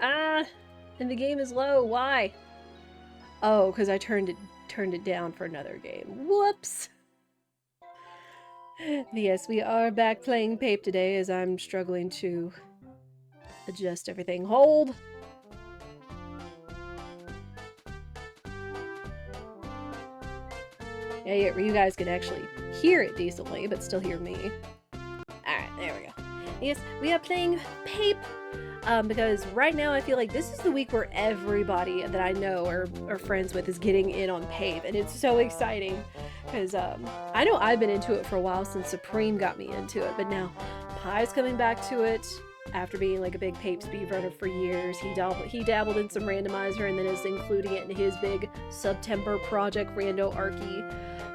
Ah! And the game is low. Why? Oh, because I turned it down for another game. Whoops! Yes, we are back playing Pape today as I'm struggling to adjust everything. Hold! Yeah, you guys can actually hear it decently, but still hear me. Alright, there we go. Yes, we are playing Pape, because right now I feel like this is the week where everybody that I know or friends with is getting in on Pape, and it's so exciting, because I know I've been into it for a while since Supreme got me into it, but now Pie's coming back to it after being like a big Pape speedrunner for years. He dabbled in some Randomizer and then is including it in his big September project, Rando Archie.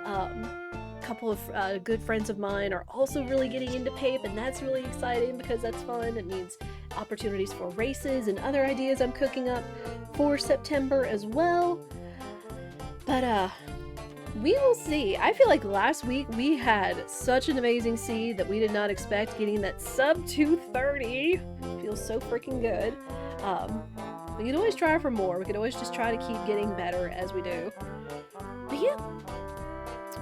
A couple of good friends of mine are also really getting into Pape, and that's really exciting because that's fun. It means opportunities for races and other ideas I'm cooking up for September as well. But we will see. I feel like last week we had such an amazing seed that we did not expect. Getting that sub 230 feels so freaking good. We can always try for more. We can always just try to keep getting better as we do. But yeah.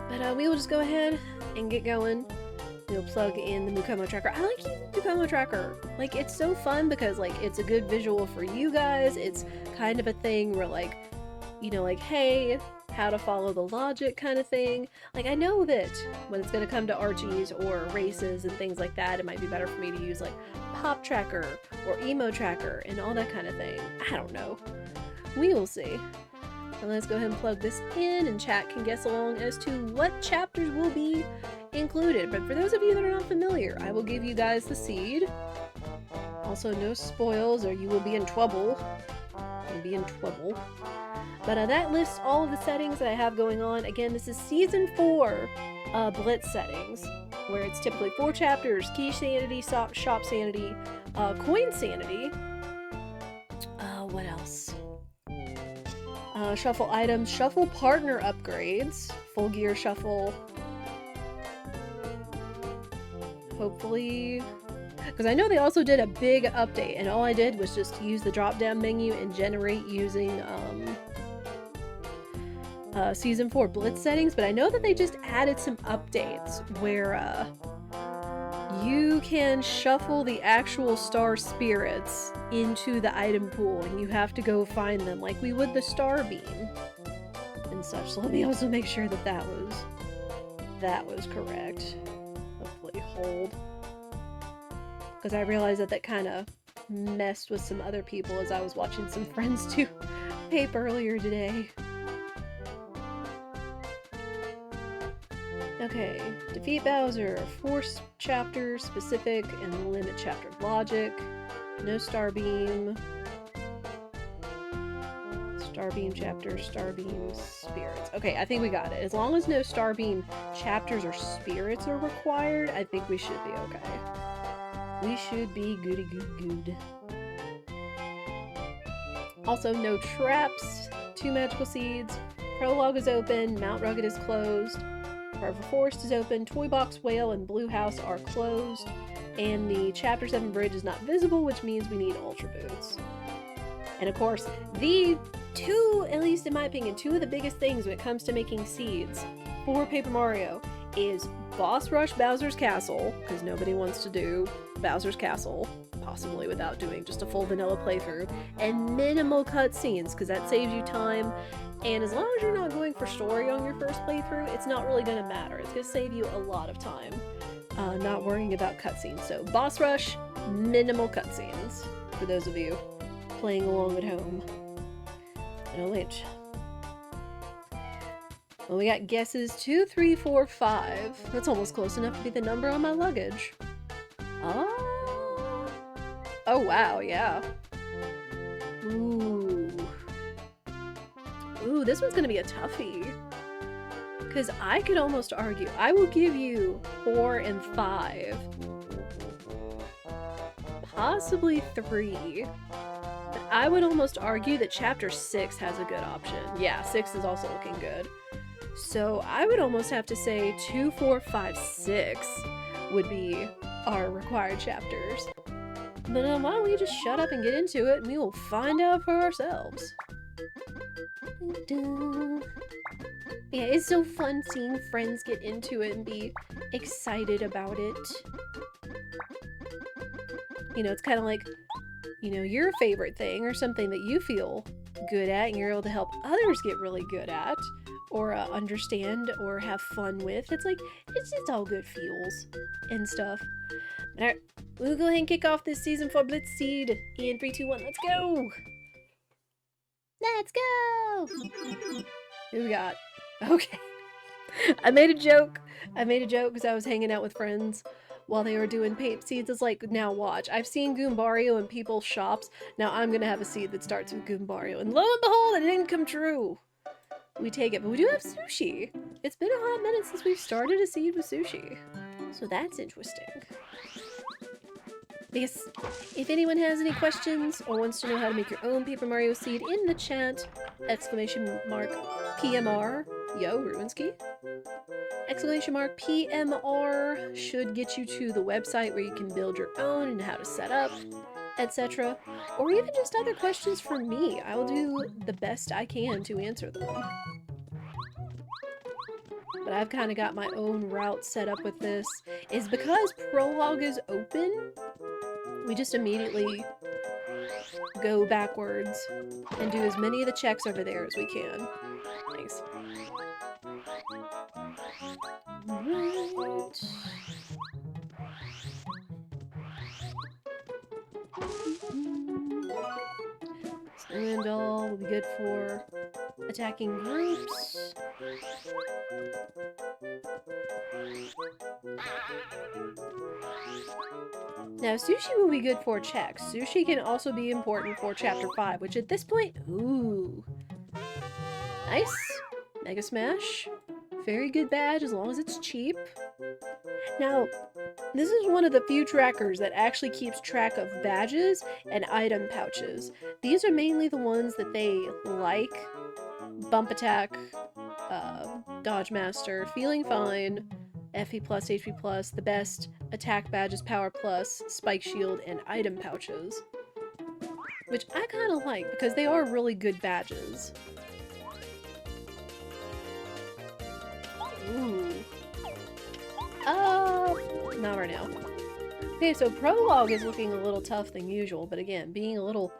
But we will just go ahead and get going. We'll plug in the Mukomo tracker. I like using the Mukomo tracker. Like, it's so fun because, like, it's a good visual for you guys. It's kind of a thing where, like, you know, like, hey, how to follow the logic kind of thing. Like, I know that when it's going to come to Archies or races and things like that, it might be better for me to use, like, Pop Tracker or Emo Tracker and all that kind of thing. I don't know. We will see. And let's go ahead and plug this in, and chat can guess along as to what chapters will be included. But for those of you that are not familiar, I will give you guys the seed. Also, no spoils or you will be in trouble. You'll be in trouble. But that lists all of the settings that I have going on. Again, this is Season 4 Blitz settings, where it's typically 4 chapters: Key Sanity, Shop Sanity, Coin Sanity. What else? Shuffle items, shuffle partner upgrades, full gear shuffle. Hopefully, because I know they also did a big update, and all I did was just use the drop down menu and generate using Season 4 Blitz settings, but I know that they just added some updates where you can shuffle the actual star spirits into the item pool, and you have to go find them like we would the star beam and such. So let me also make sure that that was correct. Hopefully hold. Because I realized that kind of messed with some other people as I was watching some friends do Pape earlier today. Okay, defeat Bowser, force chapter specific and limit chapter logic, no Starbeam, Starbeam chapter, Starbeam spirits. Okay, I think we got it. As long as no Starbeam chapters or spirits are required, I think we should be okay. We should be goody good. Also, no traps, 2 magical seeds, prologue is open, Mount Rugged is closed, Forever Forest is open, Toy Box Whale and Blue House are closed, and the Chapter 7 bridge is not visible, which means we need Ultra Boots. And of course, the two, at least in my opinion, two of the biggest things when it comes to making seeds for Paper Mario is Boss Rush Bowser's Castle, because nobody wants to do Bowser's Castle, possibly without doing just a full vanilla playthrough, and minimal cutscenes, because that saves you time. And as long as you're not going for story on your first playthrough, it's not really going to matter. It's going to save you a lot of time, not worrying about cutscenes. So Boss Rush, minimal cutscenes, for those of you playing along at home. No wait. Well, we got guesses 2, 3, 4, 5. That's almost close enough to be the number on my luggage. Oh wow, yeah. Ooh, this one's gonna be a toughie. Because I could almost argue, I will give you 4 and 5. Possibly 3. But I would almost argue that Chapter 6 has a good option. Yeah, 6 is also looking good. So I would almost have to say 2, 4, 5, 6 would be our required chapters. But why don't we just shut up and get into it, and we will find out for ourselves. Yeah, it's so fun seeing friends get into it and be excited about it. You know, it's kind of like, you know, your favorite thing or something that you feel good at and you're able to help others get really good at or understand or have fun with. It's like, it's just all good feels and stuff. Alright, we'll go ahead and kick off this season for Blitz Seed. In 3, 2, 1, let's go! Let's go! Who we got? Okay. I made a joke because I was hanging out with friends while they were doing paint seeds. It's like, now watch. I've seen Goombario in people's shops. Now I'm gonna have a seed that starts with Goombario. And lo and behold, it didn't come true. We take it, but we do have sushi. It's been a hot minute since we've started a seed with sushi. So that's interesting. Yes, if anyone has any questions or wants to know how to make your own Paper Mario seed in the chat, !PMR, yo, Ruinski. !PMR should get you to the website where you can build your own and how to set up, etc. Or even just other questions from me. I will do the best I can to answer them. But I've kind of got my own route set up with this. Is because Prologue is open, we just immediately go backwards and do as many of the checks over there as we can. Thanks. Right. And all will be good for attacking groups. Now, sushi will be good for checks. Sushi can also be important for Chapter 5, which at this point... Ooh. Nice. Mega Smash. Very good badge as long as it's cheap. Now, this is one of the few trackers that actually keeps track of badges and item pouches. These are mainly the ones that they like. Bump Attack, Dodge Master, Feeling Fine, FP+, HP+, the best attack badges, Power Plus, Spike Shield, and item pouches. Which I kind of like because they are really good badges. Ooh. Not right now. Okay, so Prologue is looking a little tough than usual, but again, being a little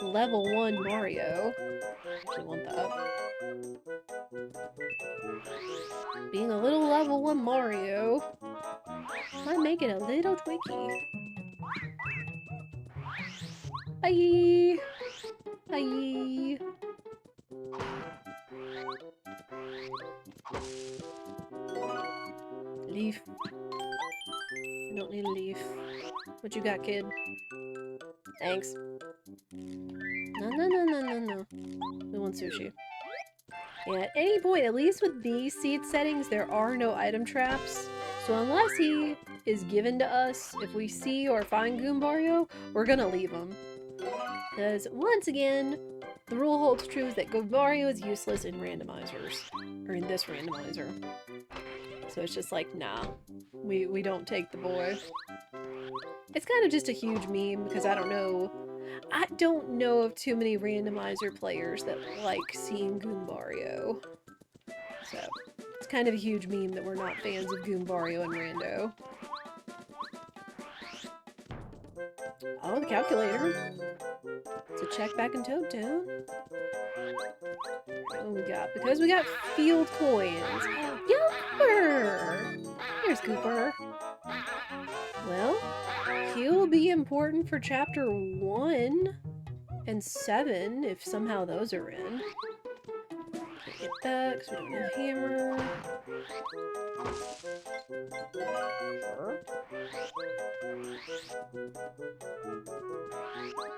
level 1 Mario. Actually want that. Being a little level 1 Mario might make it a little tricky. Bye! Bye! Leaf. I don't need a leaf. What you got, kid? Thanks. No. We want sushi. Yeah, at any point, at least with these seed settings, there are no item traps. So unless he is given to us, if we see or find Goombario, we're gonna leave him. Because, once again, the rule holds true that Goombario is useless in randomizers. Or in this randomizer. So it's just like, nah. We don't take the boy. It's kind of just a huge meme because I don't know of too many randomizer players that like seeing Goombario. So, it's kind of a huge meme that we're not fans of Goombario and Rando. Oh, the calculator. It's a check back in Toad Town. What do we got? Because we got field coins. Yo, Cooper! Here's Cooper. Well, he'll be important for Chapter 1 and 7 if somehow those are in. Can't get that because we don't have hammer. Sure.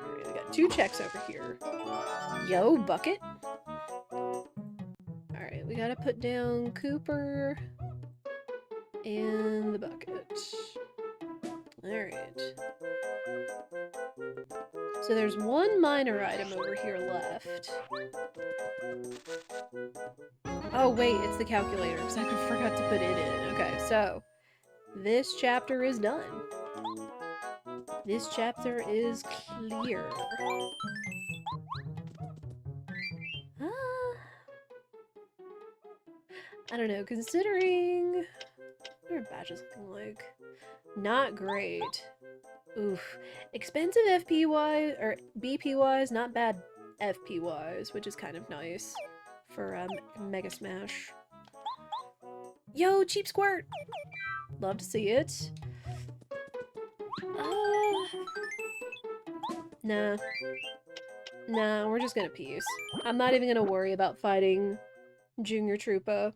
Alright, we got 2 checks over here. Yo, bucket. Alright, we gotta put down Cooper and the bucket. Alright. So there's one minor item over here left. Oh wait, it's the calculator because I forgot to put it in. Okay, so this chapter is done. This chapter is clear. I don't know, considering... What are badges looking like? Not great. Oof. Expensive FP-wise, or BP-wise, not bad FP-wise, which is kind of nice for Mega Smash. Yo, Cheap Squirt! Love to see it. Nah. Nah, we're just gonna peace. I'm not even gonna worry about fighting Junior Troopa.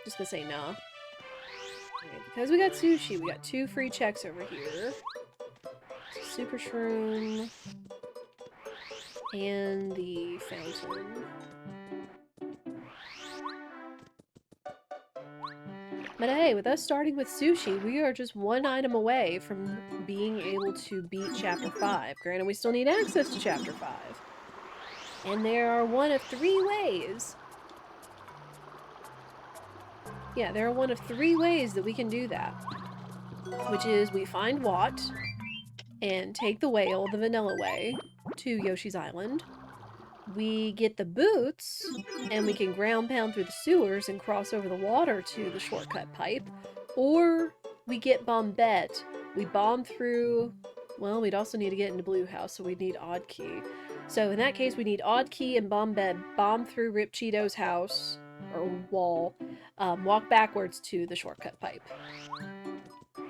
Just gonna say nah. Okay, because we got sushi, we got 2 free checks over here. Super Shroom. And the fountain. But hey, with us starting with sushi, we are just 1 item away from being able to beat Chapter 5. Granted, we still need access to Chapter 5. And there are 1 of 3 ways. Yeah, there are 1 of 3 ways that we can do that. Which is, we find Watt, and take the whale the vanilla way to Yoshi's Island. We get the boots, and we can ground pound through the sewers and cross over the water to the shortcut pipe. Or we get Bombette. We bomb through... Well, we'd also need to get into Blue House, so we'd need Odd Key. So in that case, we need Odd Key and Bombette, bomb through Rip Cheeto's house, or wall, walk backwards to the shortcut pipe.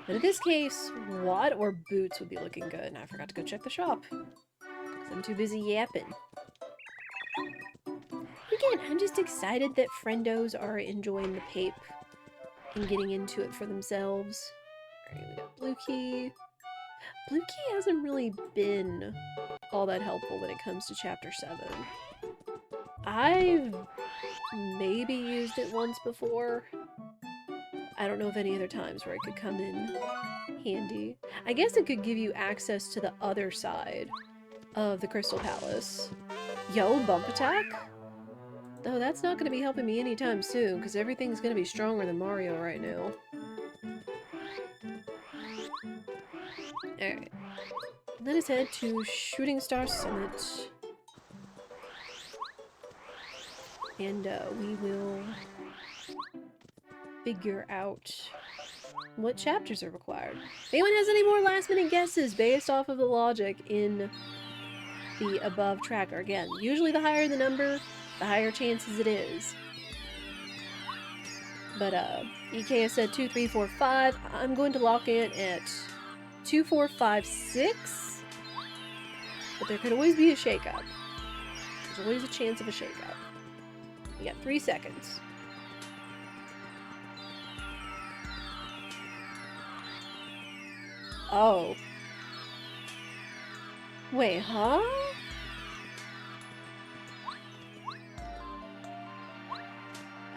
But in this case, Watt or Boots would be looking good, and I forgot to go check the shop. Because I'm too busy yapping. Again, I'm just excited that friendos are enjoying the pape and getting into it for themselves. Alright, we got Blue Key. Blue Key hasn't really been all that helpful when it comes to Chapter 7. I've maybe used it once before. I don't know of any other times where it could come in handy. I guess it could give you access to the other side of the Crystal Palace. Yo, bump attack? Though that's not going to be helping me anytime soon, because everything's going to be stronger than Mario right now. Alright. Let us head to Shooting Star Summit. And we will figure out what chapters are required. If anyone has any more last-minute guesses based off of the logic in the above tracker, again, usually the higher the number, the higher chances it is. But EK has said 2, 3, 4, 5. I'm going to lock in at 2, 4, 5, 6. But there could always be a shakeup. There's always a chance of a shakeup. You got 3 seconds. Oh. Wait, huh?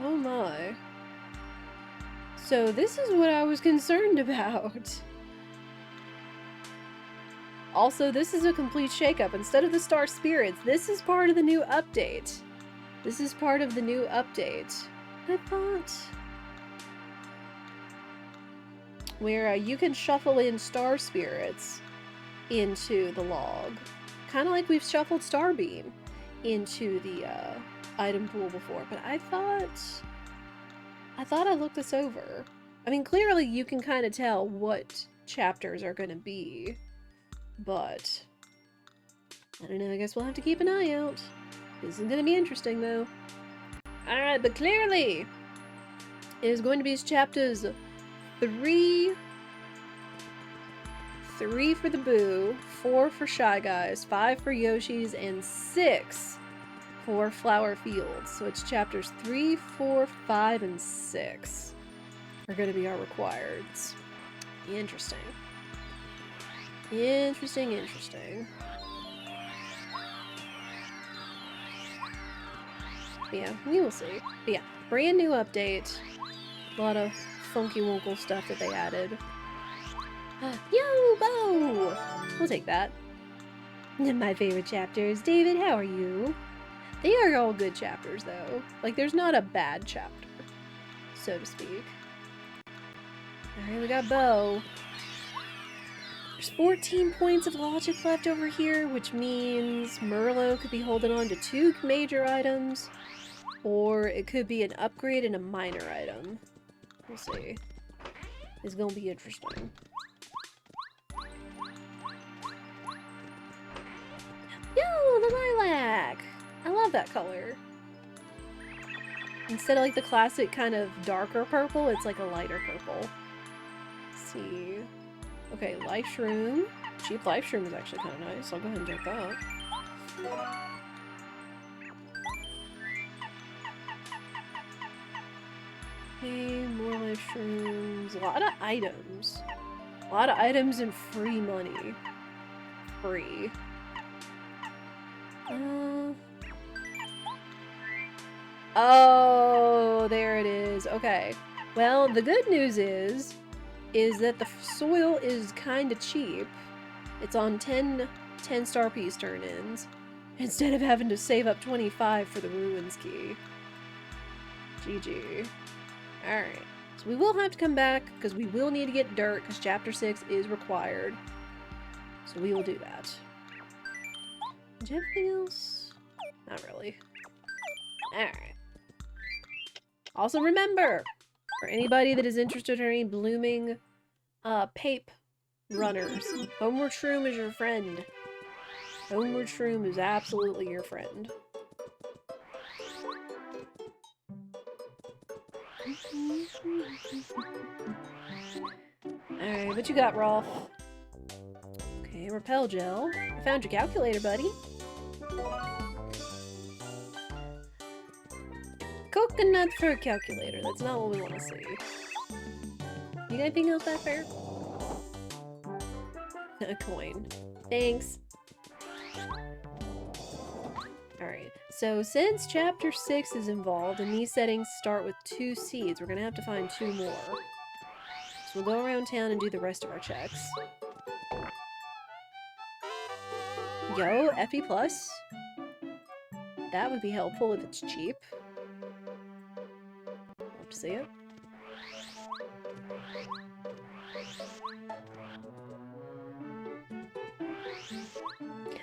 Oh my. So this is what I was concerned about. Also, this is a complete shakeup. Instead of the Star Spirits, this is part of the new update. This is part of the new update. I thought... where you can shuffle in Star Spirits into the log. Kind of like we've shuffled Starbeam into the item pool before. But I thought I looked this over. I mean, clearly you can kind of tell what chapters are going to be. But I don't know, I guess we'll have to keep an eye out. This is going to be interesting, though. Alright, but clearly it is going to be chapters 3 for the Boo, 4 for Shy Guys, 5 for Yoshi's, and 6 for Flower Fields. So it's chapters 3, 4, 5, and 6 are going to be our requireds. Interesting. Interesting, interesting. But yeah, we will see. But yeah, brand new update. A lot of funky wonkle stuff that they added. Yo, Bo! We'll take that. My favorite chapters. David, how are you? They are all good chapters, though. Like, there's not a bad chapter, so to speak. Alright, we got Bo. There's 14 points of logic left over here, which means Merlot could be holding on to 2 major items, or it could be an upgrade and a minor item. We'll see. It's gonna be interesting. Yo, the lilac! I love that color. Instead of like the classic kind of darker purple, it's like a lighter purple. Let's see. Okay, life shroom. Cheap life shroom is actually kind of nice. I'll go ahead and take that. Okay, more life shrooms. A lot of items. A lot of items and free money. Free. Oh, there it is. Okay. Well, the good news is that the soil is kind of cheap. It's on 10 star piece turn-ins, instead of having to save up 25 for the ruins key. GG. Alright. So we will have to come back, because we will need to get dirt, because chapter 6 is required. So we will do that. Did you have anything else? Not really. Alright. Also remember, for anybody that is interested in any blooming pape runners, Homeward Shroom is your friend. Homeward Shroom is absolutely your friend. Alright, what you got, Rolf? Okay, repel gel. I found your calculator, buddy. Coconut for a calculator. That's not what we want to see. You got anything else back there? A coin. Thanks. Alright, so since chapter 6 is involved and these settings start with 2 seeds, we're gonna have to find 2 more. So we'll go around town and do the rest of our checks. Yo, FE+. That would be helpful if it's cheap. Love to see it.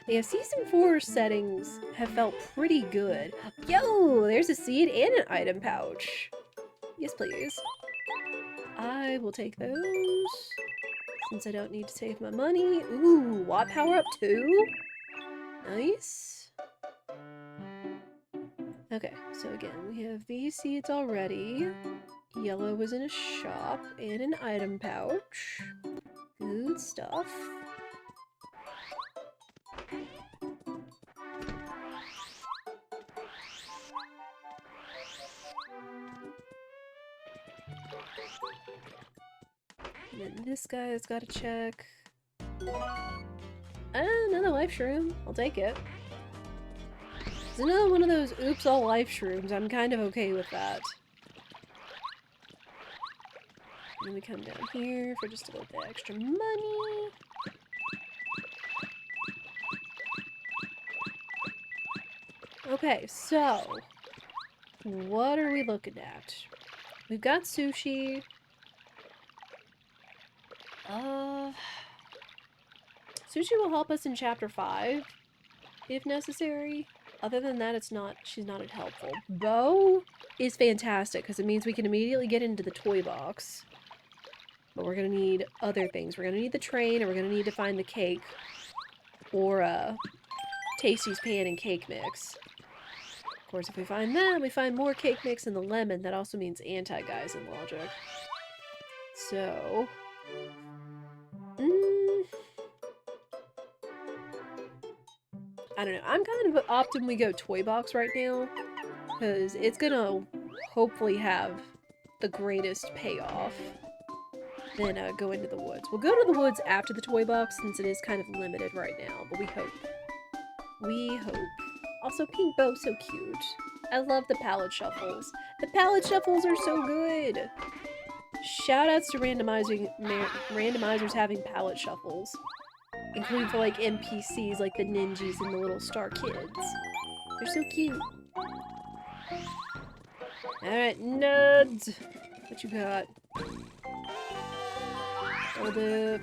Yeah, Season 4 settings have felt pretty good. Yo, there's a seed and an item pouch. Yes, please. I will take those, since I don't need to save my money. Ooh, watt power up 2? Nice. Okay, so again, we have these seeds already. Yellow was in a shop and an item pouch. Good stuff. And then this guy's got a check. Another life shroom. I'll take it. It's another one of those oops all life shrooms. I'm kind of okay with that. And then we come down here for just a little bit extra money. Okay, so what are we looking at? We've got sushi. Sushi will help us in chapter 5 if necessary. Other than that, she's not helpful. Bow is fantastic because it means we can immediately get into the toy box. But we're gonna need other things. We're gonna need the train, and we're gonna need to find the cake. Or Tasty's pan and cake mix. Of course, if we find that, we find more cake mix and the lemon. That also means anti-guys in logic. So I don't know. I'm kind of opting we go toy box right now, because it's gonna hopefully have the greatest payoff. Then go into the woods. We'll go to the woods after the toy box, since it is kind of limited right now, but we hope. We hope. Also, Pink Bow's so cute. I love the palette shuffles. The palette shuffles are so good! Shoutouts to randomizers having palette shuffles. Including for, like, NPCs, like the ninjas and the little star kids. They're so cute. Alright, nuds! What you got? Hold up.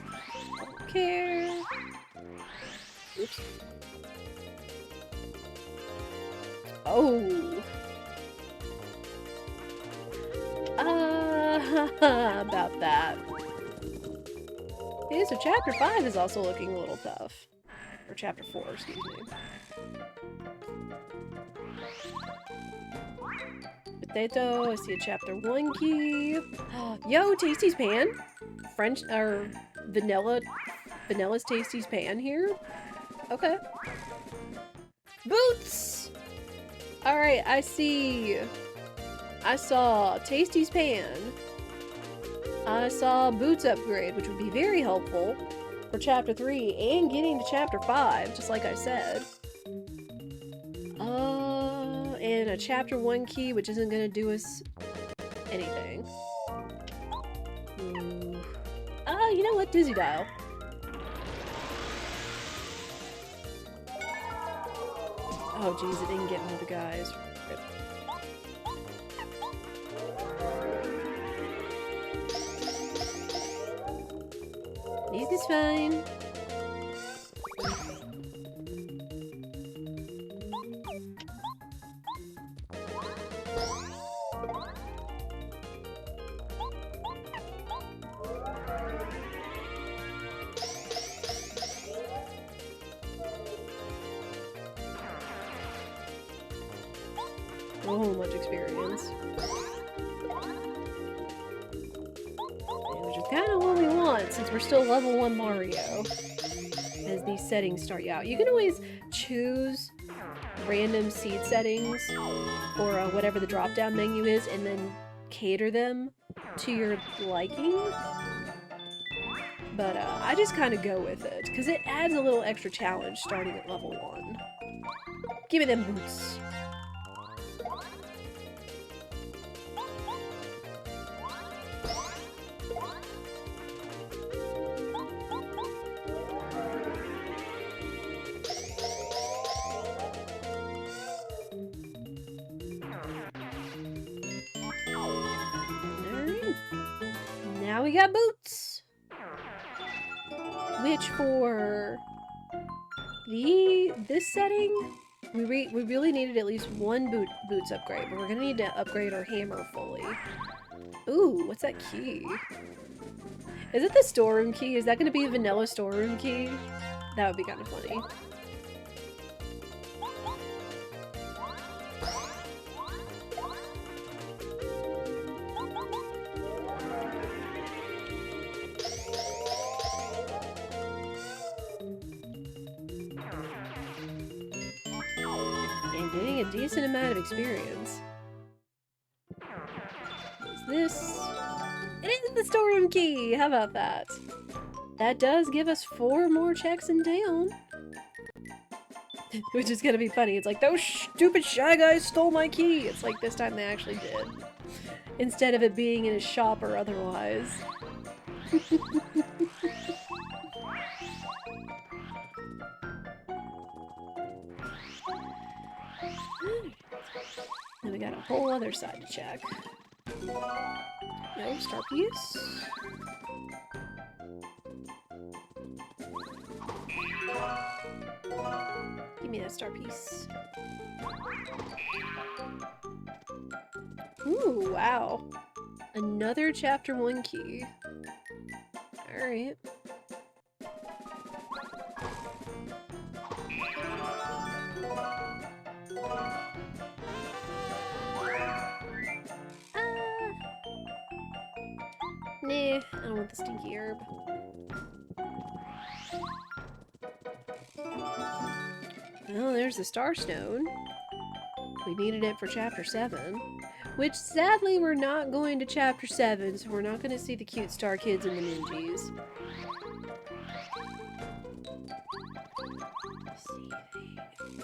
care. Oops. Oh. About that. Okay, so chapter 5 is also looking a little tough. Or chapter 4, excuse me. Potato, I see a chapter 1 key. Yo, Tasty's Pan? French, or Vanilla's Tasty's Pan here? Okay. Boots! Alright, I see. I saw Tasty's Pan. I saw Boots upgrade, which would be very helpful for chapter 3 and getting to chapter 5, just like I said. And a chapter 1 key, which isn't gonna do us anything. Ooh. You know what? Dizzy Dial. Oh, geez, it didn't get one of the guys. Easy's fine. Oh, much experience. Which is kind of what we want, since we're still level 1 Mario. As these settings start you out. You can always choose random seed settings, or whatever the drop-down menu is, and then cater them to your liking. But I just kind of go with it, because it adds a little extra challenge starting at level 1. Give me them boots. Now we got boots! Which for this setting, we really needed at least one boots upgrade, but we're gonna need to upgrade our hammer fully. Ooh, what's that key? Is it the storeroom key? Is that gonna be a vanilla storeroom key? That would be kind of funny. Getting a decent amount of experience. What's this? It is the storeroom key! How about that? That does give us 4 more checks in town. Which is gonna be funny. It's like, those stupid Shy Guys stole my key! It's like, this time they actually did. Instead of it being in a shop or otherwise. Then we got a whole other side to check. No star piece. Give me that star piece. Ooh, wow. Another chapter 1 key. Alright. Nah, I don't want the stinky herb. Oh, there's the Star Stone. We needed it for Chapter 7. Which, sadly, we're not going to Chapter 7, so we're not going to see the cute star kids and the ninjas. Let's see.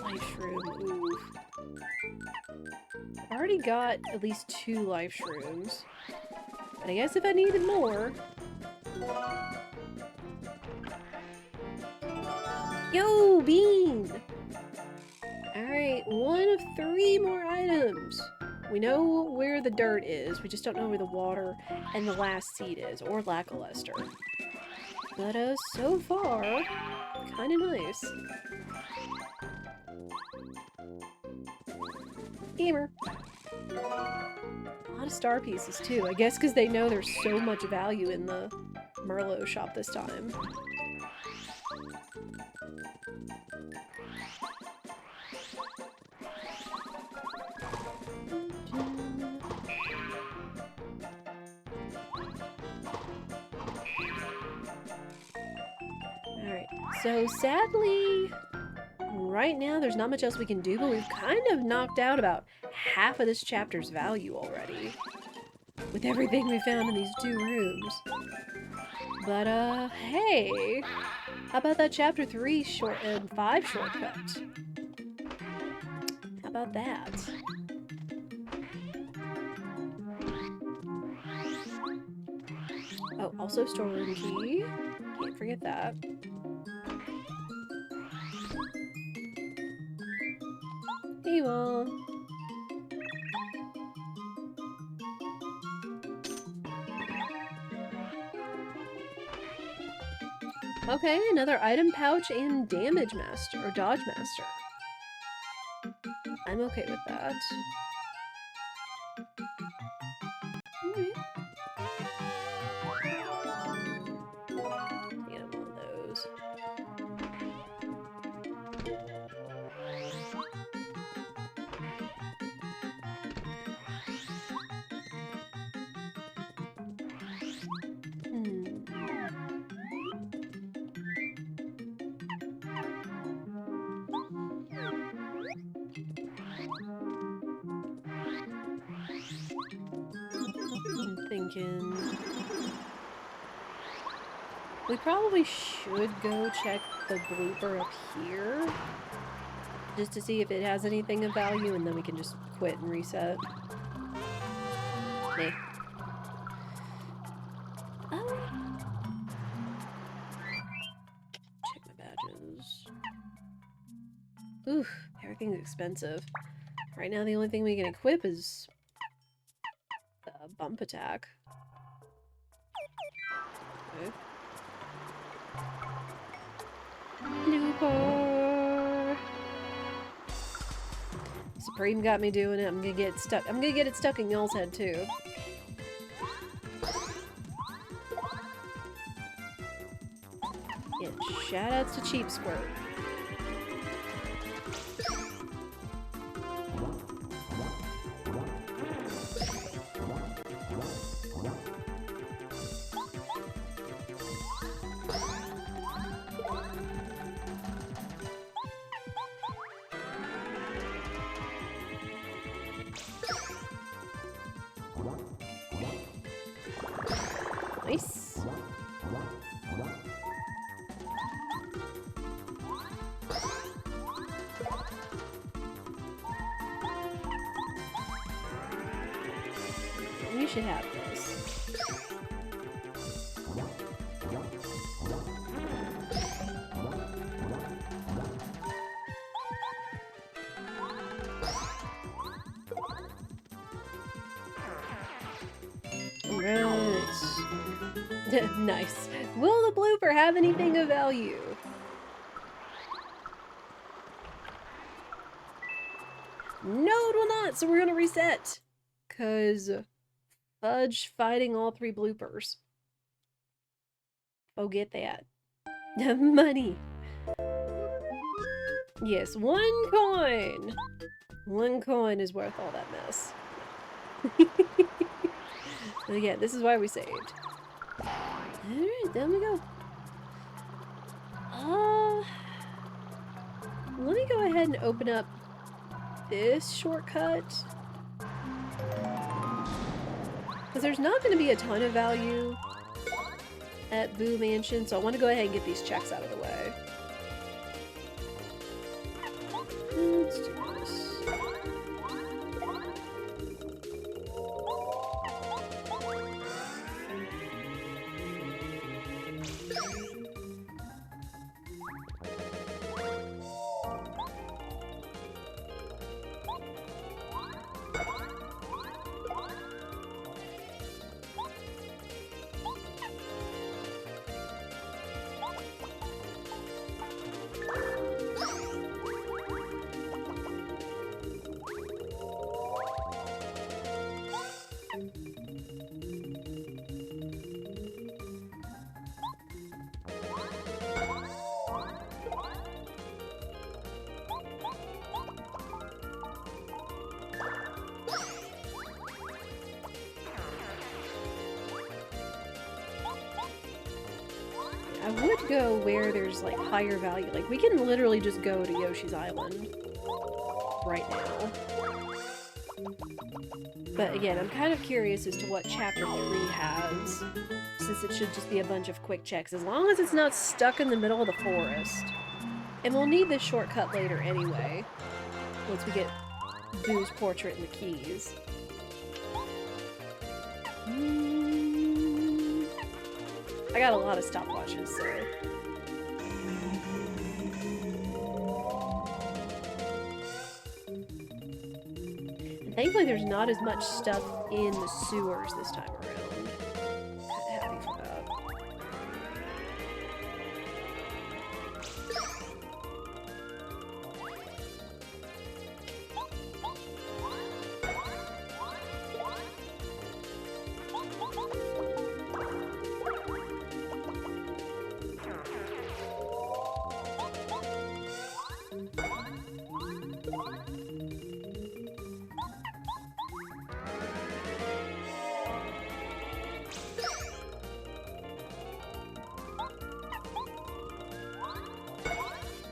Life shroom. Ooh. I already got at least 2 life shrooms. But I guess if I needed more... Yo, Bean! Alright, 1 of 3 more items. We know where the dirt is, we just don't know where the water and the last seed is, or lackluster. But, so far, kinda nice. Gamer. A lot of star pieces, too. I guess because they know there's so much value in the Merlot shop this time. Alright, so sadly, right now there's not much else we can do, but we've kind of knocked out about half of this chapter's value already. With everything we found in these 2 rooms. But, hey! How about that chapter 3 short and 5 shortcut? How about that? Oh, also storeroom key. Can't forget that. Hey, Mom. Okay, another item pouch and damage master, or dodge master. I'm okay with that. Alright. Yeah, one of those. I'm thinking... We probably should go check the blooper up here. Just to see if it has anything of value, and then we can just quit and reset. Nah. Check my badges. Oof, everything's expensive. Right now the only thing we can equip is the bump attack. Okay. Blooper! Supreme got me doing it. I'm gonna get stuck. I'm gonna get it stuck in y'all's head too. Yeah, shoutouts to Cheap Squirt. Nice. We should have this. Right. Nice. Will the blooper have anything of value? No, it will not, so we're gonna reset. 'Cause Fudge fighting all 3 bloopers. Oh, get that. Money. Yes, 1 coin. 1 coin is worth all that mess. But again, this is why we saved. Alright, there we go. Let me go ahead and open up this shortcut. Because there's not going to be a ton of value at Boo Mansion, so I want to go ahead and get these checks out of the way. Let's do this. would go where there's like higher value. Like we can literally just go to Yoshi's Island right now. But again, I'm kind of curious as to what Chapter 3 has, since it should just be a bunch of quick checks, as long as it's not stuck in the middle of the forest. And we'll need this shortcut later anyway, once we get Boo's portrait and the keys. I got a lot of stopwatches, so... Thankfully, there's not as much stuff in the sewers this time around. Kinda happy for that.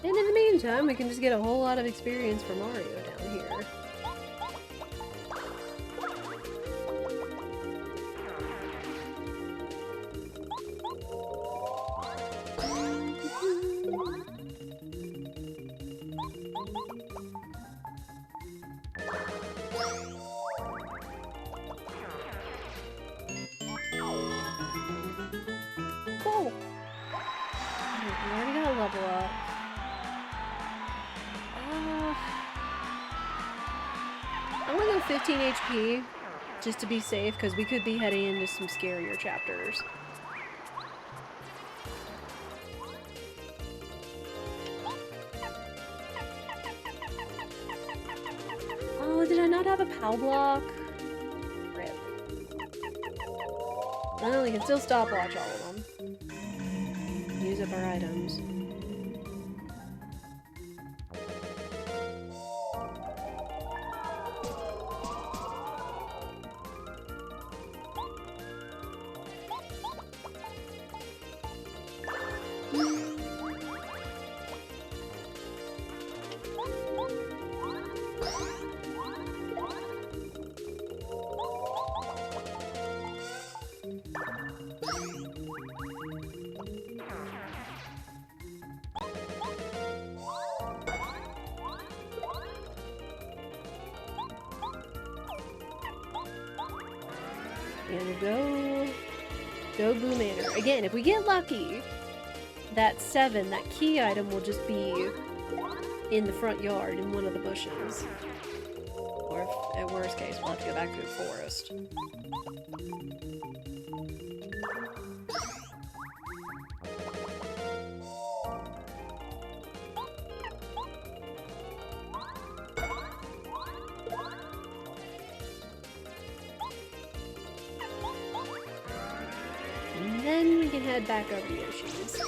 And in the meantime, we can just get a whole lot of experience for Mario down here. Cool! We already got a level up. I'm gonna go 15 HP, just to be safe, because we could be heading into some scarier chapters. Oh, did I not have a POW block? Rip. Well, we can still stopwatch all of them. Use up our items. And go Boo Manor. Again, if we get lucky, that 7, that key item will just be in the front yard in one of the bushes. Or if, at worst case, we'll have to go back to the forest. And then we can head back over to Yoshi's.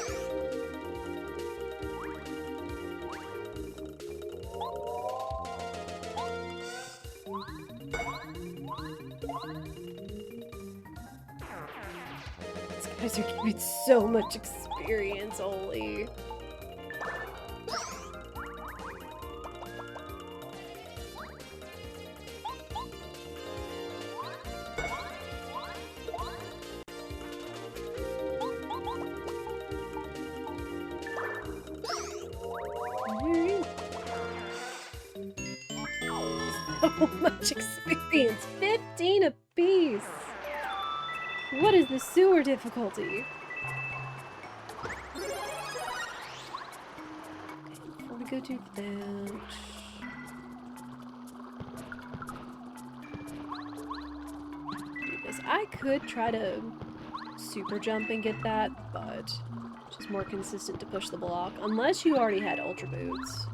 These guys are giving so much experience, holy. So much experience. 15 apiece. What is the sewer difficulty? Before we go to that... Because I could try to super jump and get that, but it's just more consistent to push the block. Unless you already had Ultra Boots.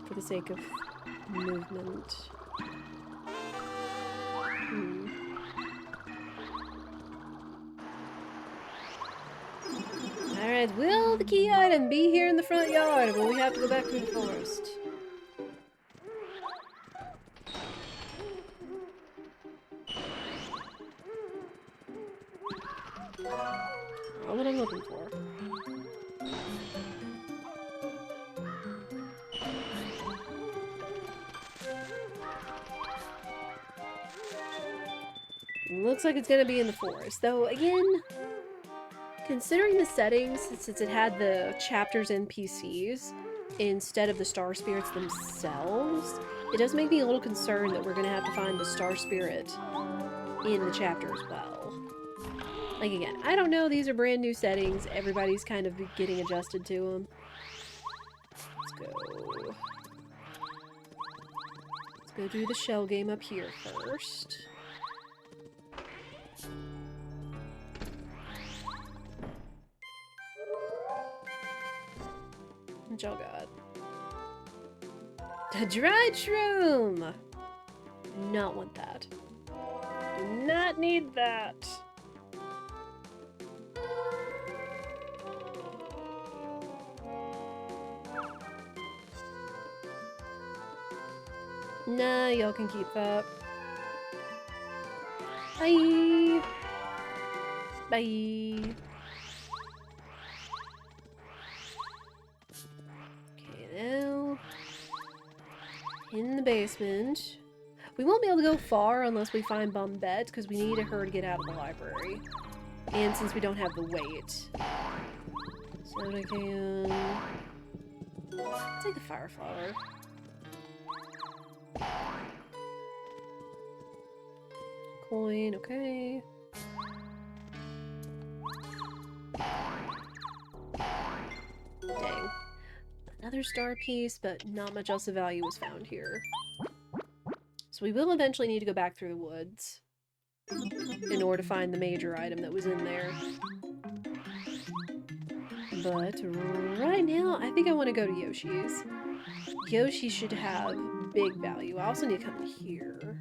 For the sake of movement. Alright, will the key item be here in the front yard, or will we have to go back to the forest? Not what I'm looking looks like it's gonna be in the forest. Though, again, considering the settings, since it had the chapters NPCs instead of the star spirits themselves, it does make me a little concerned that we're gonna have to find the star spirit in the chapter as well. Like, again, I don't know, these are brand new settings, everybody's kind of getting adjusted to them. Let's go. Let's go do the shell game up here first. What y'all got? A dried shroom! Not want that. Do not need that. Nah, y'all can keep that. Bye! Bye! Okay, now... in the basement. We won't be able to go far unless we find bum beds, because we need her to get out of the library. And since we don't have the weight. Soda can... I'll take the fire flower. Coin, okay. Dang. Another star piece, but not much else of value was found here. So we will eventually need to go back through the woods in order to find the major item that was in there. But right now, I think I want to go to Yoshi's. Yoshi should have big value. I also need to come in here.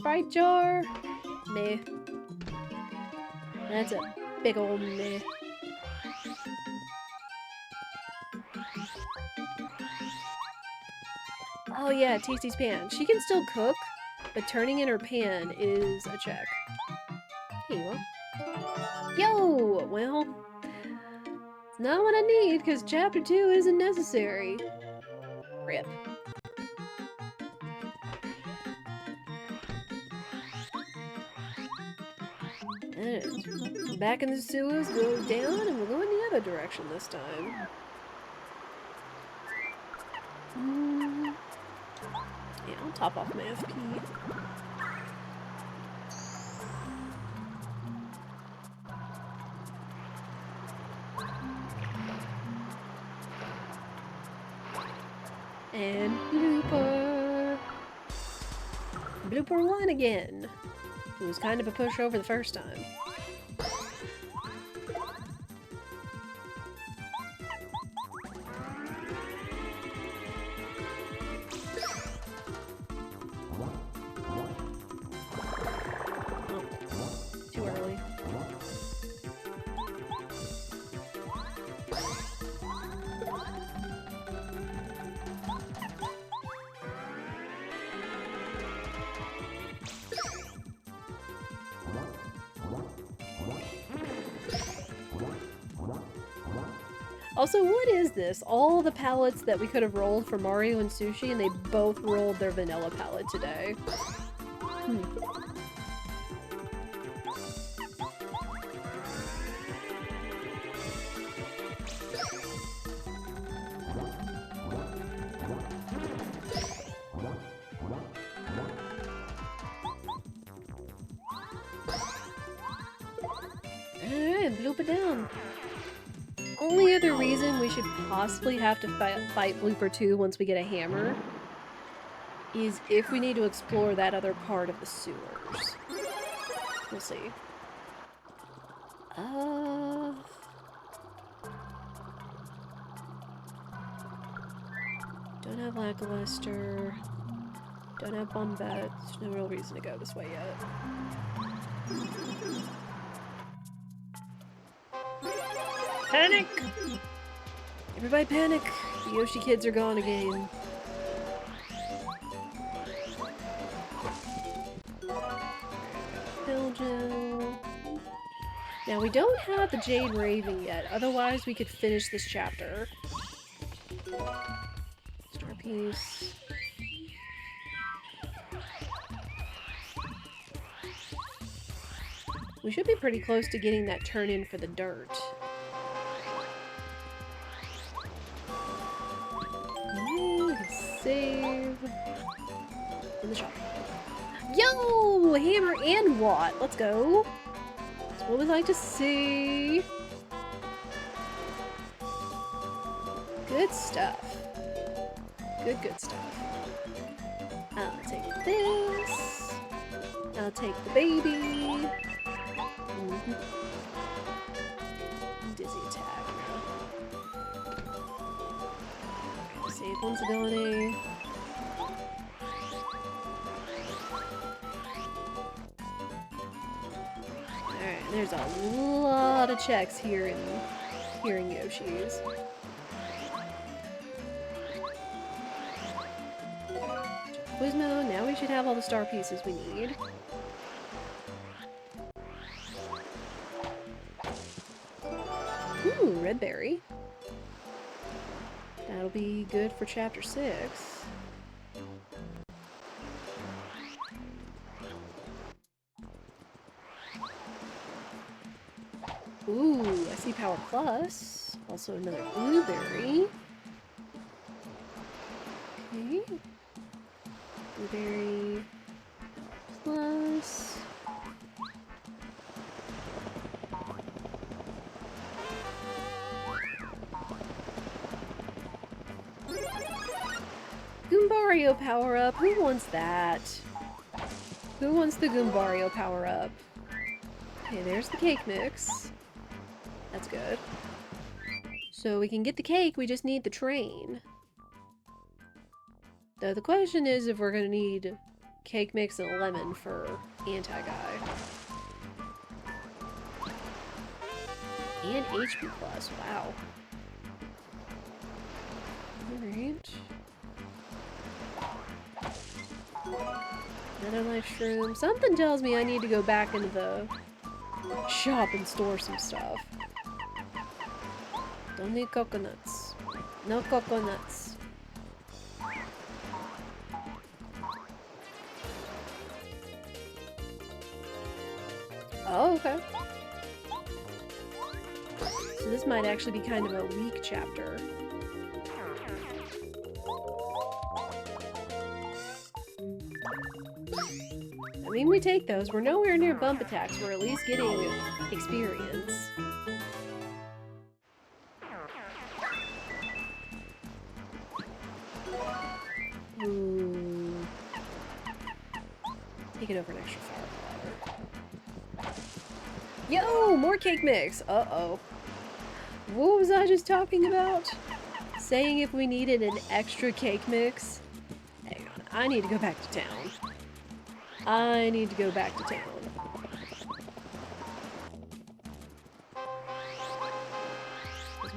Fright jar? Meh. That's a big old meh. Oh yeah, Tasty's pan. She can still cook, but turning in her pan is a check. Here you go. Yo! Well, it's not what I need, because chapter 2 isn't necessary. Rip. And back in the sewers, go down, and we'll go in the other direction this time. Yeah, I'll top off my FP. And blooper! Blooper 1 again! It was kind of a pushover the first time. Too early. Also, what is this? All the palettes that we could have rolled for Mario and Sushi, and they both rolled their vanilla palette today. Alright, bloop it down. Only other reason we should possibly have to fight Blooper 2 once we get a hammer is if we need to explore that other part of the sewers. We'll see. Don't have Lackluster. Don't have Bombette. There's no real reason to go this way yet. Panic! Everybody panic! The Yoshi kids are gone again. Pilgel. Now we don't have the Jade Raven yet, otherwise we could finish this chapter. piece. We should be pretty close to getting that turn in for the dirt. Ooh, save. In the shop. Yo! Hammer and Watt! Let's go! That's what we like to see. Good stuff. Good stuff. I'll take this. I'll take the baby. Dizzy attack. Save one's ability. Alright, there's a lot of checks here in Yoshi's. Quizmo, now we should have all the star pieces we need. Ooh, red berry. That'll be good for chapter 6. Ooh, I see power plus. Also another blueberry. Okay. Blueberry plus. Goombario power-up. Who wants that? Who wants the Goombario power-up? Okay, there's the cake mix. That's good. So we can get the cake, we just need the train. Though the question is if we're gonna need cake mix and a lemon for anti-guy. And HP plus, wow. Alright. Another life shroom. Something tells me I need to go back into the shop and store some stuff. Don't need coconuts. No coconuts. Oh, okay. So this might actually be kind of a weak chapter. I mean, we take those. We're nowhere near bump attacks. We're at least getting experience. Ooh. Take it over an extra fire. Yo! More cake mix! Uh-oh. What was I just talking about? Saying if we needed an extra cake mix? Hang on. I need to go back to town. I need to go back to town.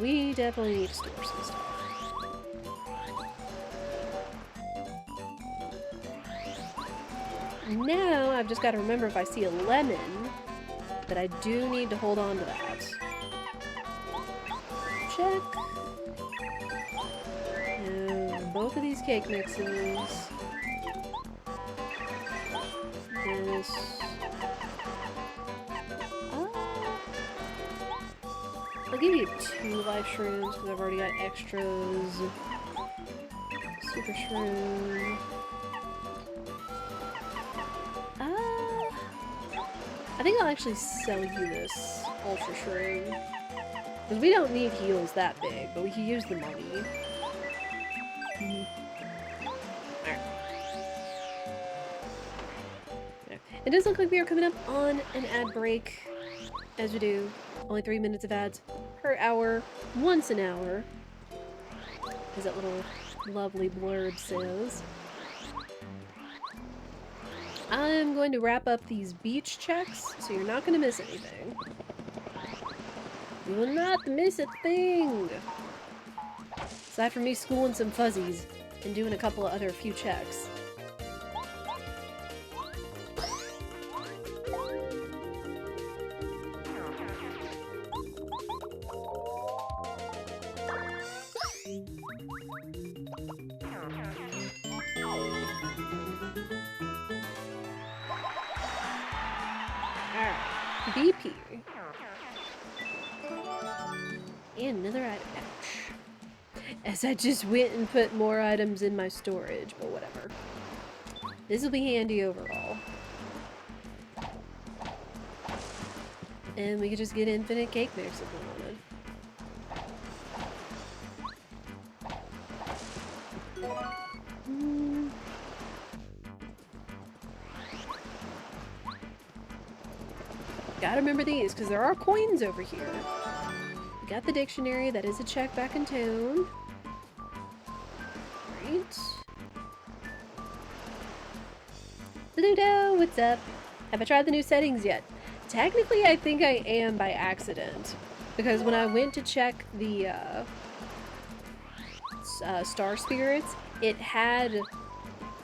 We definitely need to store some stuff. Now, I've just got to remember if I see a lemon, that I do need to hold on to that. Check. And both of these cake mixes. This. I'll give you 2 life shrooms because I've already got extras. Super shroom. I think I'll actually sell you this ultra shroom. Because we don't need heals that big, but we can use the money. It does look like we are coming up on an ad break, as we do. Only 3 minutes of ads per hour, once an hour, as that little lovely blurb says. I'm going to wrap up these beach checks, so you're not going to miss anything. You will not miss a thing! Aside from me schooling some fuzzies and doing a couple of other few checks. BP. And another item pouch. As I just went and put more items in my storage, but whatever. This will be handy overall. And we could just get infinite cake mix if we wanted. Gotta remember these, because there are coins over here. We got the dictionary, that is a check back in town. Right. Ludo, what's up? Have I tried the new settings yet? Technically, I think I am by accident. Because when I went to check the star spirits, it had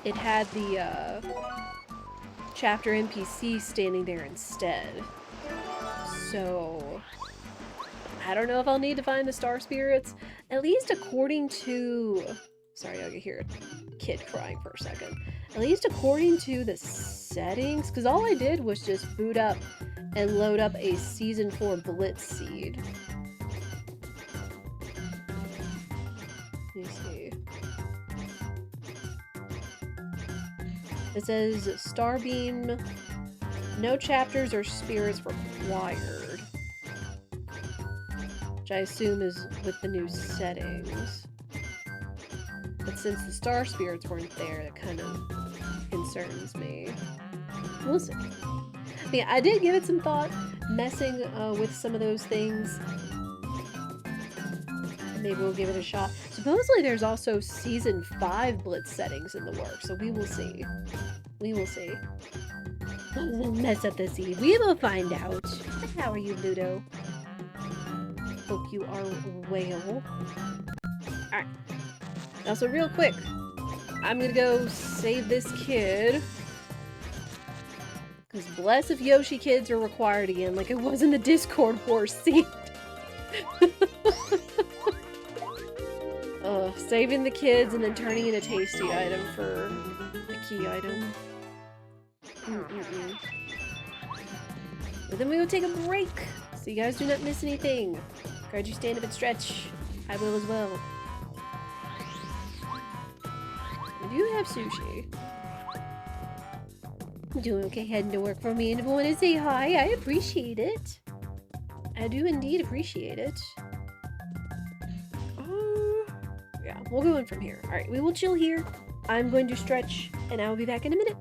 the chapter NPC standing there instead. So I don't know if I'll need to find the star spirits. At least according to... Sorry, I could hear a kid crying for a second. At least according to the settings, because all I did was just boot up and load up a Season 4 Blitz seed. Let me see. It says Starbeam, no chapters or spirits required. Which I assume is with the new settings. But since the star spirits weren't there, that kind of concerns me. We'll see. But yeah, I did give it some thought, messing with some of those things. Maybe we'll give it a shot. Supposedly there's also Season 5 Blitz settings in the works, so we will see. We will see. Mess up the seed. We will find out. How are you, Ludo? Hope you are well. Alright. Also, real quick, I'm gonna go save this kid. Because bless if Yoshi kids are required again, like it was in the Discord Wars scene. Saving the kids and then turning in a tasty item for a key item. But then we will take a break, so you guys do not miss anything. Encourage you stand up and stretch. I will as well. We do have sushi. Doing okay heading to work for me, and I want to say hi. I appreciate it. I do indeed appreciate it. Yeah, we'll go in from here. Alright, we will chill here. I'm going to stretch, and I will be back in a minute.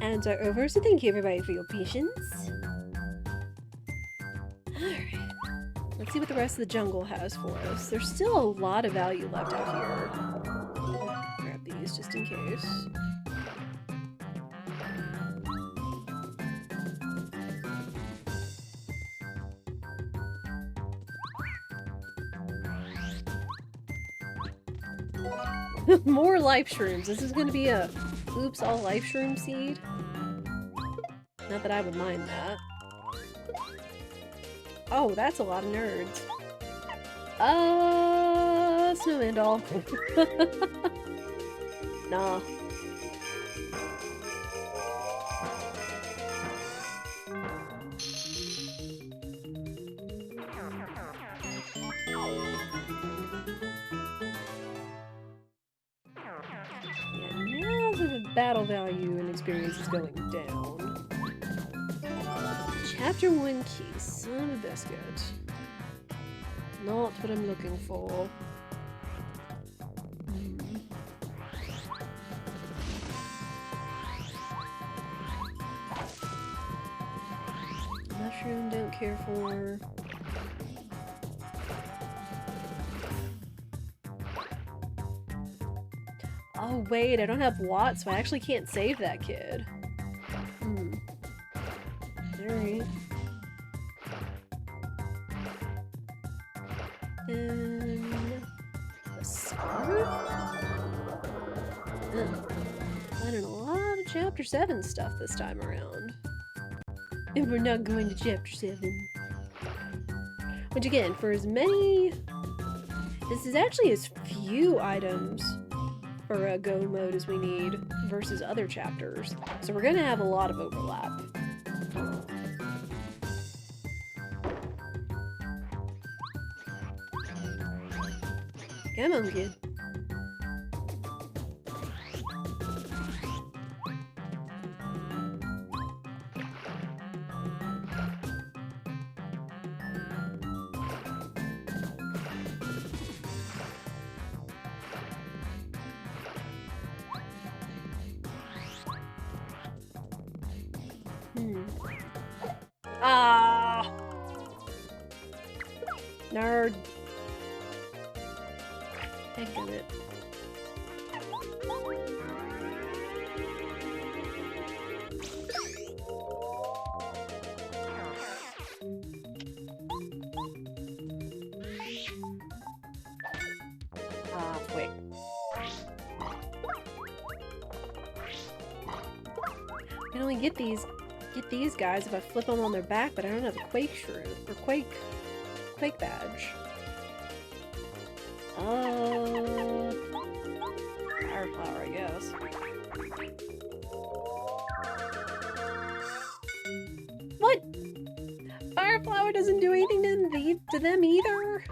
And are over, so thank you everybody for your patience. Alright. Let's see what the rest of the jungle has for us. There's still a lot of value left out here. Grab these just in case. More life shrooms. This is gonna be a oops all life shroom seed. Not that I would mind that. Oh, that's a lot of nerds. Snowman doll. Nah. Yeah, now the battle value and experience is going down. Chapter 1 key, son of a biscuit. Not what I'm looking for. Mushroom, don't care for. Oh wait, I don't have Watt, so I actually can't save that kid. Alright. A scarf? Finding a lot of Chapter 7 stuff this time around. And we're not going to Chapter 7. Which again, for as many... This is actually as few items for a go mode as we need versus other chapters. So we're gonna have a lot of overlap. Come on, kid. Ah! Nerd. Heck of it. Wait. I can only get these guys if I flip them on their back, but I don't have a Quake shroom or Quake badge. Fire flower, I guess. What? Fire flower doesn't do anything to them either?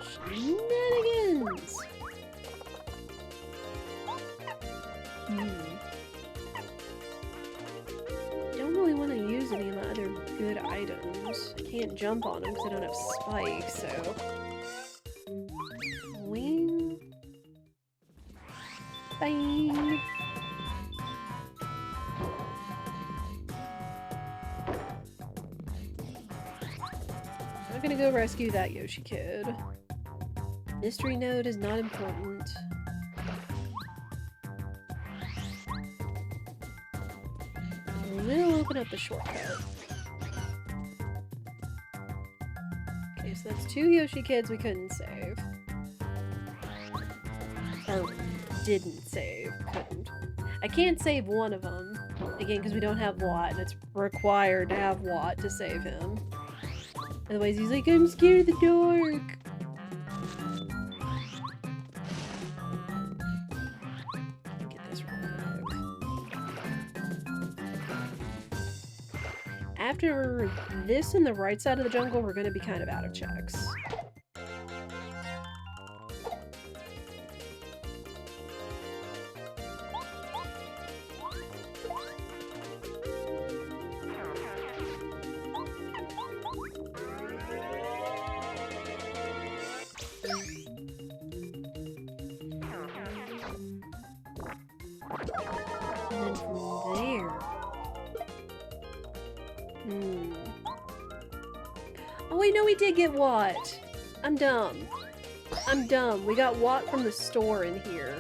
Shenanigans! Don't really want to use any of my other good items. I can't jump on them because I don't have spikes, so... Wing... Bye! I'm gonna go rescue that Yoshi kid. Mystery node is not important. We'll open up the shortcut. Okay, so that's 2 Yoshi kids we couldn't save. Or didn't save. Couldn't. I can't save one of them. Again, because we don't have Watt, and it's required to have Watt to save him. Otherwise he's like, I'm scared of the dark! Get this real quick. After this and the right side of the jungle, we're gonna be kind of out of checks. Oh wait, no, we did get Watt. I'm dumb. I'm dumb. We got Watt from the store in here.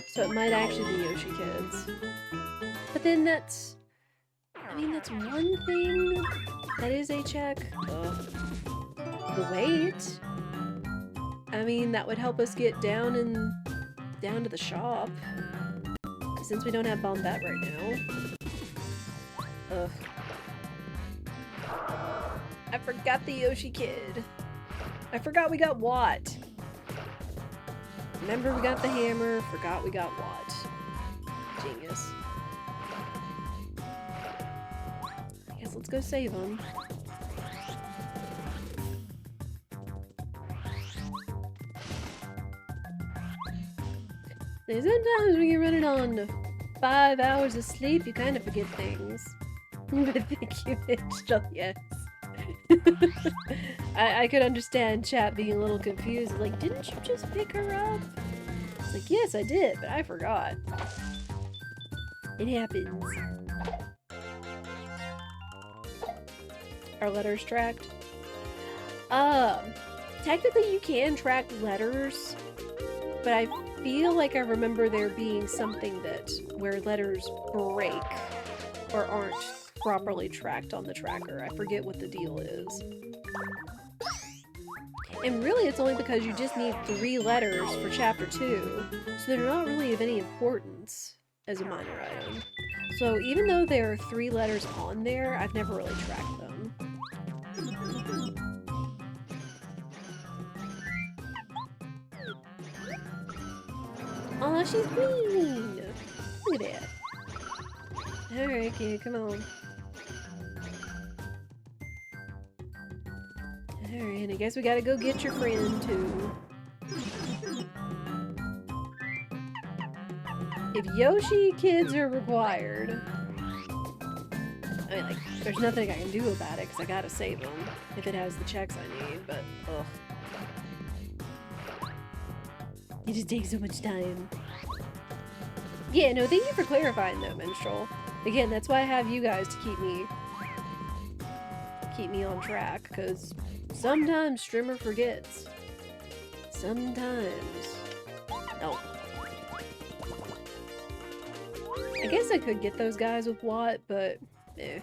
So it might actually be Yoshi Kids. But then that's... I mean, that's one thing. That is a check. Ugh. The weight. I mean, that would help us get down to the shop. Since we don't have Bombette right now. Ugh. I forgot the Yoshi Kid. I forgot we got Watt. Remember we got the hammer, forgot we got Watt. Genius. I guess let's go save him. Sometimes when you're running on 5 hours of sleep, you kind of forget things. But thank you, Mitchell, yes. I could understand chat being a little confused. Like, didn't you just pick her up? It's like, yes, I did, but I forgot. It happens. Are letters tracked? Technically you can track letters, but I feel like I remember there being something that where letters break or aren't properly tracked on the tracker. I forget what the deal is. And really it's only because you just need 3 letters for chapter 2, so they're not really of any importance as a minor item. So even though there are 3 letters on there, I've never really tracked them. Aw, she's green! Look at that. Alright, kid, come on. Alright, I guess we gotta go get your friend, too. If Yoshi kids are required... I mean, like, there's nothing I can do about it, because I gotta save them. If it has the checks I need, but, ugh. It just takes so much time. Yeah, no, thank you for clarifying though, Minstrel. Again, that's why I have you guys to keep me on track, because sometimes Strimmer forgets. Sometimes. No. I guess I could get those guys with Watt, but eh.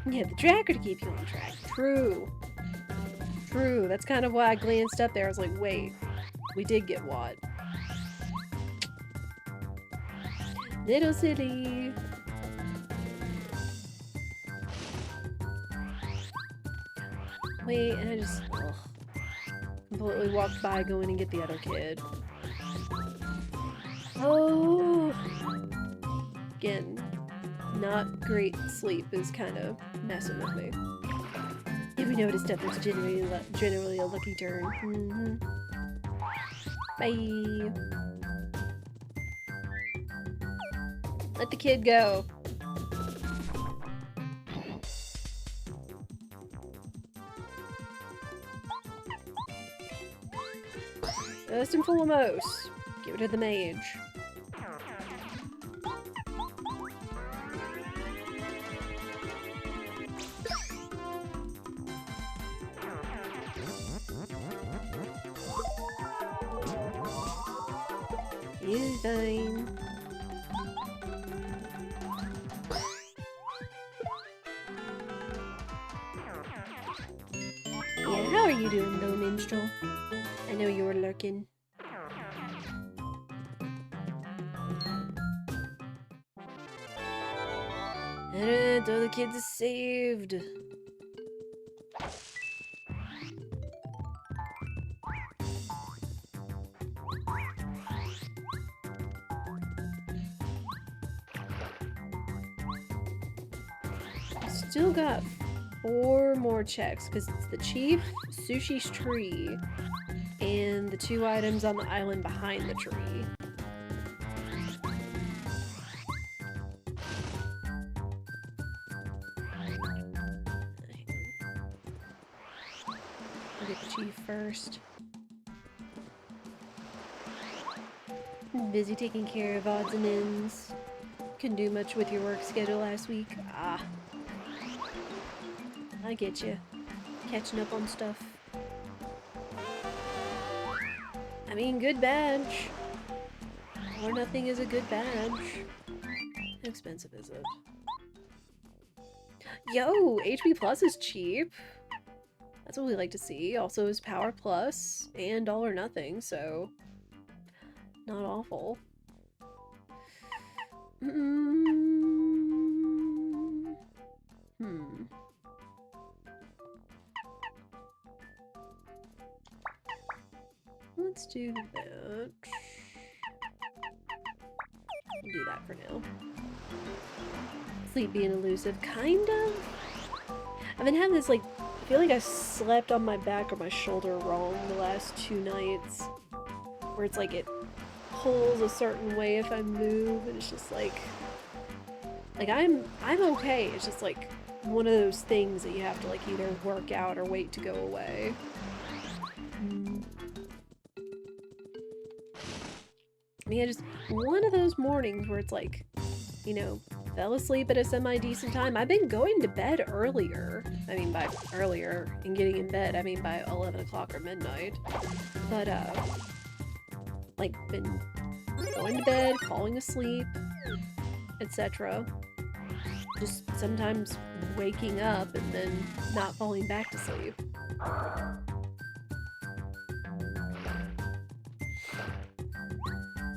Yeah, the tracker to keep you on track. True. True. That's kind of why I glanced up there. I was like, wait, we did get Watt. Little silly. Wait, and I just completely walked by going and get the other kid. Oh! Again, not great sleep is kind of messing with me. If we noticed that there's generally a lucky turn. Mm-hmm. Bye. Let the kid go. First and foremost, give it to the mage. He's fine. Yeah, how are you doing though, Minstrel? I know you were lurking. And all the kids are saved. Still got 4 more checks because it's the chief, Sushi's tree, and the 2 items on the island behind the tree. I'll get the chief first. Busy taking care of odds and ends. Couldn't do much with your work schedule last week. Ah. I get you. Catching up on stuff. I mean, good badge. Or nothing is a good badge. How expensive is it? Yo, HP Plus is cheap. That's what we like to see. Also is Power Plus and All or Nothing, so not awful. Let's do that. We'll do that for now. Sleep being elusive, kind of. I've been having this, like, I feel like I slept on my back or my shoulder wrong the last 2 nights. Where it's like it pulls a certain way if I move, and it's just like I'm okay. It's just like one of those things that you have to like either work out or wait to go away. I mean, just one of those mornings where it's like, you know, fell asleep at a semi-decent time. I've been going to bed earlier. I mean, by earlier and getting in bed, I mean by 11 o'clock or midnight. But, like, been going to bed, falling asleep, etc. Just sometimes waking up and then not falling back to sleep.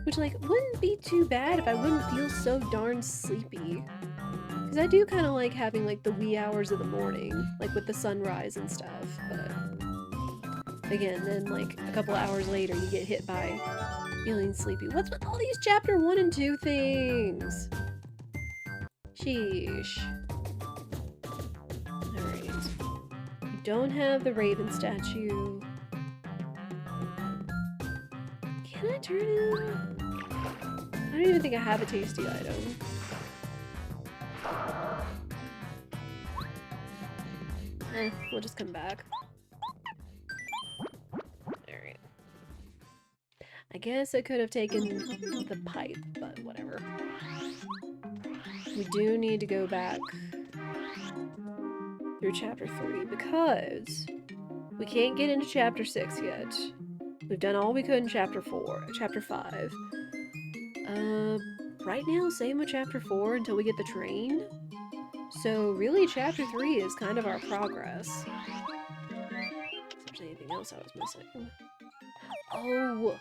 Which, like, wouldn't be too bad if I wouldn't feel so darn sleepy. Because I do kind of like having, like, the wee hours of the morning, like, with the sunrise and stuff, but again, then, like, a couple hours later, you get hit by feeling sleepy. What's with all these chapter 1 and 2 things? Sheesh. Alright. We don't have the Raven statue. Can I turn it? I don't even think I have a tasty item. We'll just come back. Alright. I guess I could have taken the pipe, but whatever. We do need to go back through chapter 3 because we can't get into chapter 6 yet. We've done all we could in chapter 5. Right now, same with chapter 4 until we get the train. So really, chapter 3 is kind of our progress. If there's anything else I was missing. Oh!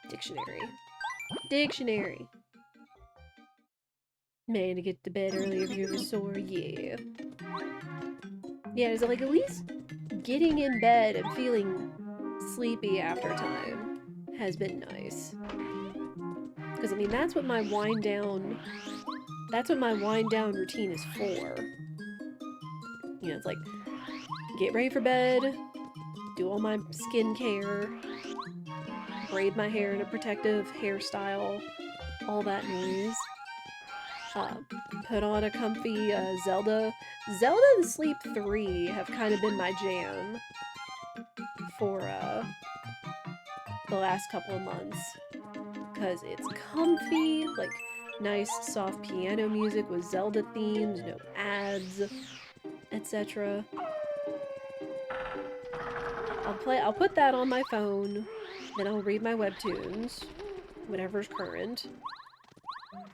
Dictionary. Dictionary. Man, to get to bed early if you're sore, yeah. Yeah, is it like at least getting in bed and feeling sleepy after time has been nice. Because, I mean, that's what my wind down routine is for. You know, it's like, get ready for bed, do all my skincare, braid my hair in a protective hairstyle, all that noise. Put on a comfy Zelda. Zelda and Sleep 3 have kind of been my jam for the last couple of months. Because it's comfy, like nice soft piano music with Zelda themes, no ads, etc. I'll put that on my phone, then I'll read my webtoons, whatever's current.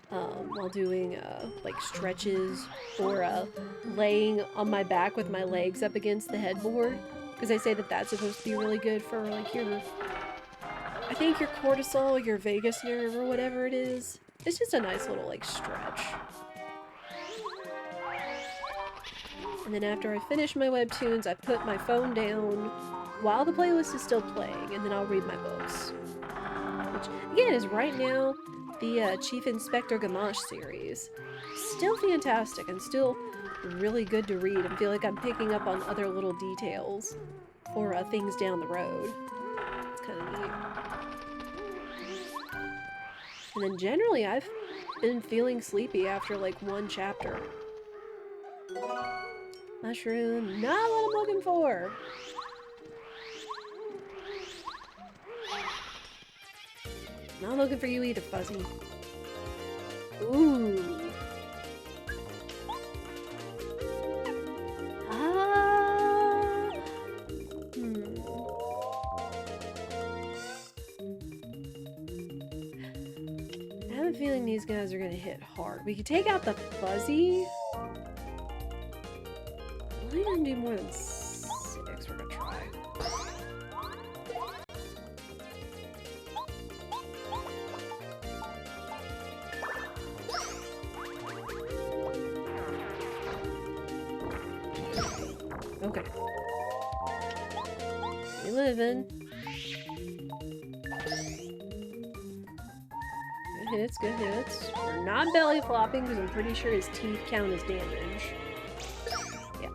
While doing, like, stretches, or, laying on my back with my legs up against the headboard. Because they say that that's supposed to be really good for, like, I think your cortisol, your vagus nerve, or whatever it is. It's just a nice little, like, stretch. And then after I finish my webtoons, I put my phone down while the playlist is still playing, and then I'll read my books. Which, again, is right now the Chief Inspector Gamache series. Still fantastic and still really good to read and feel like I'm picking up on other little details for things down the road. It's kind of neat. And then generally I've been feeling sleepy after like one chapter. Mushroom, not what I'm looking for! Not looking for you either, Fuzzy. Ooh. I have a feeling these guys are gonna hit hard. We could take out the Fuzzy. I didn't do more than 6. We're gonna try. Okay. We living. Good hits, good hits. We're not belly flopping because I'm pretty sure his teeth count as damage. Yeah.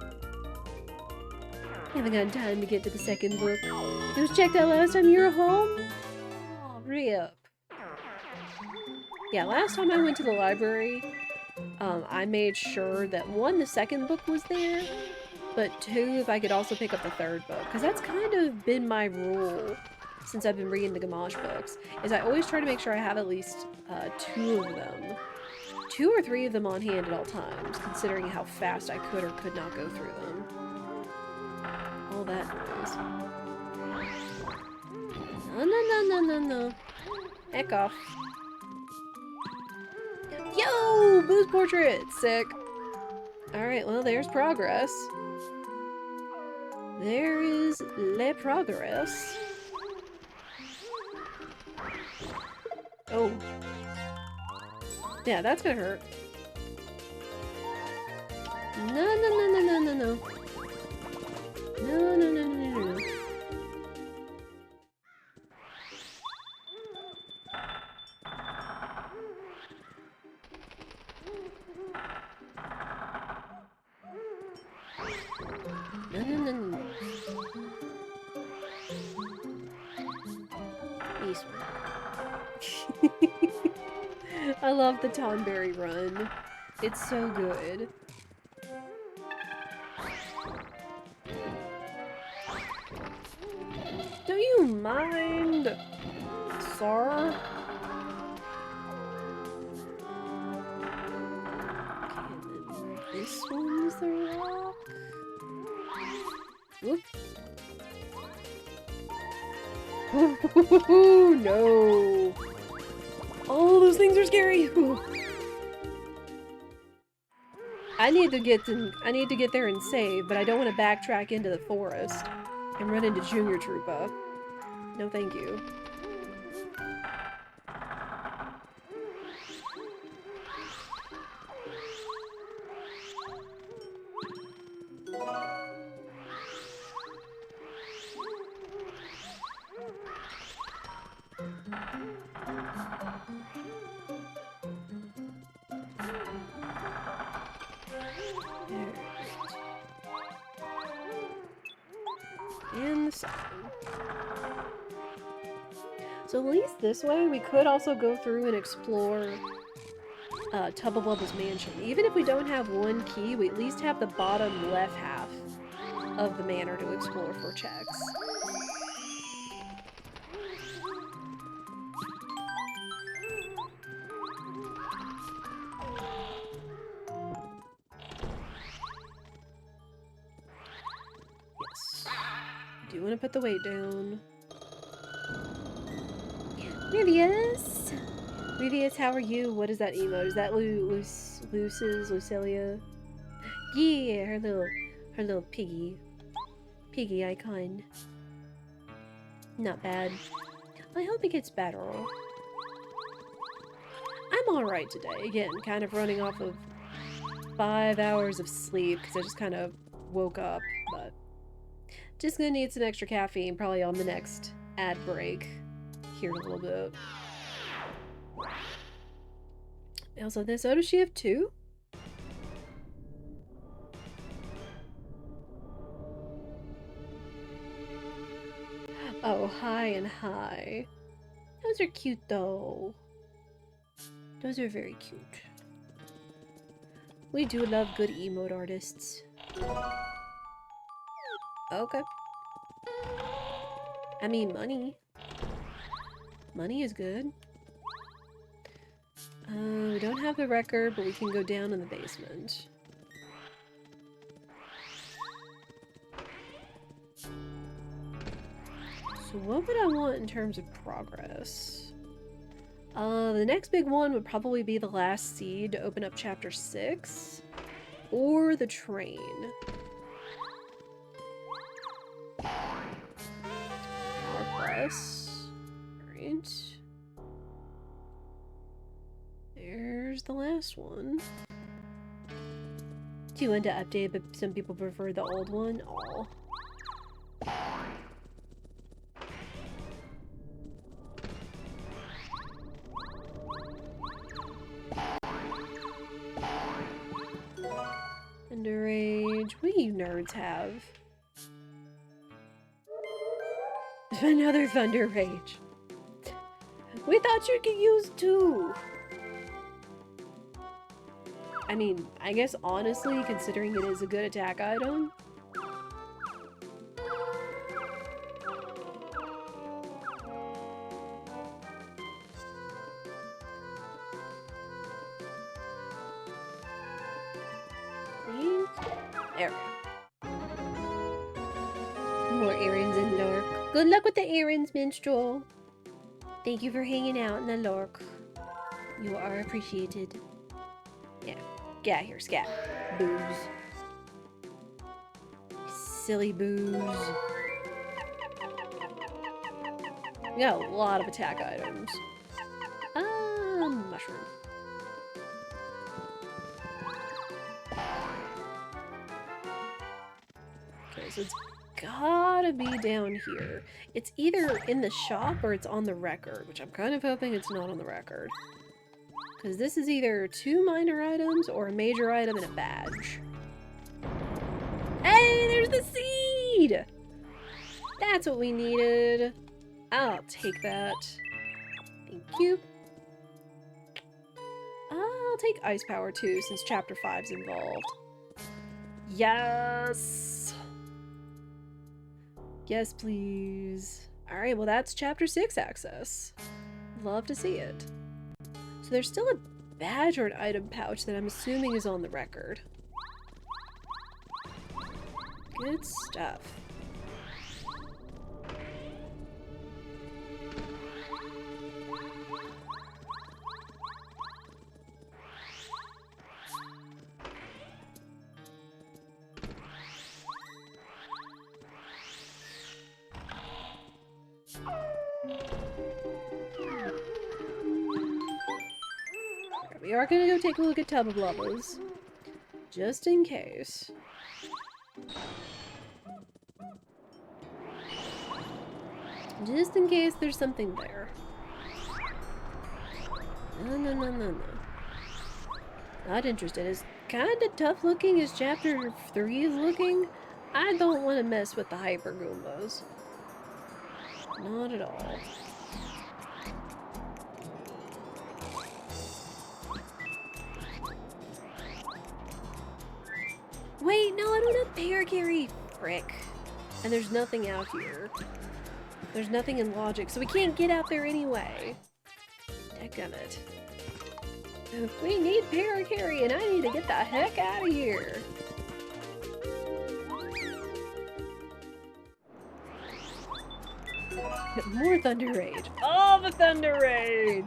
Haven't got time to get to the second book. It was checked out last time you were home? Oh, rip. Yeah, last time I went to the library, I made sure that 1, the second book was there, but 2, if I could also pick up the 3rd book, because that's kind of been my rule since I've been reading the Gamache books, is I always try to make sure I have at least 2 of them. 2 or 3 of them on hand at all times, considering how fast I could or could not go through them. All that noise. No. Heck off. Yo! Boo's portrait! Sick. Alright, well, there's progress. There is le progress. Oh. Yeah, that's gonna hurt. No. No. No. East. I love the Tonberry run. It's so good. Do you mind, sir? Okay, then this one's the rock. Whoop. No. Oh, those things are scary. I need to get there and save, but I don't want to backtrack into the forest and run into Junior Troopa. No, thank you. And the second. So at least this way, we could also go through and explore Tubba Wubble's mansion. Even if we don't have one key, we at least have the bottom left half of the manor to explore for checks. Yes. I do want to put the weight down. Rivius! Rivius, how are you? What is that emote? Is that Lucelia? Yeah, her little piggy icon. Not bad. I hope it gets better. I'm alright today. Again, kind of running off of 5 hours of sleep because I just kind of woke up, but just gonna need some extra caffeine probably on the next ad break here in a little bit. Also, this, oh, does she have 2? Oh, hi and hi. Those are cute though. Those are very cute. We do love good emote artists. Okay. I mean, money. Money is good. We don't have the record, but we can go down in the basement. So what would I want in terms of progress? The next big one would probably be the last seed to open up chapter 6. Or the train. Power plus. Alright. There's the last one. Do you want to update, but some people prefer the old one? Aw. Underage. What do you nerds have? Another Thunder Rage. We thought you could use 2. I mean, I guess honestly, considering it is a good attack item. There we go. More errands in Lurk. Good luck with the errands, minstrel. Thank you for hanging out in the Lurk. You are appreciated. Yeah. Get out here, scat. Booze. Silly booze. We got a lot of attack items. Mushroom. Okay, so it's gotta be down here. It's either in the shop or it's on the record, which I'm kind of hoping it's not on the record. Because this is either 2 minor items or a major item and a badge. Hey, there's the seed! That's what we needed. I'll take that. Thank you. I'll take Ice Power too, since Chapter 5's involved. Yes! Yes, please. Alright, well that's Chapter 6 access. Love to see it. So there's still a badge or an item pouch that I'm assuming is on the record. Good stuff. We are gonna go take a look at Tub of Levels, just in case. Just in case there's something there. No. Not interested. As kind of tough looking as Chapter 3 is looking, I don't want to mess with the Hyper Goombas. Not at all. Wait, no, I don't have Paracarry! Frick. And there's nothing out here. There's nothing in logic, so we can't get out there anyway. Dadgummit. We need Paracarry, and I need to get the heck out of here. More Thunder Rage. All the Thunder Rage!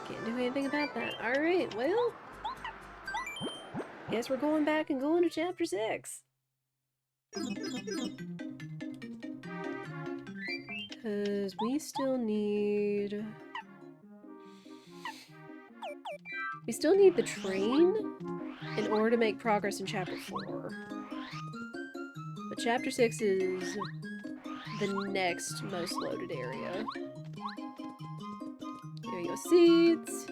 Can't do anything about that. Alright, well. Guess we're going back and going to Chapter 6. Because we still need... We still need the train in order to make progress in Chapter 4. But Chapter 6 is the next most loaded area. There you go, seeds.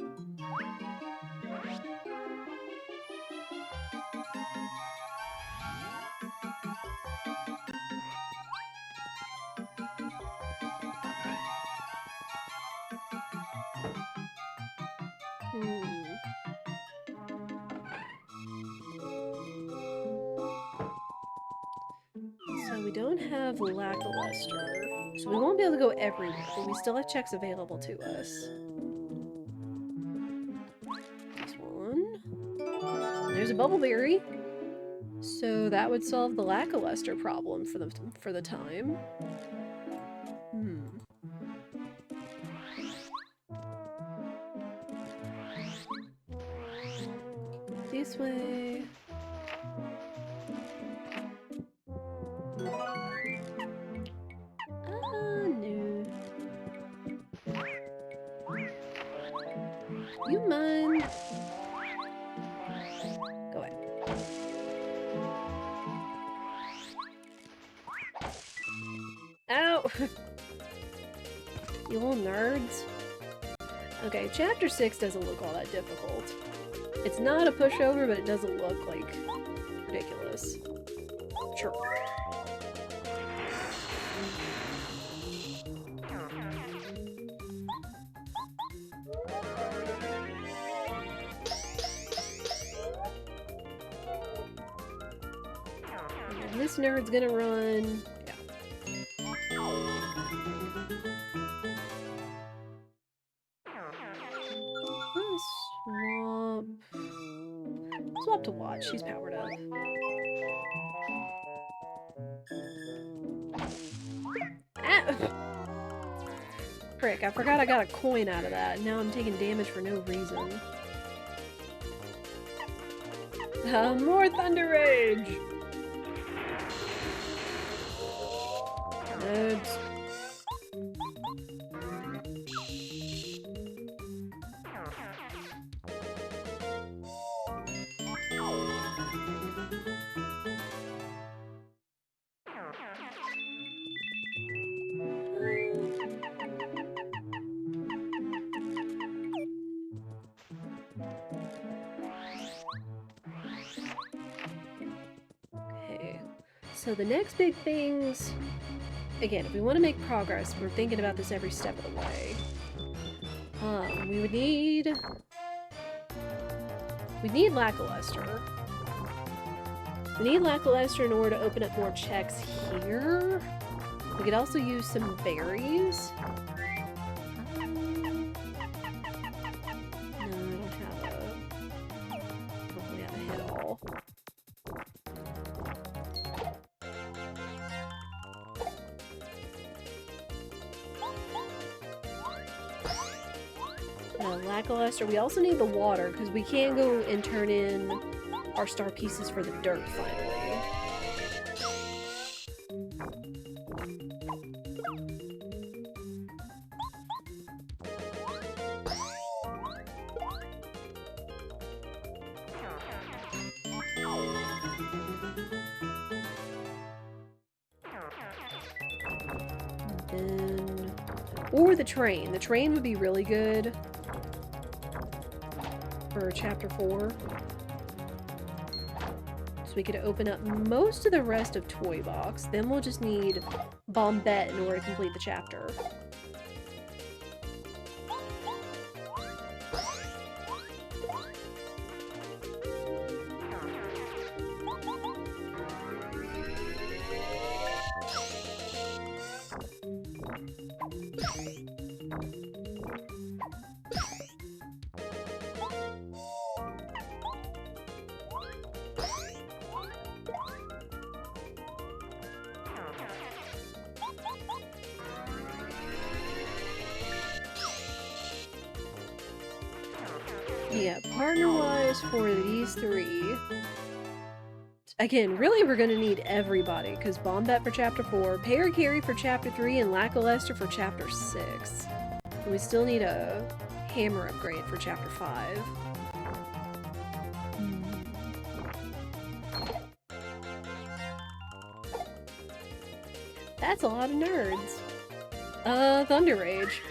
we don't have lackluster, so we won't be able to go everywhere, but we still have checks available to us. This one. There's a bubbleberry. So that would solve the lackluster problem for the time. This way. No. You mind? Go away. Ow! You little nerds. Okay, chapter 6 doesn't look all that difficult. It's not a pushover, but it doesn't look, like, ridiculous. Sure. And this nerd's gonna run. Swap to watch. She's powered up. Ah! Frick, I forgot I got a coin out of that. Now I'm taking damage for no reason. More Thunder Rage! Nerds. So the next big things, again, if we want to make progress, we're thinking about this every step of the way. We need lackluster. We need lackluster in order to open up more checks here. We could also use some berries. Lackluster. We also need the water because we can go and turn in our star pieces for the dirt finally. Or the train. The train would be really good for chapter 4. So we could open up most of the rest of Toy Box. Then we'll just need Bombette in order to complete the chapter. Yeah, partner-wise for these three. Again, really we're gonna need everybody, because Bombette for Chapter 4, Paracarry for Chapter 3, and Lackluster for Chapter 6. And we still need a hammer upgrade for Chapter 5. That's a lot of nerds. Thunder Rage.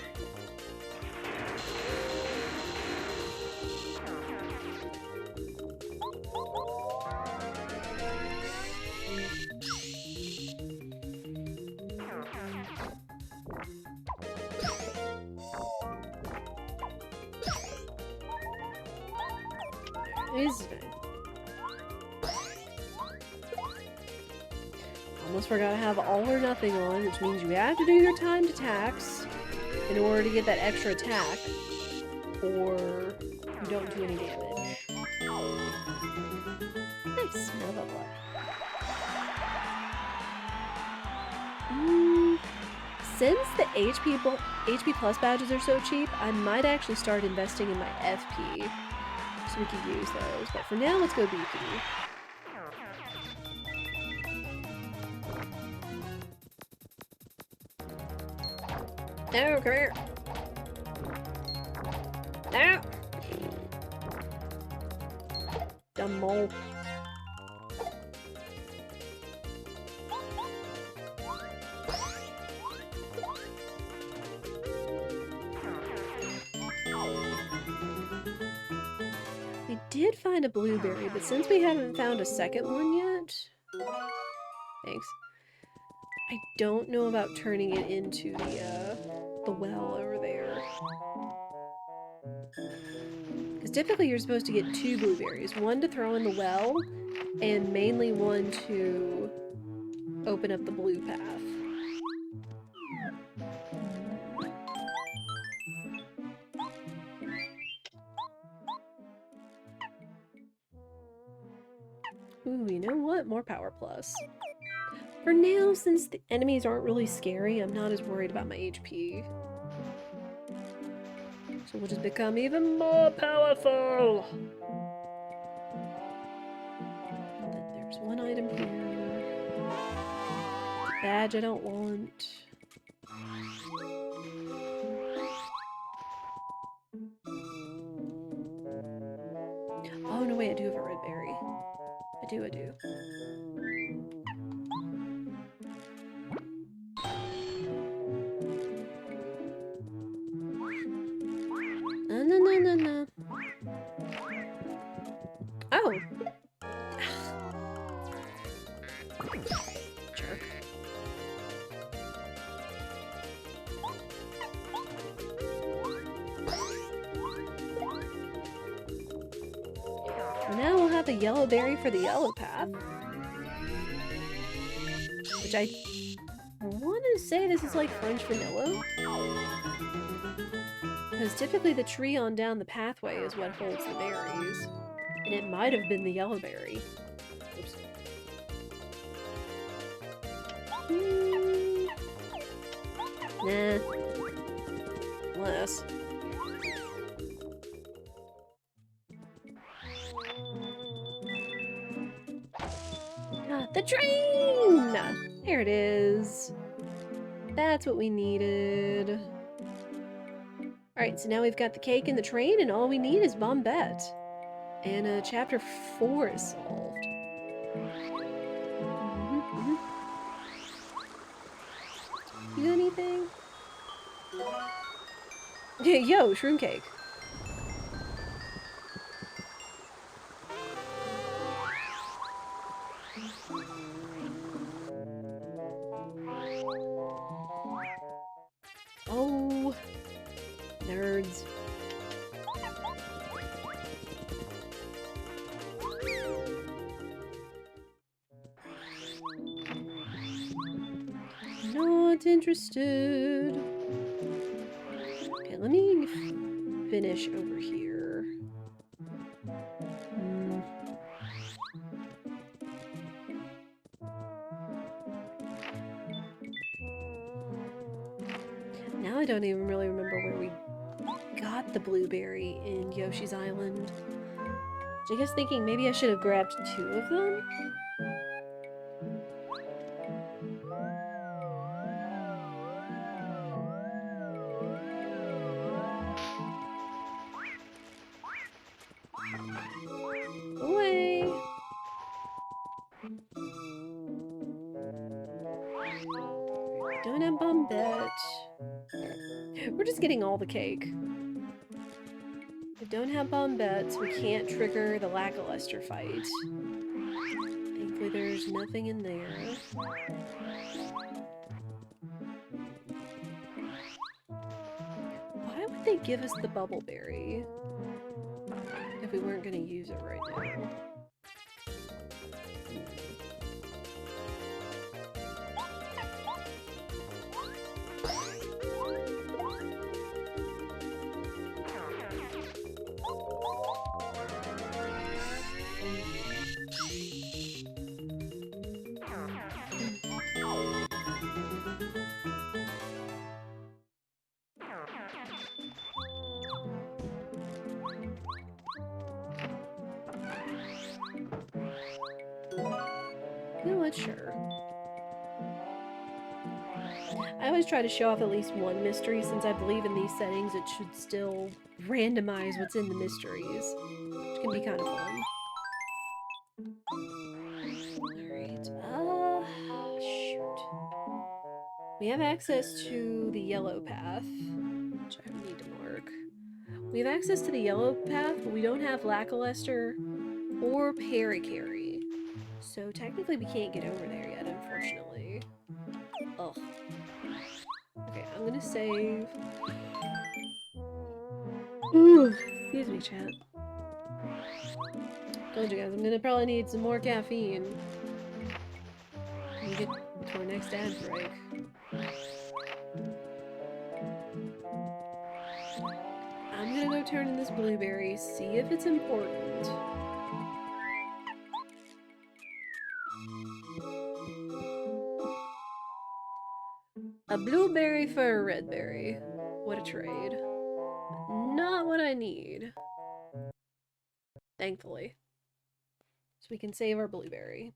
almost forgot to have all or nothing on, which means you have to do your timed attacks in order to get that extra attack, or you don't do any damage. Nice, now level up. Since the HP plus badges are so cheap, I might actually start investing in my FP so we can use those. But for now, let's go BP. No, come here. No. Dumb mole. We did find a blueberry, but since we haven't found a second one yet... Thanks. I don't know about turning it into the well over there. Because typically you're supposed to get 2 blueberries. One to throw in the well, and mainly one to open up the blue path. Ooh, you know what? More power plus. For now, since the enemies aren't really scary, I'm not as worried about my HP. So we'll just become even more powerful! And then there's one item here. Badge I don't want. Oh, no, wait, I do have a red berry. I do. No. Oh! Jerk. Now we'll have a yellow berry for the yellow path. Which I want to say this is like French vanilla. Because typically the tree on down the pathway is what holds the berries. And it might have been the yellow berry. Oops. Nah. Less. The train! There it is. That's what we needed. Alright, so now we've got the cake and the train, and all we need is Bombette. And chapter 4 is solved. You got anything? Yo, shroom cake. Oh, nerds. Not interested. Okay, let me finish over here. Now I don't even really remember where we got the blueberry in Yoshi's Island. So I guess thinking maybe I should have grabbed 2 of them? Away! Don't have Bombette. We're just getting all the cake. We don't have Bombette, so we can't trigger the lackluster fight. Thankfully there's nothing in there. Why would they give us the bubbleberry if we weren't going to use it right now? You know what? Sure. I always try to show off at least one mystery, since I believe in these settings it should still randomize what's in the mysteries, which can be kind of fun. Alright, shoot. We have access to the yellow path, which I need to mark. We have access to the yellow path, but we don't have lackluster or Paracarry. So technically we can't get over there yet, unfortunately. Ugh. Okay, I'm gonna save. Ooh, excuse me, chat. Told you guys, I'm gonna probably need some more caffeine when we get to our next ad break. I'm gonna go turn in this blueberry, see if it's important. A blueberry for a red berry. What a trade. Not what I need. Thankfully. So we can save our blueberry.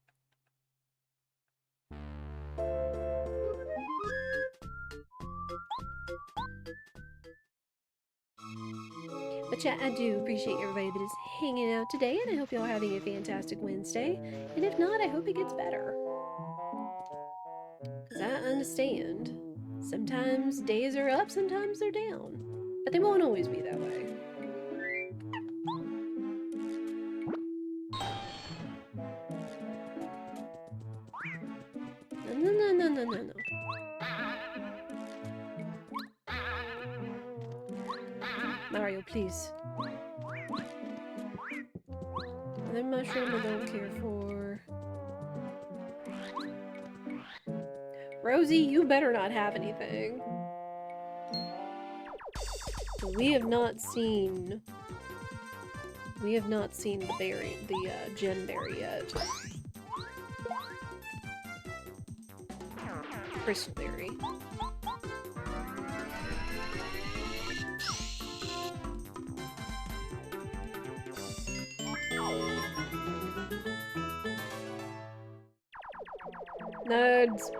But chat, I do appreciate everybody that is hanging out today, and I hope y'all are having a fantastic Wednesday. And if not, I hope it gets better. Because I understand. Sometimes days are up, sometimes they're down. But they won't always be that way. No. Mario, please. Another mushroom I don't care for. Rosie, you better not have anything. We have not seen the berry, the gem berry yet. Crystal berry. Nerds.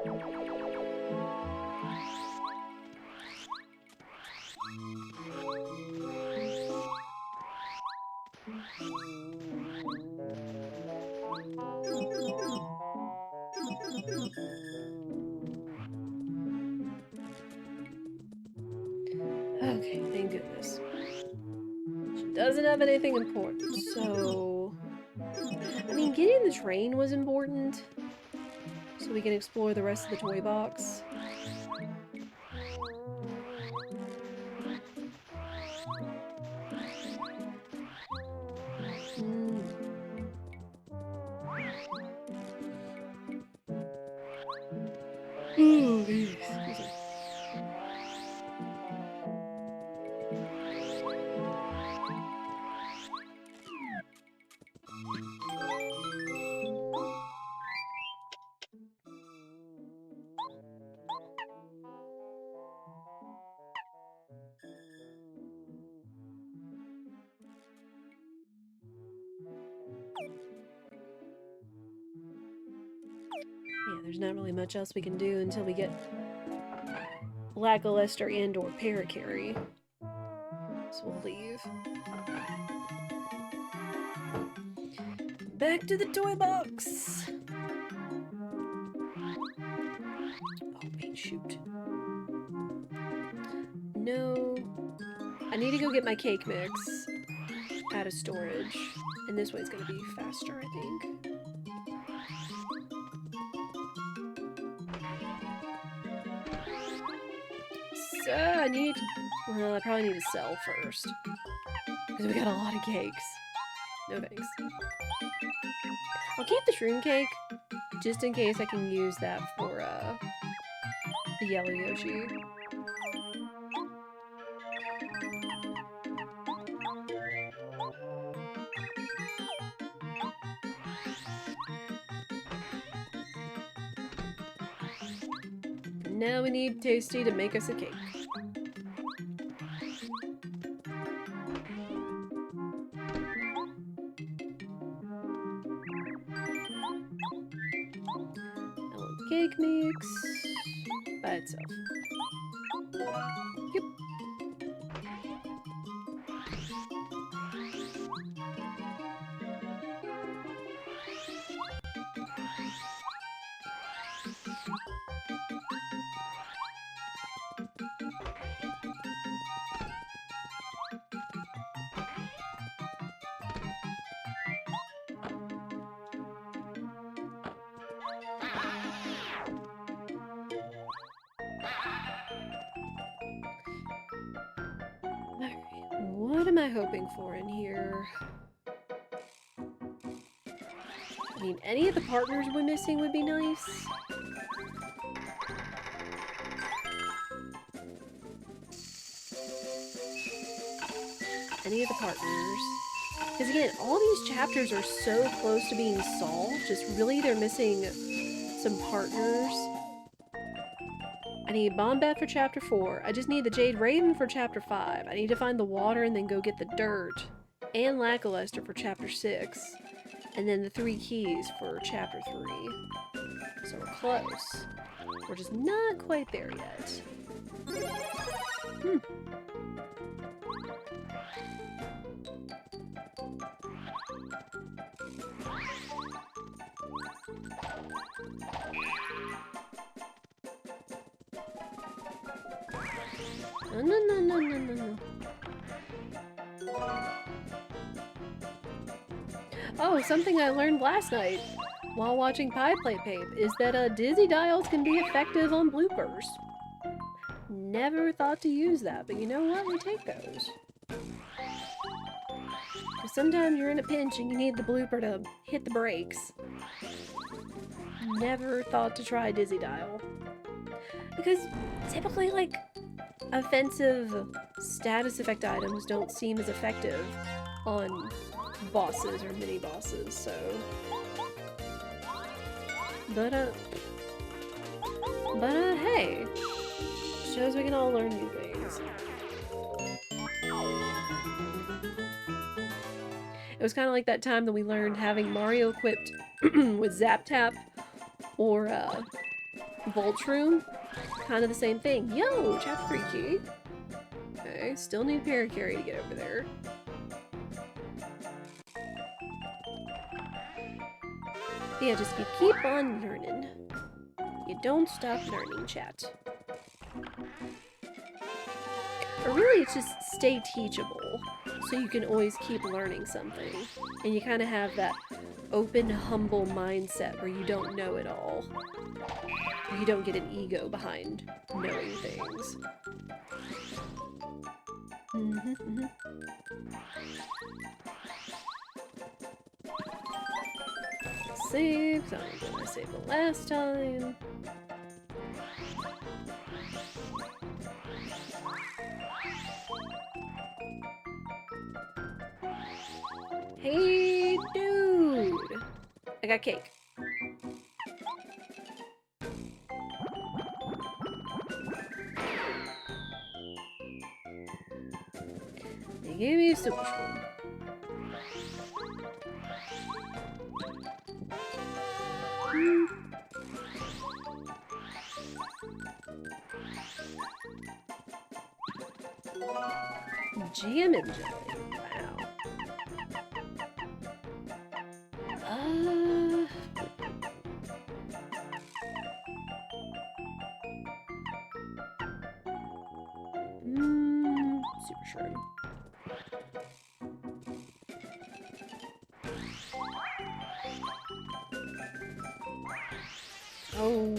Okay, thank goodness. She doesn't have anything important, so... I mean, getting the train was important, so we can explore the rest of the toy box. Ooh, excuse me. Yeah, there's not really much else we can do until we get lackluster and or Paracarry. So we'll leave. Back to the toy box! Oh, wait, shoot. No. I need to go get my cake mix out of storage. And this way's gonna be faster, I think. So, well, I probably need to sell first. Because we got a lot of cakes. No thanks. I'll keep the shroom cake, just in case I can use that for, the yellow Yoshi. Now we need Tasty to make us a cake. cake mix by itself. Yep. Alright, what am I hoping for in here? I mean, any of the partners we're missing would be nice. Any of the partners. Because again, all these chapters are so close to being solved, just really they're missing some partners. I need Bombette for chapter 4. I just need the Jade Raven for chapter 5. I need to find the water and then go get the dirt. And Lackluster for chapter 6. And then the 3 keys for chapter 3. So we're close. We're just not quite there yet. No. Oh, something I learned last night while watching Pie Play Pape is that dizzy dials can be effective on bloopers. Never thought to use that, but you know what? We take those. Because sometimes you're in a pinch and you need the blooper to hit the brakes. Never thought to try dizzy dial. Because typically, like, offensive status effect items don't seem as effective on bosses or mini-bosses, so... But, hey! Shows we can all learn new things. It was kind of like that time that we learned having Mario equipped with Zap Tap or, Voltroom. Kind of the same thing. Yo! Chapter 3 key. Okay, still need Paracarry to get over there. Yeah, just you keep on learning. You don't stop learning, chat. Or really, it's just stay teachable, so you can always keep learning something. And you kind of have that open, humble mindset where you don't know it all. You don't get an ego behind knowing things. Save, so I'm gonna save the last time. Hey, dude! I got cake. They gave me a super spoon. Jam and jelly. Wow. Super shred. Oh.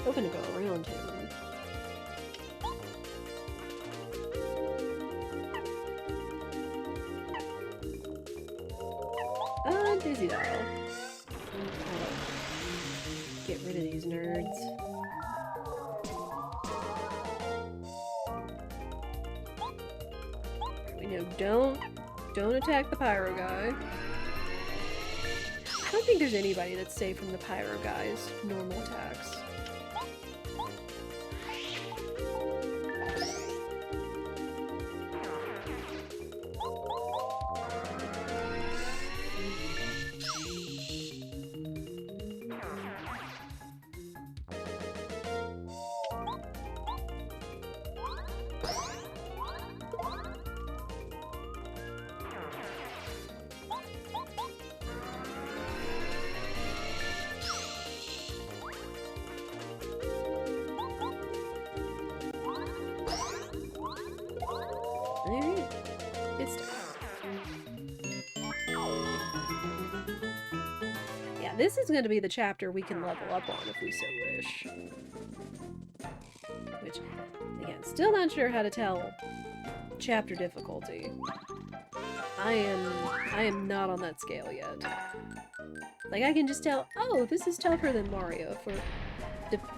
Hoping to go around him. Dizzy dial. Get rid of these nerds. We know don't attack the pyro guy. I don't think there's anybody that's safe from the pyro guy's normal attacks. Yeah, this is going to be the chapter we can level up on if we so wish. Which, again, still not sure how to tell chapter difficulty. I am not on that scale yet. Like, I can just tell, oh, this is tougher than Mario if we're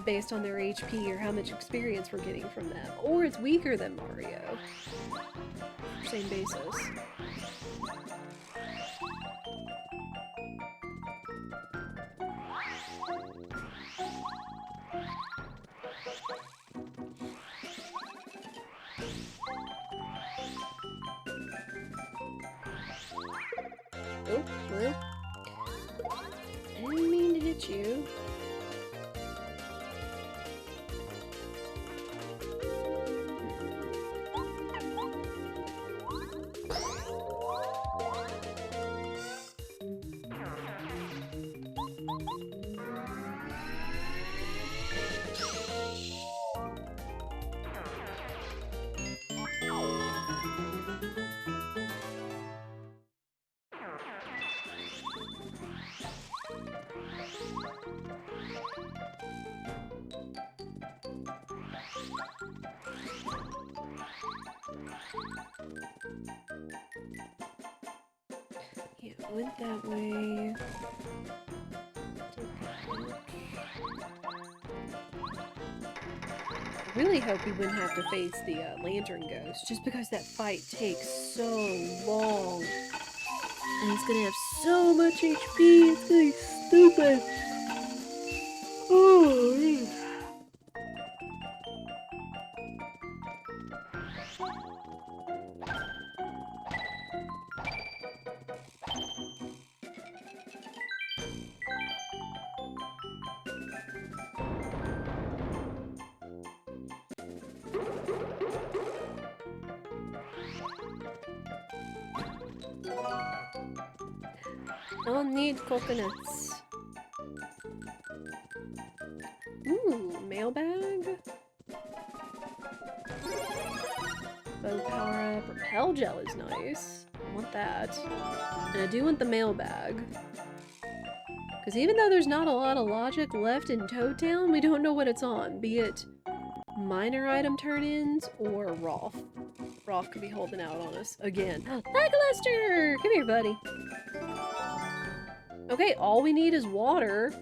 based on their HP or how much experience we're getting from them. Or it's weaker than Mario. Same basis. Oh, well. I didn't mean to hit you. Yeah, went that way. I really hope we wouldn't have to face the lantern ghost, just because that fight takes so long. And he's gonna have so much HP, it's gonna be stupid. Oh, man. I'll need coconuts. Ooh, mailbag? Bow power up. Repel gel is nice. I want that. And I do want the mailbag. Because even though there's not a lot of logic left in Toad Town, we don't know what it's on. Be it minor item turn-ins or Rolf. Rolf could be holding out on us again. Lackluster! Come here, buddy. Okay, all we need is water,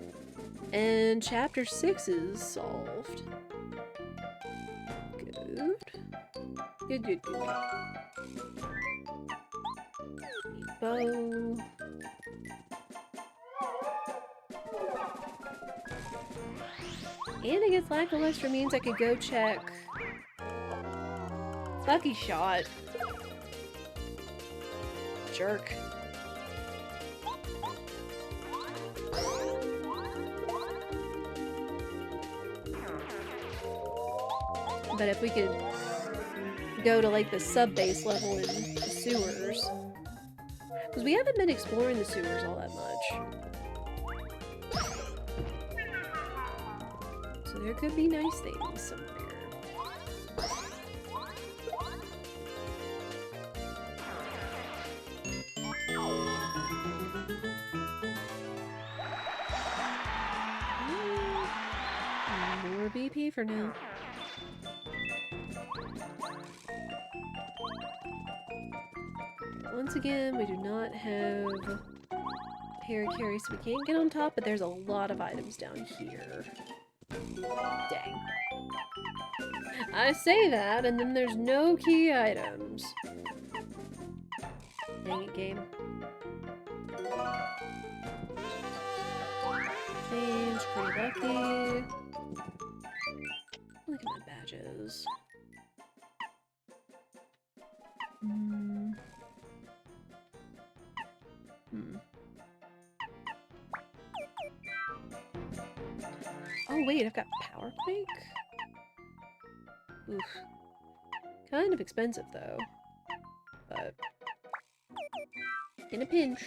and chapter 6 is solved. Good. Good, good, good. Bow. And I guess lackluster means I could go check Lucky Shot. Jerk. But if we could go to like the sub-base level in the sewers. Because we haven't been exploring the sewers all that much. So there could be nice things somewhere. More BP for now. Once again, we do not have Parakarry, so we can't get on top, but there's a lot of items down here. Dang. I say that, and then there's no key items. Dang it, game. Change, pretty lucky. Look at my badges. Oh wait, I've got Power Quake? Oof. Kind of expensive though. But in a pinch.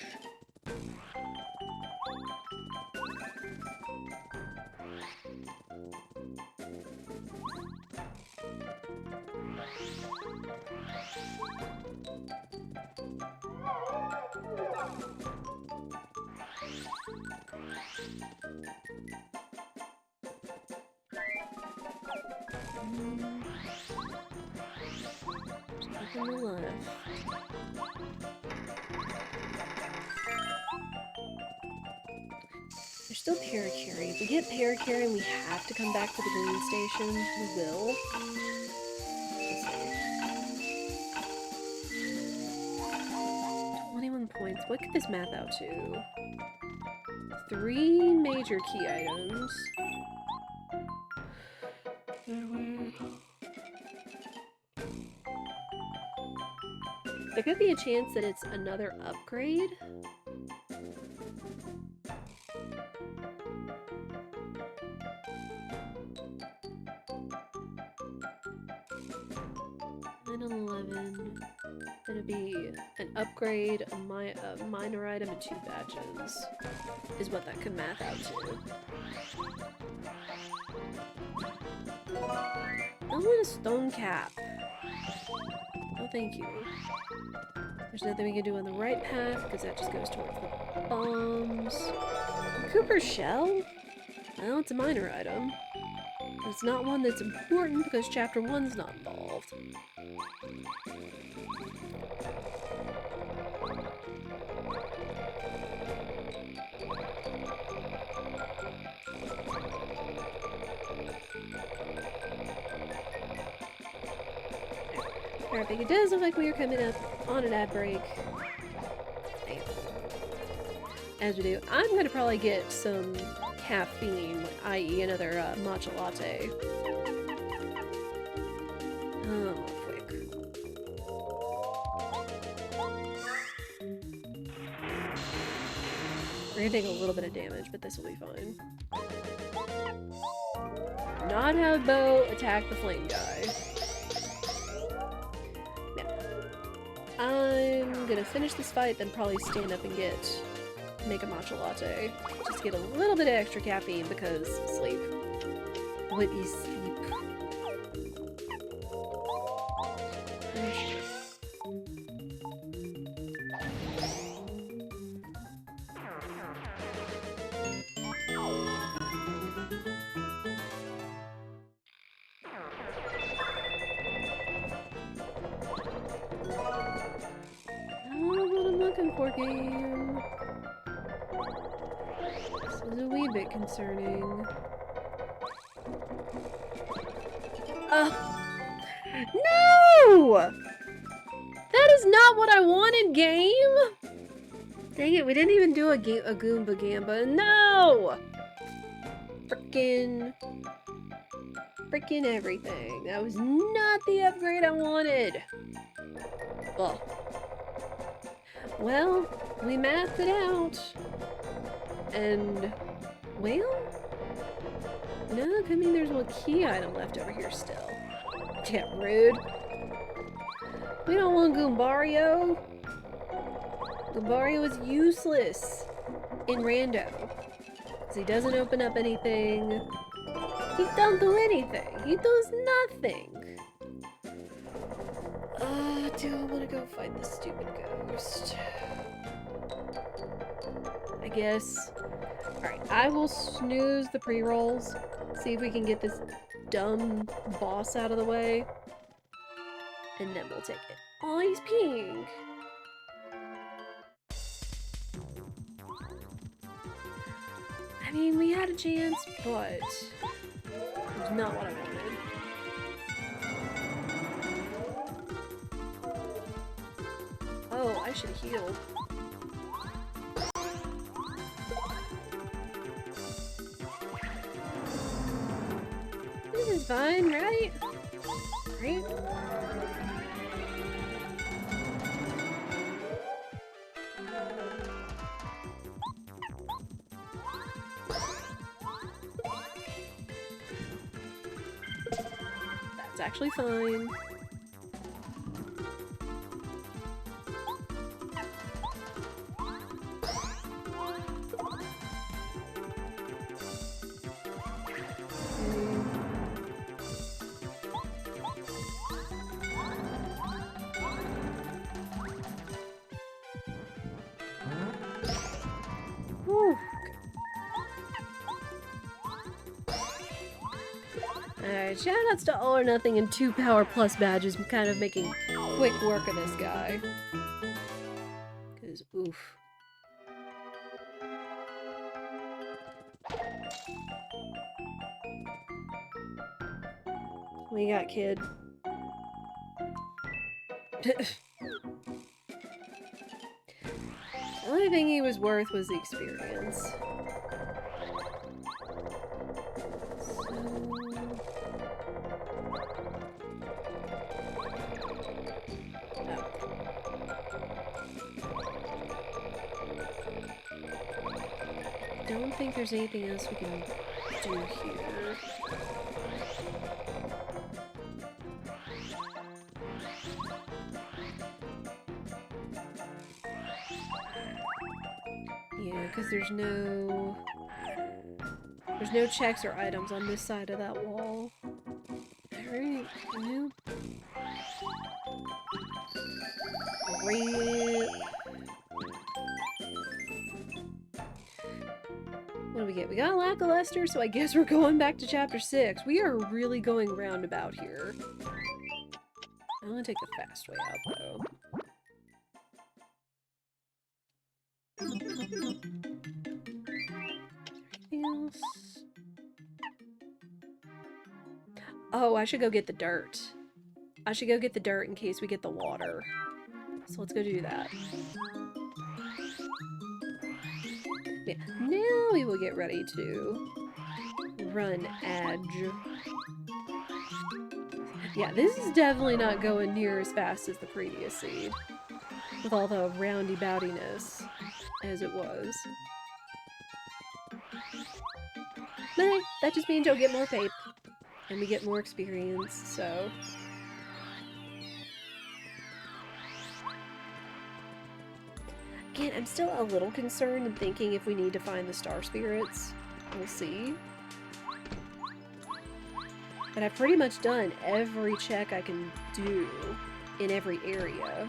Up on the left. There's still Parakarry. If we get Parakarry and we have to come back to the green station, we will. Let's see. 21 points. What could this math out to? 3 major key items. There could be a chance that it's another upgrade. And 11. Gonna be an upgrade, a minor item, and 2 badges. Is what that could math out to. I want a stone cap. Oh, thank you. There's nothing we can do on the right path, because that just goes towards the bombs. Cooper's shell? Well, it's a minor item. It's not one that's important, because Chapter 1's not involved. Alright, but it does look like we are coming up on an ad break. As we do. I'm gonna probably get some caffeine, i.e. another matcha latte. Oh, quick. We're gonna take a little bit of damage, but this will be fine. Not have Bo attack the flame guy. I'm gonna finish this fight, then probably stand up and make a matcha latte. Just get a little bit of extra caffeine because sleep. What is sleep? Game. This is a wee bit concerning. No! That is not what I wanted, game! Dang it, we didn't even do a Goomba Gamba. No! Frickin' everything. That was not the upgrade I wanted. Ugh. Well, we mathed it out. And, well, no, I mean there's one key item left over here still. Yeah, rude. We don't want Goombario. Goombario is useless in Rando. Because he doesn't open up anything. He don't do anything. He does nothing. Do I want to go fight this stupid ghost? I guess. Alright, I will snooze the pre-rolls. See if we can get this dumb boss out of the way. And then we'll take it. Oh, he's pink! I mean, we had a chance, but it was not what I wanted. Oh, I should have healed. This is fine, right? Right? That's actually fine. Alright, shoutouts to All or Nothing and 2 Power Plus badges. I'm kind of making quick work of this guy. Because, oof. What you got, kid? The only thing he was worth was the experience. I don't think there's anything else we can do here. Yeah, because there's no checks or items on this side of that wall. Alright, nope. Great. What do we get? We got Lackluster, so I guess we're going back to chapter 6. We are really going roundabout here. I'm gonna take the fast way out, though. Anything else? Oh, I should go get the dirt. I should go get the dirt in case we get the water. So let's go do that. Yeah, now we will get ready to run edge. Yeah, this is definitely not going near as fast as the previous seed. With all the roundy-boutiness as it was. But hey, that just means you'll get more pape. And we get more experience, so... Again, I'm still a little concerned and thinking if we need to find the star spirits. We'll see. But I've pretty much done every check I can do in every area.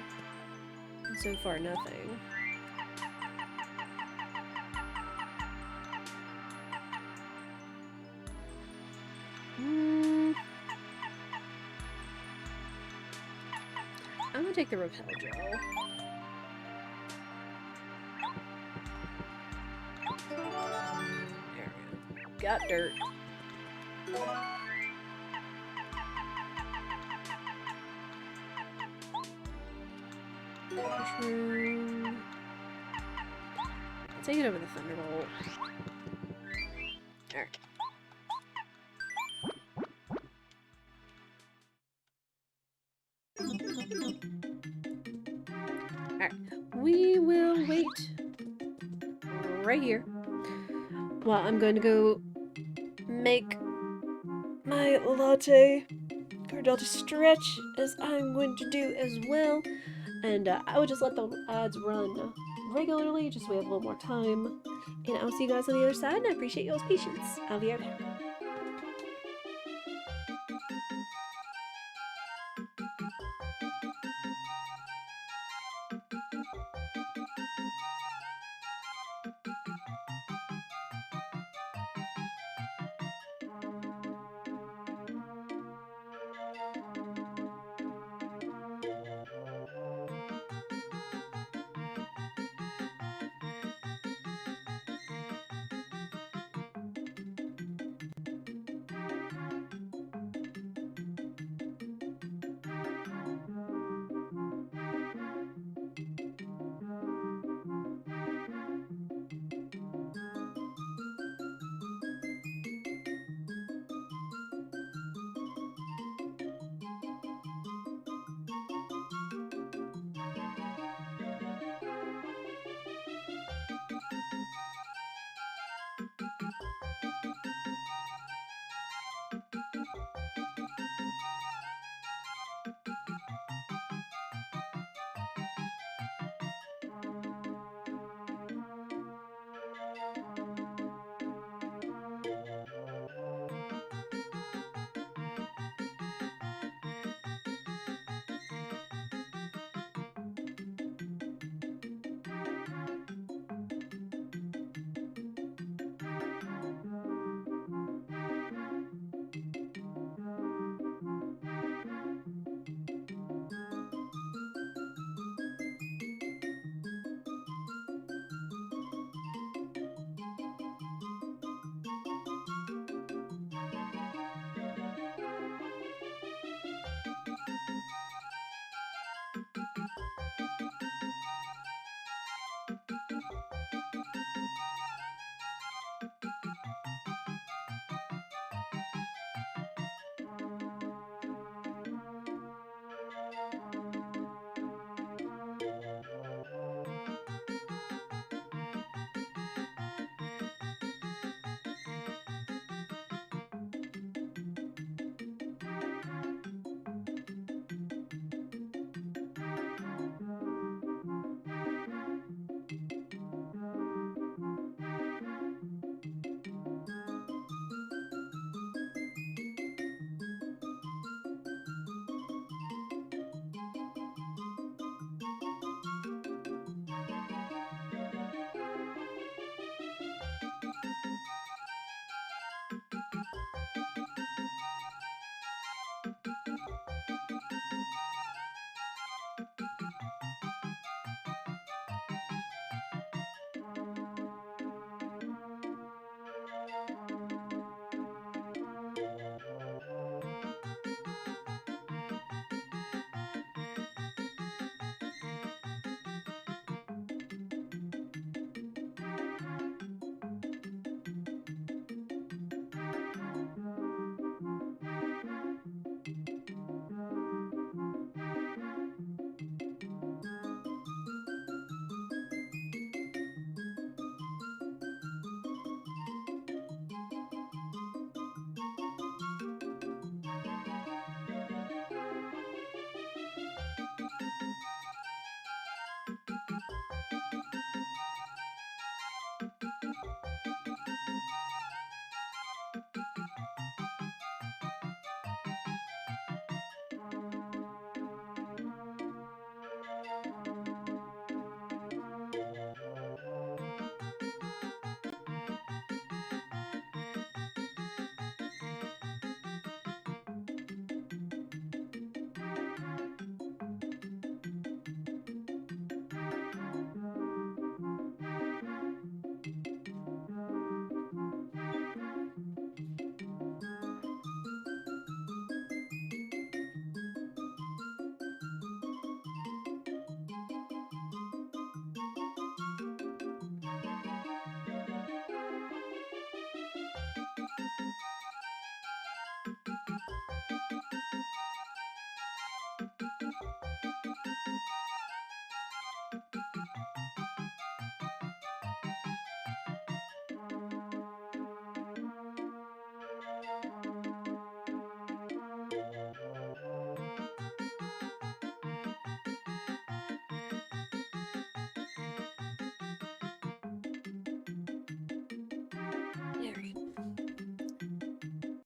And so far, nothing. I'm gonna take the repel gel. There we go. Got dirt. Mushroom. I'll take it over the Thunderbolt. Alright. Alright. We will wait right here. Well, I'm going to go make my latte. I'll just stretch as I'm going to do as well. And I would just let the ads run regularly, just so we have a little more time. And I'll see you guys on the other side, and I appreciate y'all's patience. I'll be right back.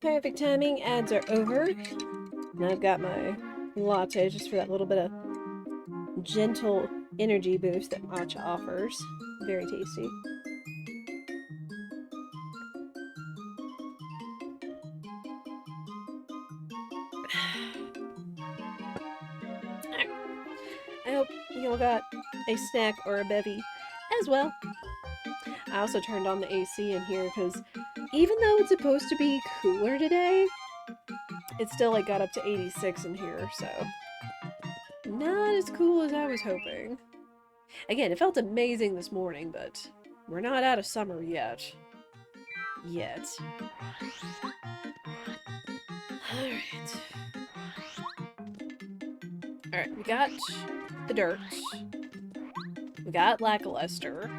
Perfect timing. Ads are over. And I've got my latte just for that little bit of gentle energy boost that matcha offers. Very tasty. I hope you all got a snack or a bevy as well. I also turned on the AC in here because even though it's supposed to be cooler today, it still like got up to 86 in here, so not as cool as I was hoping. Again, it felt amazing this morning, but we're not out of summer yet. Alright, we got the dirt. We got lackluster.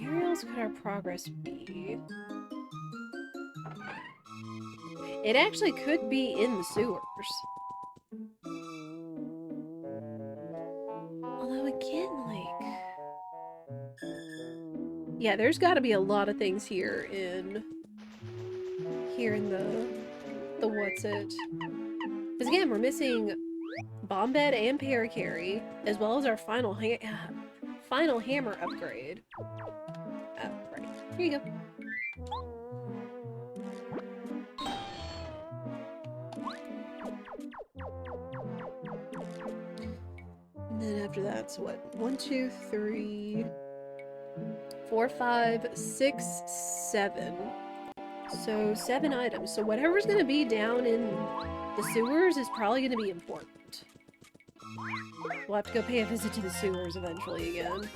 Where else could our progress be? It actually could be in the sewers. Although again, like... yeah, there's gotta be a lot of things here in the what's it? Because again, we're missing bomb bed and paracarry, as well as our final hammer upgrade. Oh, right. Here you go. And then after that, so what? 1, 2, 3, 4, 5, 6, 7. So 7 items. So whatever's going to be down in the sewers is probably going to be important. We'll have to go pay a visit to the sewers eventually again.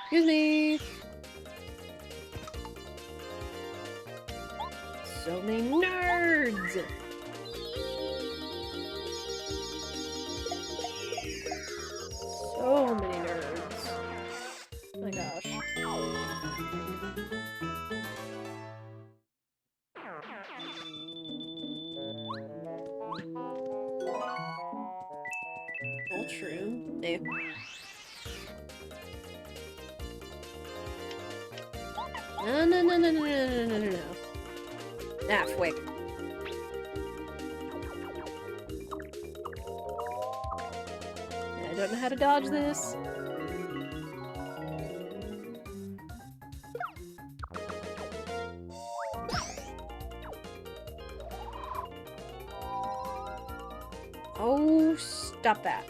Excuse me! So many nerds! So many nerds. Oh my gosh. All true. Eh. No. Ah, wait. I don't know how to dodge this. Oh, stop that.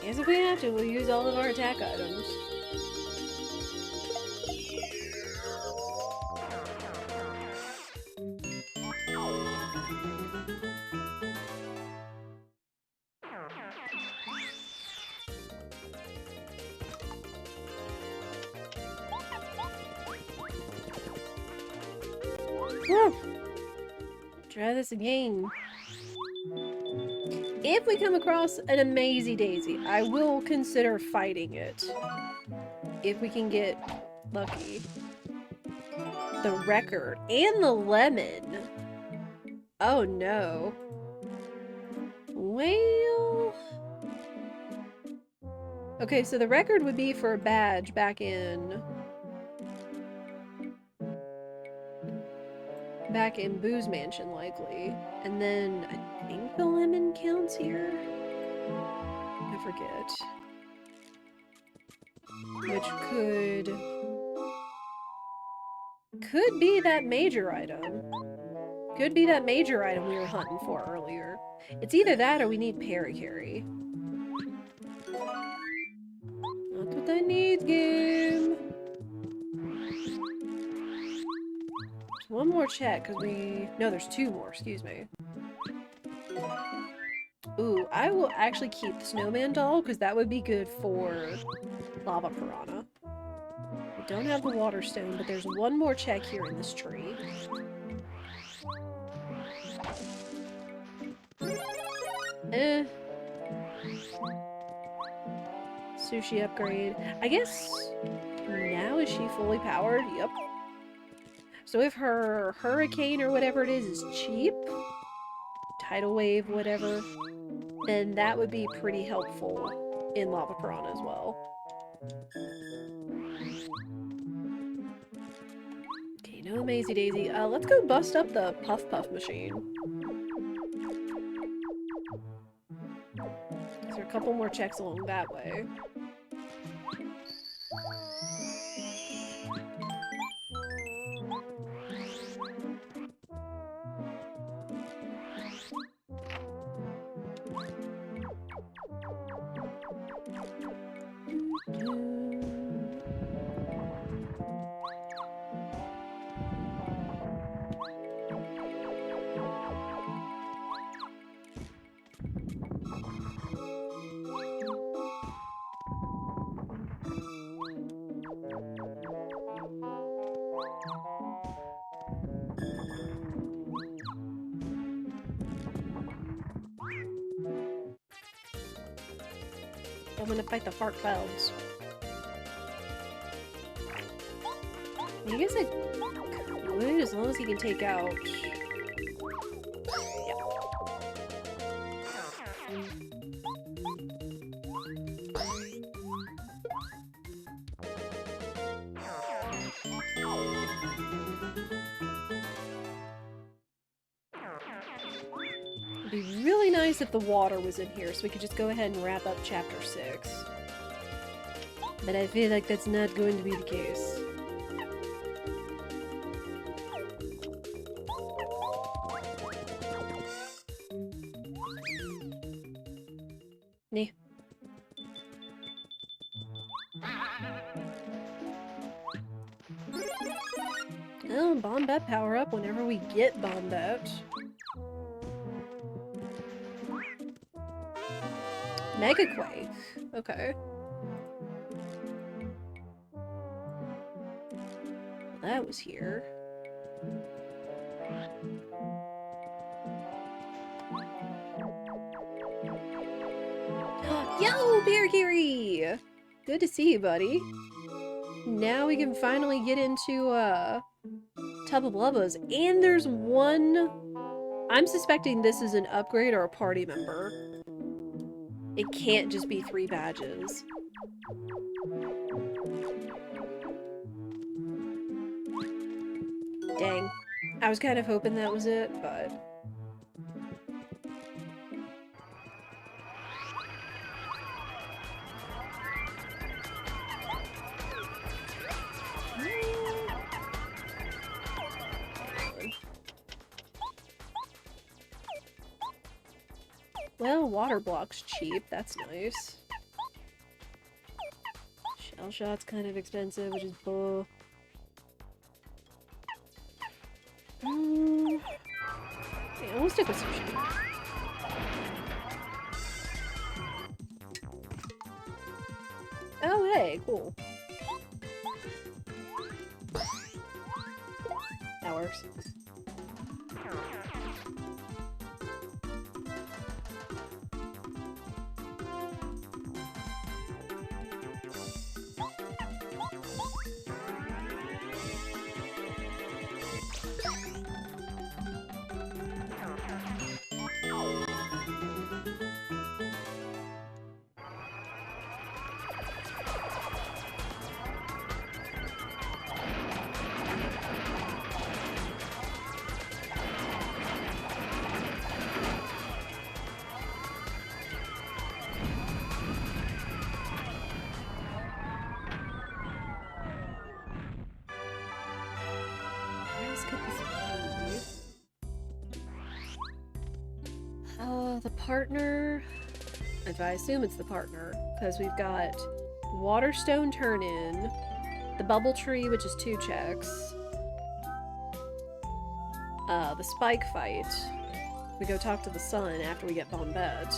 Guess if we have to, we'll use all of our attack items. Woo! Try this again. If we come across an amazing daisy, I will consider fighting it. If we can get lucky. The req'd and the lemon. Oh no. Well... okay, so the req'd would be for a badge back in Boo's Mansion, likely. And then I think the lemon counts here? I forget. Which could be that major item. Could be that major item we were hunting for earlier. It's either that or we need paracarry. That's what I need, game. One more check, because no, there's 2 more, excuse me. Ooh, I will actually keep the snowman doll, because that would be good for lava piranha. We don't have the water stone, but there's one more check here in this tree. Sushi upgrade. I guess Now is she fully powered? Yep. So if her hurricane or whatever it is cheap, tidal wave, whatever, then that would be pretty helpful in Lava Piranha as well. Okay, no Maisie Daisy. Let's go bust up the Puff Puff machine. Is there a couple more checks along that way? I'm gonna fight the fart clouds. I guess I could, as long as he can take out... Yeah. It'd be really nice if the water was in here, so we could just go ahead and wrap up Chapter 6. But I feel like that's not going to be the case. Nah. Oh, Bombette power up whenever we get Bombette. Mega Quake. Okay. That was here. Yo, Bearkiri! Good to see you, buddy. Now we can finally get into, Tubba Blubba's. And there's one... I'm suspecting this is an upgrade or a party member. It can't just be 3 badges. Dang. I was kind of hoping that was it, but... Well, water block's cheap. That's nice. Shell shot's kind of expensive, which is bull. Yeah, we'll stick with sushi. Oh, hey, cool. That works. The partner... If I assume it's the partner, because we've got Waterstone Turn-In, the Bubble Tree, which is 2 checks, the Spike Fight, we go talk to the sun after we get Bombette.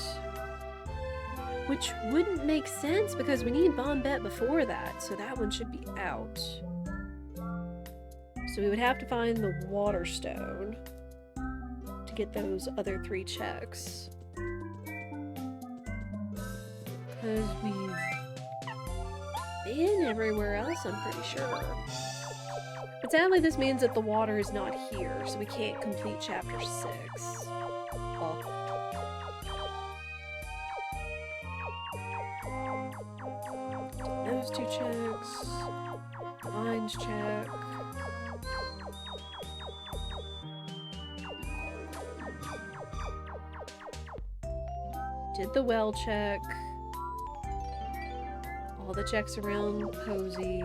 Which wouldn't make sense, because we need Bombette before that, so that one should be out. So we would have to find the Waterstone to get those other 3 checks. Because we've been everywhere else, I'm pretty sure. But sadly, this means that the water is not here, so we can't complete chapter 6. Well, those two checks. Vines check. Did the well check. All the checks around Posey.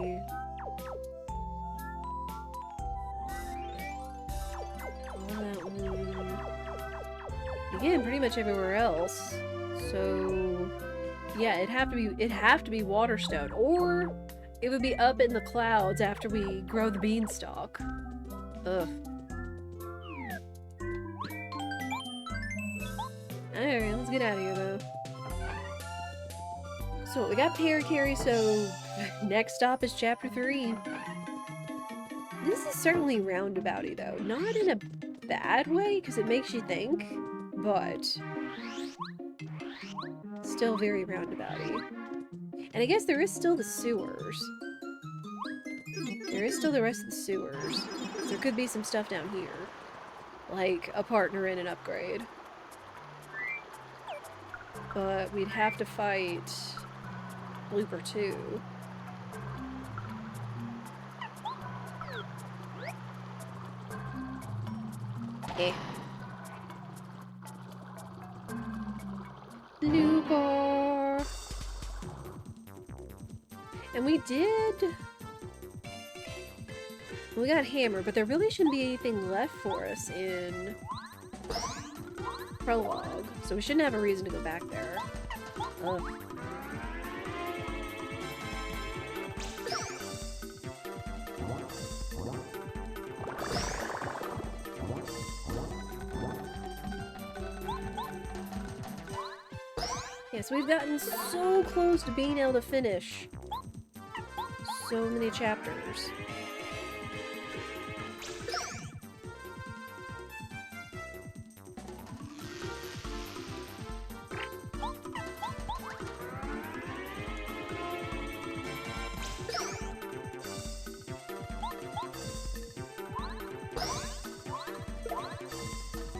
All that one. Again, pretty much everywhere else. So yeah, it'd have to be Waterstone, or it would be up in the clouds after we grow the beanstalk. Ugh. Alright, let's get out of here though. So we got Parakarry, so next stop is chapter 3. This is certainly roundabouty though. Not in a bad way, because it makes you think, but still very roundabouty. And I guess there is still the sewers. There is still the rest of the sewers. There could be some stuff down here. Like a partner and an upgrade. But we'd have to fight Blooper 2. Eh. Blooper! And we got Hammer, but there really shouldn't be anything left for us in Prologue, so we shouldn't have a reason to go back there. Ugh. Yes, we've gotten so close to being able to finish so many chapters.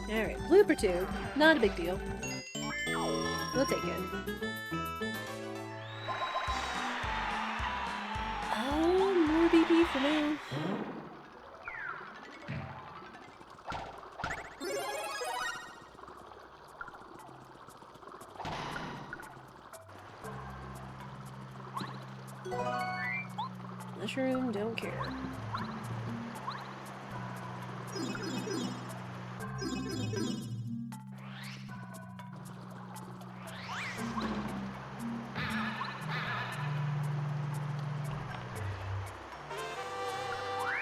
Alright, Blooper 2. Not a big deal. We'll take it. Oh, more BP for now. Mushroom, don't care.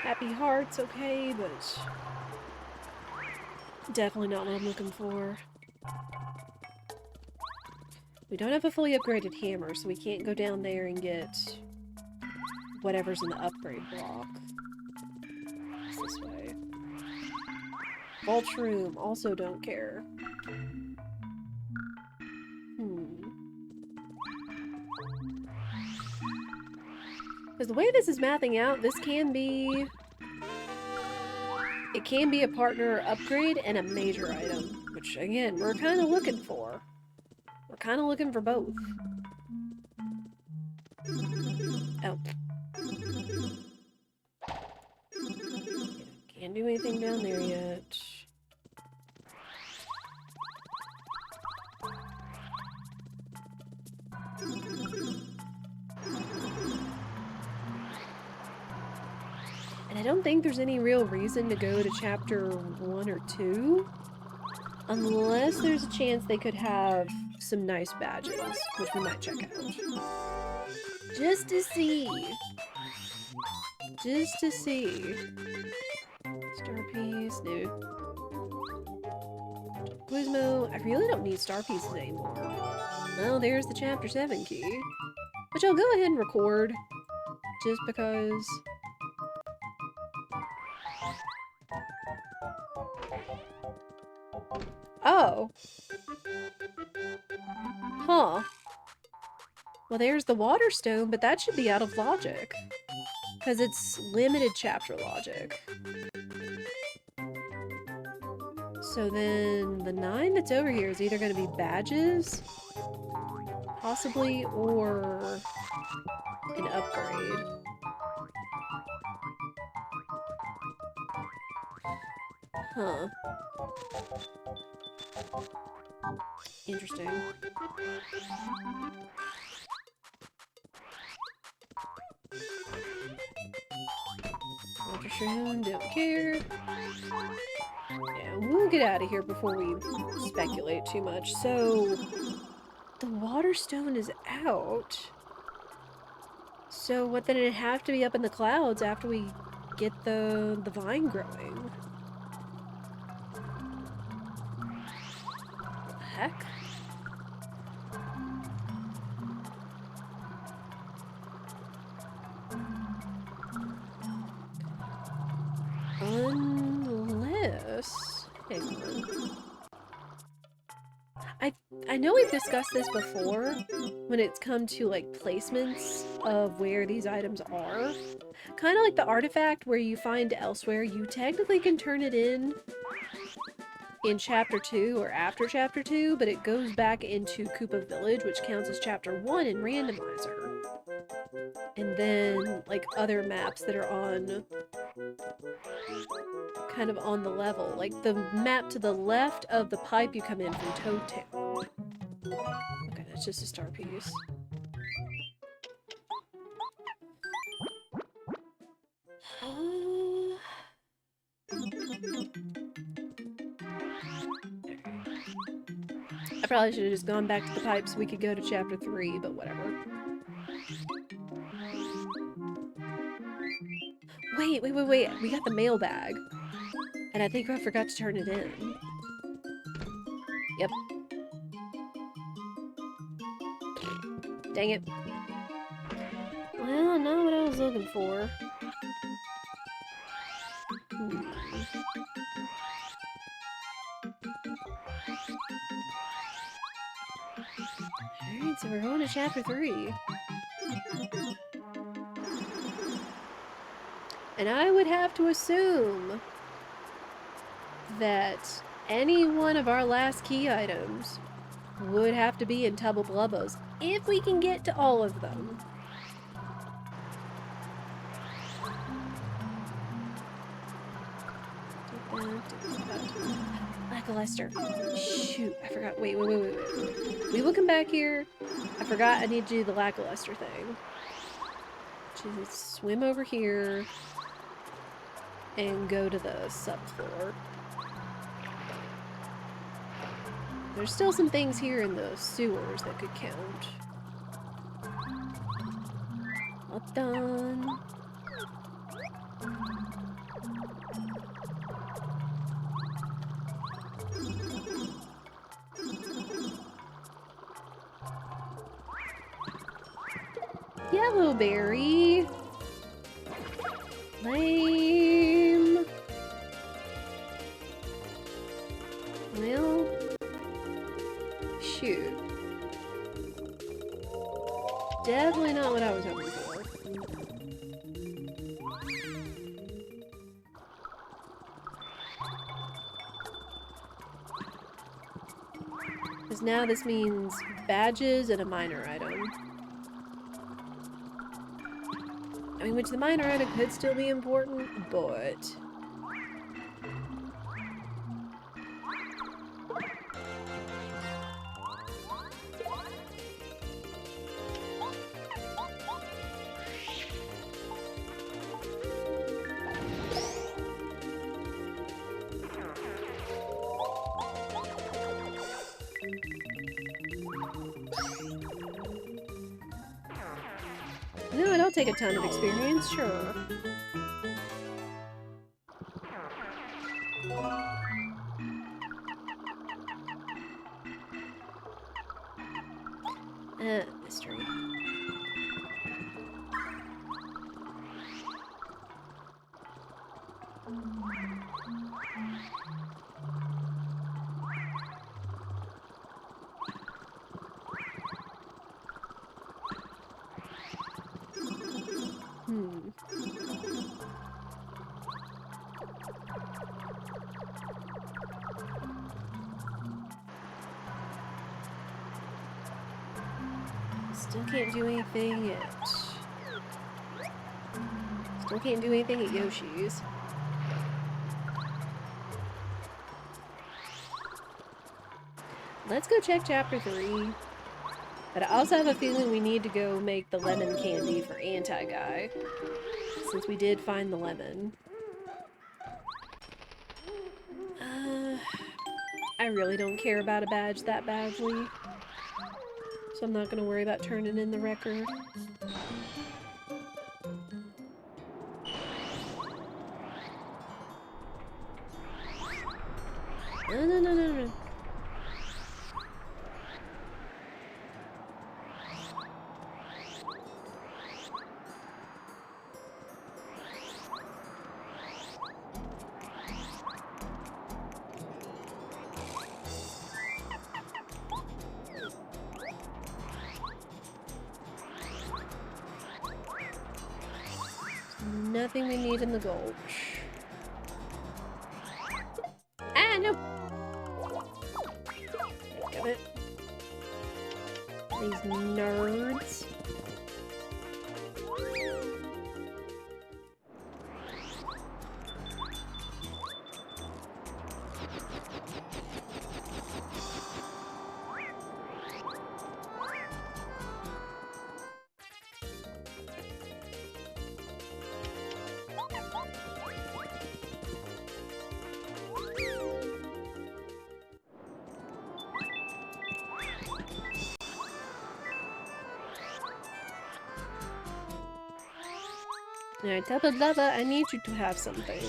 Happy heart's okay, but definitely not what I'm looking for. We don't have a fully upgraded hammer, so we can't go down there and get whatever's in the upgrade block. It's this way. Vault room, also don't care. Because the way this is mapping out, this can be... It can be a partner upgrade and a major item, which, again, we're kind of looking for. We're kind of looking for both. Oh. Can't do anything down there yet. And I don't think there's any real reason to go to chapter 1 or 2. Unless there's a chance they could have some nice badges, which we might check out. Just to see. Just to see. Star piece, no. Gizmo, I really don't need star pieces anymore. Well, there's the chapter 7 key. Which I'll go ahead and record. Just because... Oh. Huh. Well, there's the water stone, but that should be out of logic. Because it's limited chapter logic. So then the 9 that's over here is either going to be badges, possibly, or an upgrade. Huh. Interesting. Ultrasound, don't care. Yeah, we'll get out of here before we speculate too much. So, the water stone is out. So what then it'd have to be up in the clouds after we get the vine growing. What the heck? Unless... hang on. I know we've discussed this before when it's come to like placements of where these items are. Kind of like the artifact where you find elsewhere, you technically can turn it in chapter 2 or after chapter 2, but it goes back into Koopa Village, which counts as chapter 1 in Randomizer. And then like other maps that are on kind of on the level, like the map to the left of the pipe you come in from Toad Town. Okay, that's just a star piece. I probably should have just gone back to the pipe so we could go to chapter 3, but whatever. Wait. We got the mailbag. And I think I forgot to turn it in. Yep. Dang it. Well, not what I was looking for. Alright, so we're going to chapter 3. And I would have to assume that any one of our last key items would have to be in Tubble Blubbos, if we can get to all of them. Lackluster. Shoot, I forgot. Wait. We will come back here. I forgot I need to do the lackluster thing. Which is swim over here and go to the subfloor. There's still some things here in the sewers that could count. All done. Yellowberry. Lame. Well, shoot. Definitely not what I was hoping for. Because now this means badges and a minor item. I mean, which the minor item could still be important, but... No, it'll take a ton of experience, sure. Mystery. Still can't do anything at... Still can't do anything at Yoshi's. Let's go check chapter 3. But I also have a feeling we need to go make the lemon candy for Anti-Guy. Since we did find the lemon. I really don't care about a badge that badly. So I'm not going to worry about turning in the record. No. Nothing we need in the gulch. Ah, no! Damn it. These nerds. Alright, Tubba Lava, I need you to have something.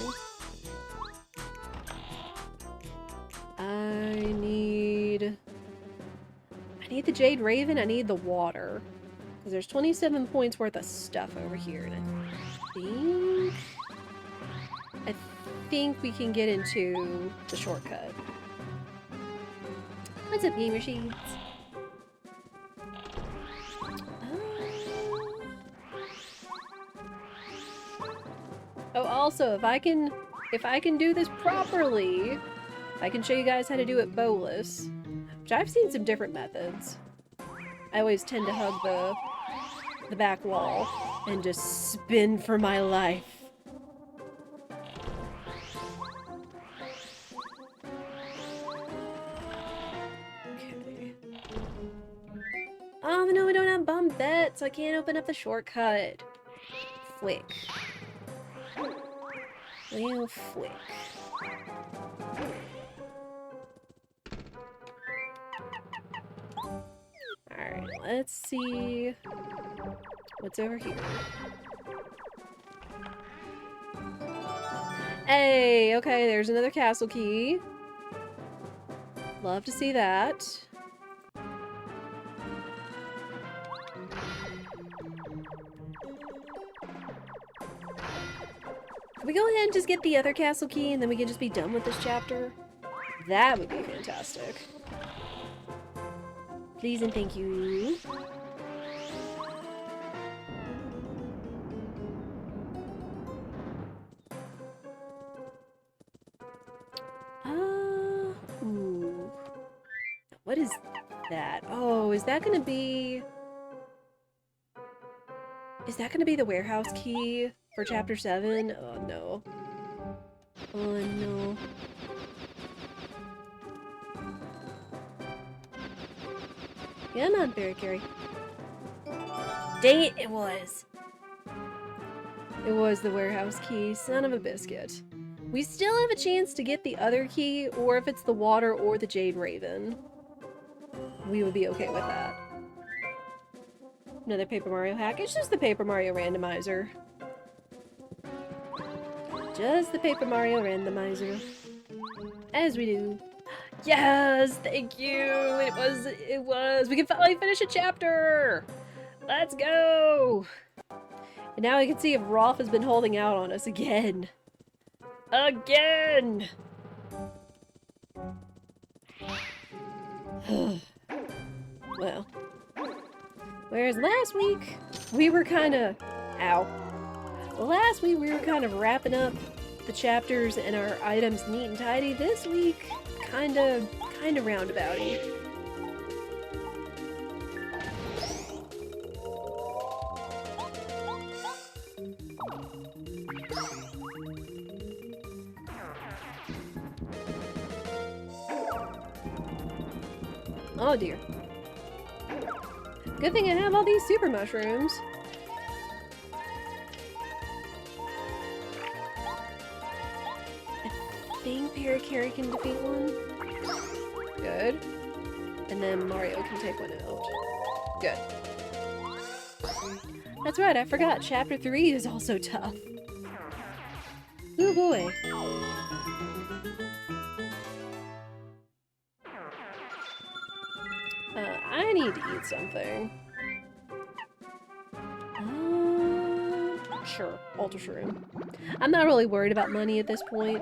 I need the Jade Raven, I need the water. Because there's 27 points worth of stuff over here, and I think we can get into the shortcut. What's up, Gamer Sheets? Oh, also, if I can do this properly, I can show you guys how to do it bowless. Which I've seen some different methods. I always tend to hug the back wall and just spin for my life. Okay. Oh no, we don't have bum bet, so I can't open up the shortcut. Flick. Well, flick. Alright, let's see what's over here. Hey, okay, there's another castle key. Love to see that. Can we go ahead and just get the other castle key and then we can just be done with this chapter? That would be fantastic. Please and thank you. Ooh. What is that? Oh, is that gonna be... Is that gonna be the warehouse key for chapter 7? Oh no. Oh no. Come on, Fairy Carry. Dang it, it was. It was the warehouse key. Son of a biscuit. We still have a chance to get the other key, or if it's the water or the Jade Raven. We would be okay with that. Another Paper Mario hack. It's just the Paper Mario Randomizer. Just the Paper Mario Randomizer. As we do. Yes! Thank you! It was! We can finally finish a chapter! Let's go! And now we can see if Rolf has been holding out on us again. Again! Well. Whereas last week, we were kinda... Ow. Last week, we were kind of wrapping up the chapters and our items neat and tidy. This week, kinda roundabouty. Oh dear. Good thing I have all these super mushrooms. I think Parakarry can defeat one. Good. And then Mario can take one out. Good. That's right, I forgot. Chapter 3 is also tough. Ooh boy. I need to eat something. Sure, Ultra Shroom. I'm not really worried about money at this point.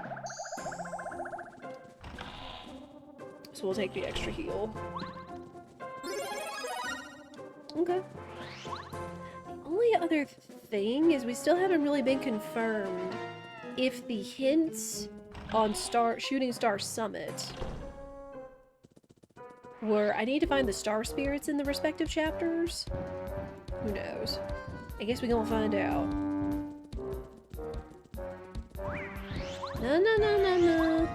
So we'll take the extra heal. Okay. The only other thing is we still haven't really been confirmed if the hints on Shooting Star Summit were... I need to find the star spirits in the respective chapters. Who knows? I guess we're gonna find out. No.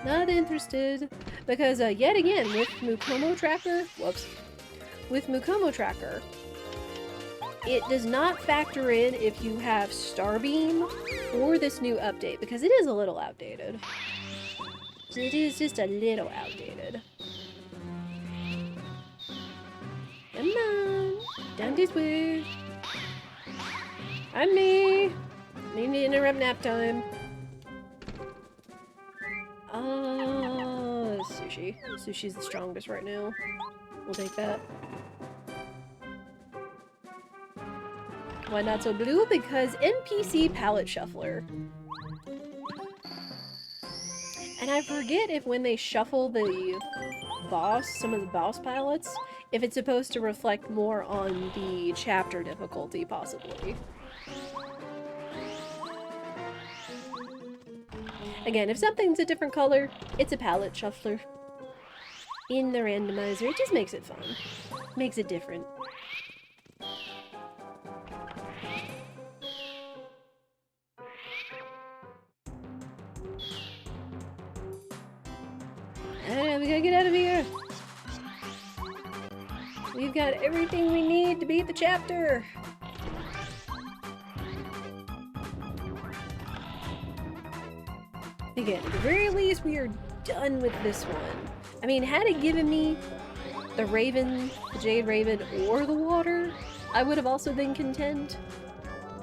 Not interested. Because, yet again, with Mukomo Tracker... Whoops. With Mukomo Tracker, it does not factor in if you have Starbeam or this new update, because it is a little outdated. It is just a little outdated. Come on! Down this way! I'm me! Need to interrupt nap time. Sushi. Sushi's the strongest right now. We'll take that. Why not so blue? Because NPC Palette Shuffler. And I forget if when they shuffle the boss, some of the boss palettes, if it's supposed to reflect more on the chapter difficulty, possibly. Again, if something's a different color, it's a palette shuffler. In the randomizer, it just makes it fun. Makes it different. We gotta get out of here! We've got everything we need to beat the chapter! Again, at the very least, we are done with this one. I mean, had it given me the Raven, the Jade Raven, or the water, I would have also been content.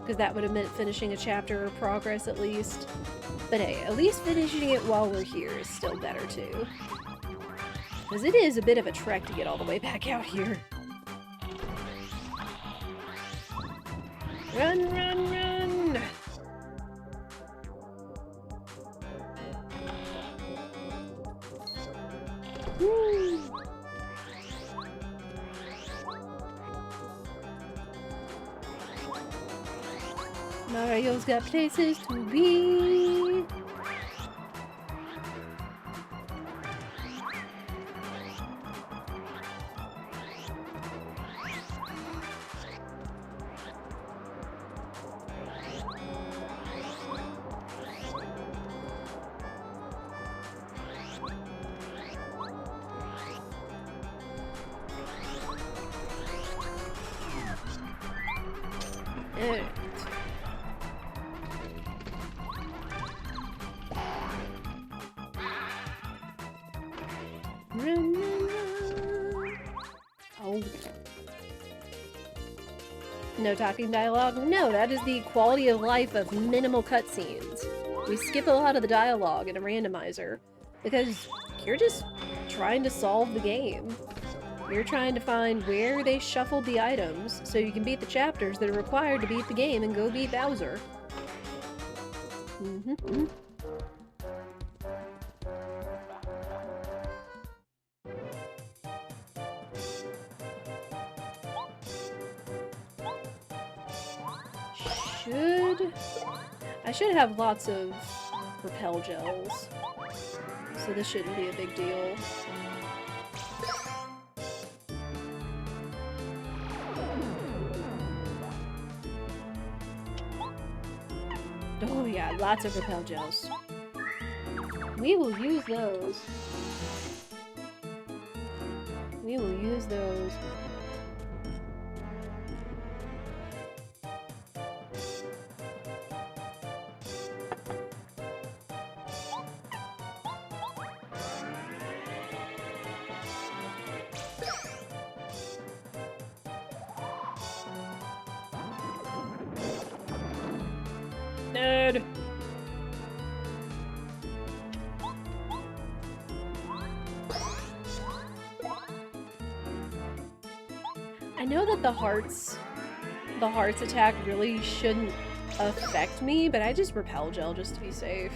Because that would have meant finishing a chapter or progress at least. But hey, at least finishing it while we're here is still better too. Because it is a bit of a trek to get all the way back out here. Run, run, run! Woo! Mario's got places to be. Oh. No talking dialogue? No, that is the quality of life of minimal cutscenes. We skip a lot of the dialogue in a randomizer because you're just trying to solve the game. You're trying to find where they shuffled the items so you can beat the chapters that are required to beat the game and go beat Bowser. I should have lots of repel gels, so this shouldn't be a big deal. Oh yeah, lots of repel gels. We will use those. we'll use those. Nerd! I know that the hearts attack really shouldn't affect me, but I just repel gel just to be safe.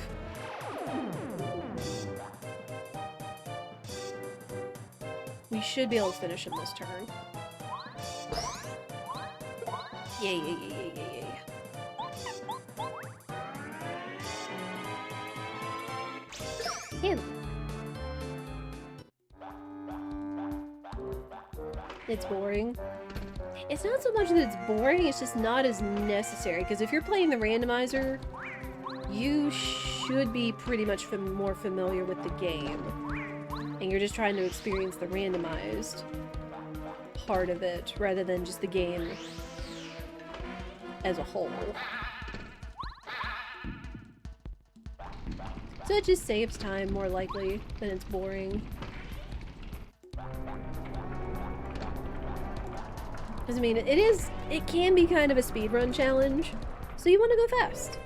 We should be able to finish him this turn. Yay, yay, yay, yay, yay, yay. Him. It's boring. It's not so much that it's boring, it's just not as necessary, because if you're playing the randomizer, you should be pretty much more familiar with the game. And you're just trying to experience the randomized part of it, rather than just the game as a whole. So it just saves time, more likely, than it's boring. Because, I mean, it can be kind of a speedrun challenge, so you want to go fast.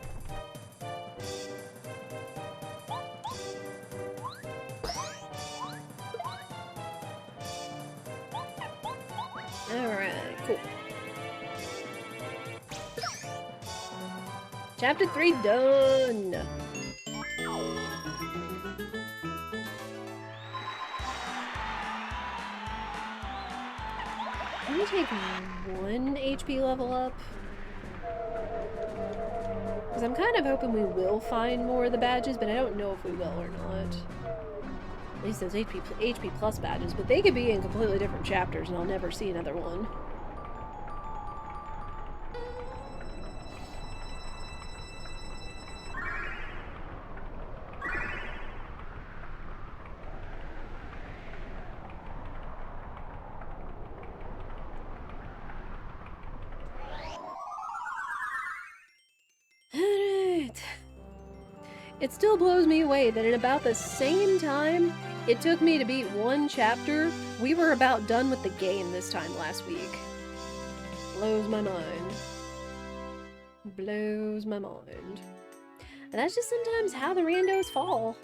Alright, cool. Chapter 3 done! Let me take 1 HP level up. Because I'm kind of hoping we will find more of the badges, but I don't know if we will or not. At least those HP plus badges, but they could be in completely different chapters and I'll never see another one. It still blows me away that in about the same time it took me to beat 1 chapter, we were about done with the game this time last week. Blows my mind. Blows my mind. And that's just sometimes how the randos fall.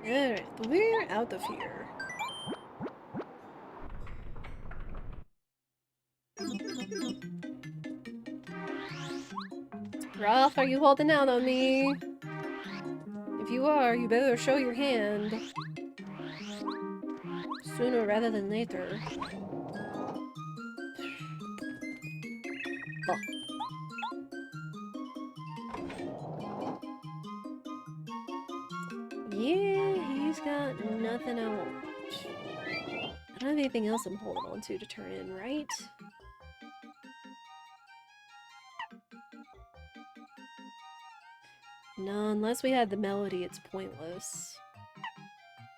Alright, we're out of here. Ralph, are you holding out on me? If you are, you better show your hand. Sooner rather than later. Oh. Yeah, he's got nothing I want. I don't have anything else I'm holding on to turn in, right? No, unless we had the melody, it's pointless.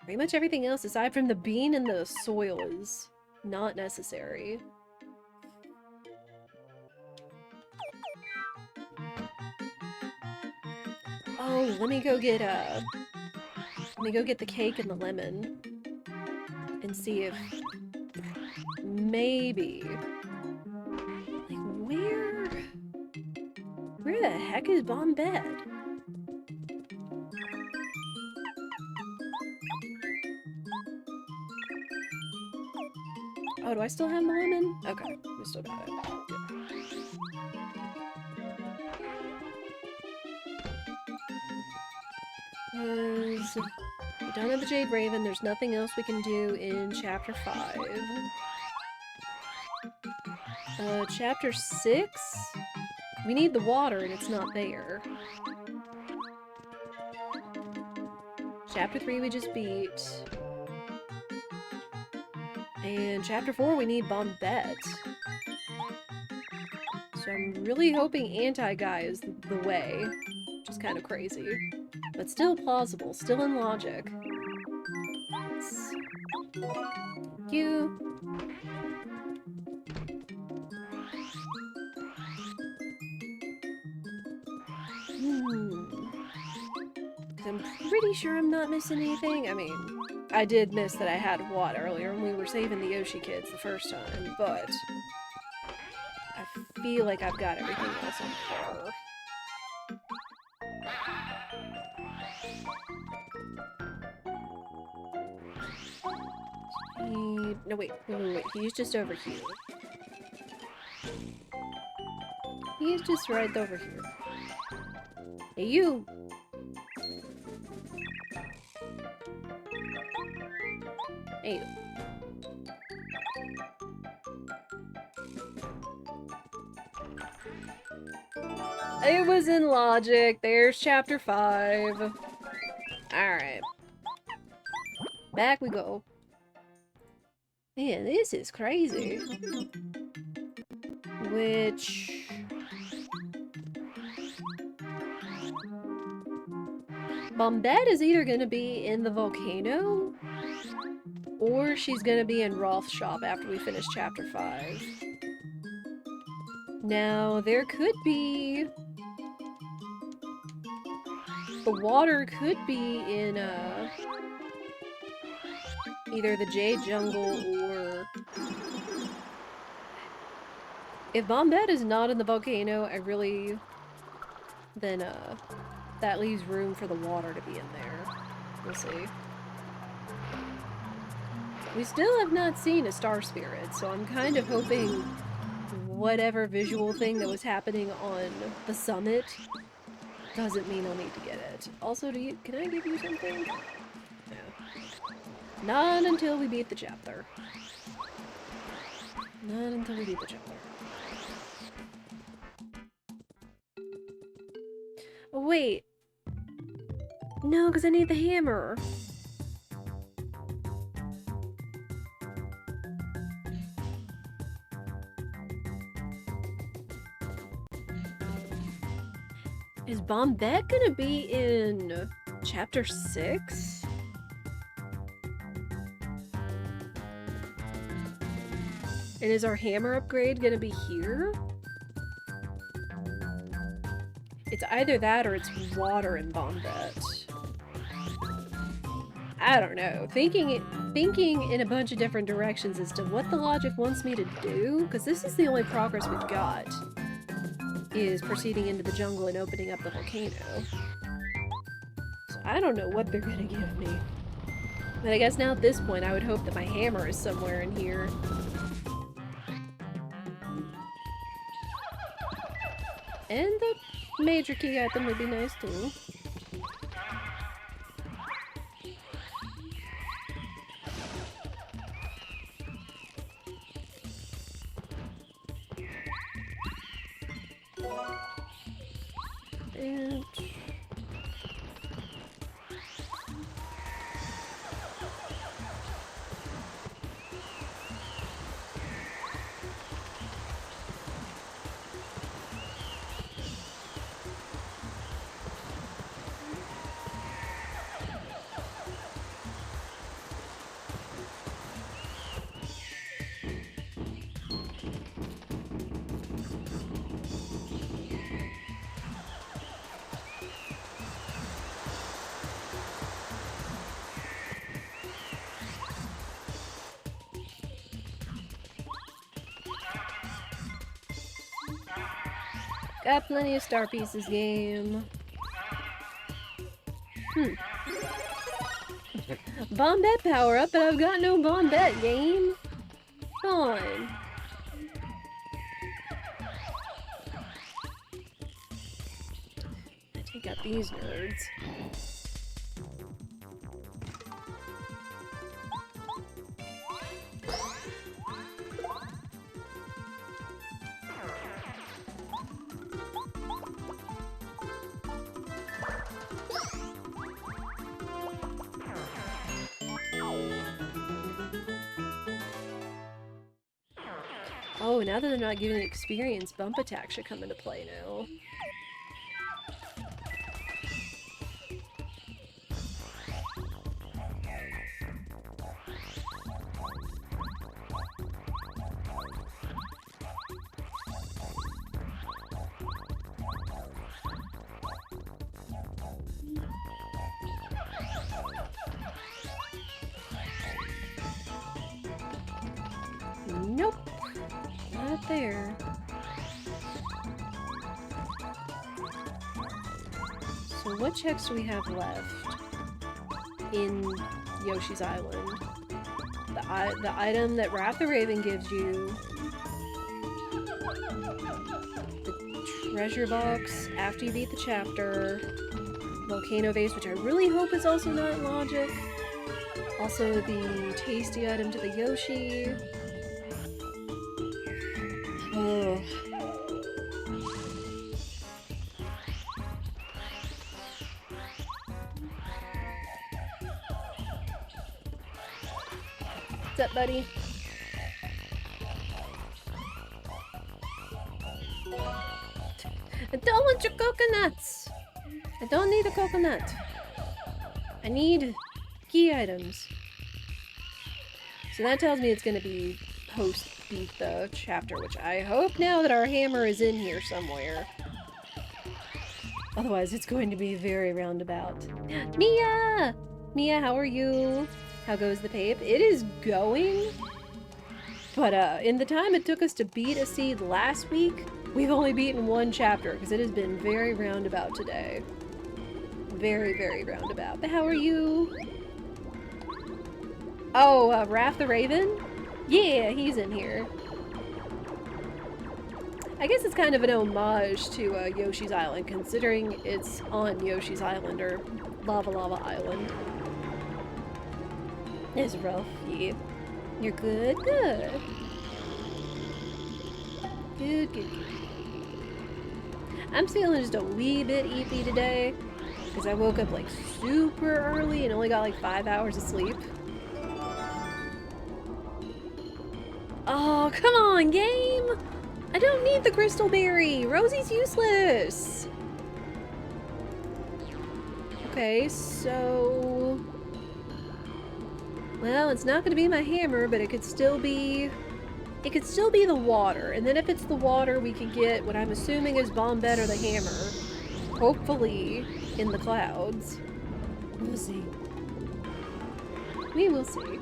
Pretty much everything else, aside from the bean and the soil, is not necessary. Oh, let me go get the cake and the lemon and see if maybe, like, where the heck is Bombette? Oh, do I still have the lemon? Okay, we still got it. Good. We don't have the Jade Raven, there's nothing else we can do in Chapter 5. Chapter 6? We need the water and it's not there. Chapter 3 we just beat. And Chapter 4 we need Bombette. So I'm really hoping Anti-Guy is the way. Which is kind of crazy. But still plausible, still in logic. Thank you. I'm pretty sure I'm not missing anything. I mean, I did miss that I had Watt earlier when we were saving the Yoshi kids the first time, but I feel like I've got everything else on par. No, wait. He's just over here. He's just right over here. Hey, you! Hey. It was in logic. There's chapter 5. Alright. Back we go. Man, this is crazy. Which... Bombette is either gonna be in the volcano, or she's gonna be in Rolf's shop after we finish chapter 5. Now, there could be... The water could be in, either the Jade Jungle or... If Bombette is not in the volcano, I really... Then, that leaves room for the water to be in there. We'll see. We still have not seen a Star Spirit, so I'm kind of hoping whatever visual thing that was happening on the summit doesn't mean I'll need to get it. Also, can I give you something? No. Not until we beat the chapter. Not until we beat the chapter. Oh, wait. No, because I need the hammer. Is Bombette gonna be in chapter 6? And is our hammer upgrade gonna be here? It's either that or it's water in Bombette. I don't know. Thinking in a bunch of different directions as to what the logic wants me to do, because this is the only progress we've got, is proceeding into the jungle and opening up the volcano. So I don't know what they're gonna give me. But I guess now at this point I would hope that my hammer is somewhere in here. And the major key item would be nice too. And... got plenty of star pieces, game. Bombette power up, but I've got no Bombette, game. Come on. I take out these nerds. Oh, now that they're not giving experience, bump attack should come into play now. Nope. Not there. So what checks do we have left in Yoshi's Island? The item that Wrath the Raven gives you. The treasure box after you beat the chapter. Volcano vase, which I really hope is also not in logic. Also the tasty item to the Yoshi. Oh. What's up, buddy? I don't want your coconuts! I don't need a coconut. I need key items. So that tells me it's gonna be post-beat the chapter, which I hope now that our hammer is in here somewhere. Otherwise, it's going to be very roundabout. Mia! Mia, how are you? How goes the pape? It is going. But in the time it took us to beat a seed last week, we've only beaten one chapter because it has been very roundabout today. Very, very roundabout. But how are you? Oh, Wrath the Raven? Yeah, he's in here. I guess it's kind of an homage to Yoshi's Island, considering it's on Yoshi's Island, or Lava Lava Island. It's rough, yeah. You're good? Good. Good, good, good. I'm feeling just a wee bit eepy today, because I woke up like super early and only got like 5 hours of sleep. Oh, come on, game! I don't need the crystal berry! Rosie's useless! Okay, so... Well, it's not gonna be my hammer, but it could still be... It could still be the water. And then if it's the water, we could get what I'm assuming is Bombette or the hammer. Hopefully, in the clouds. We'll see. We will see.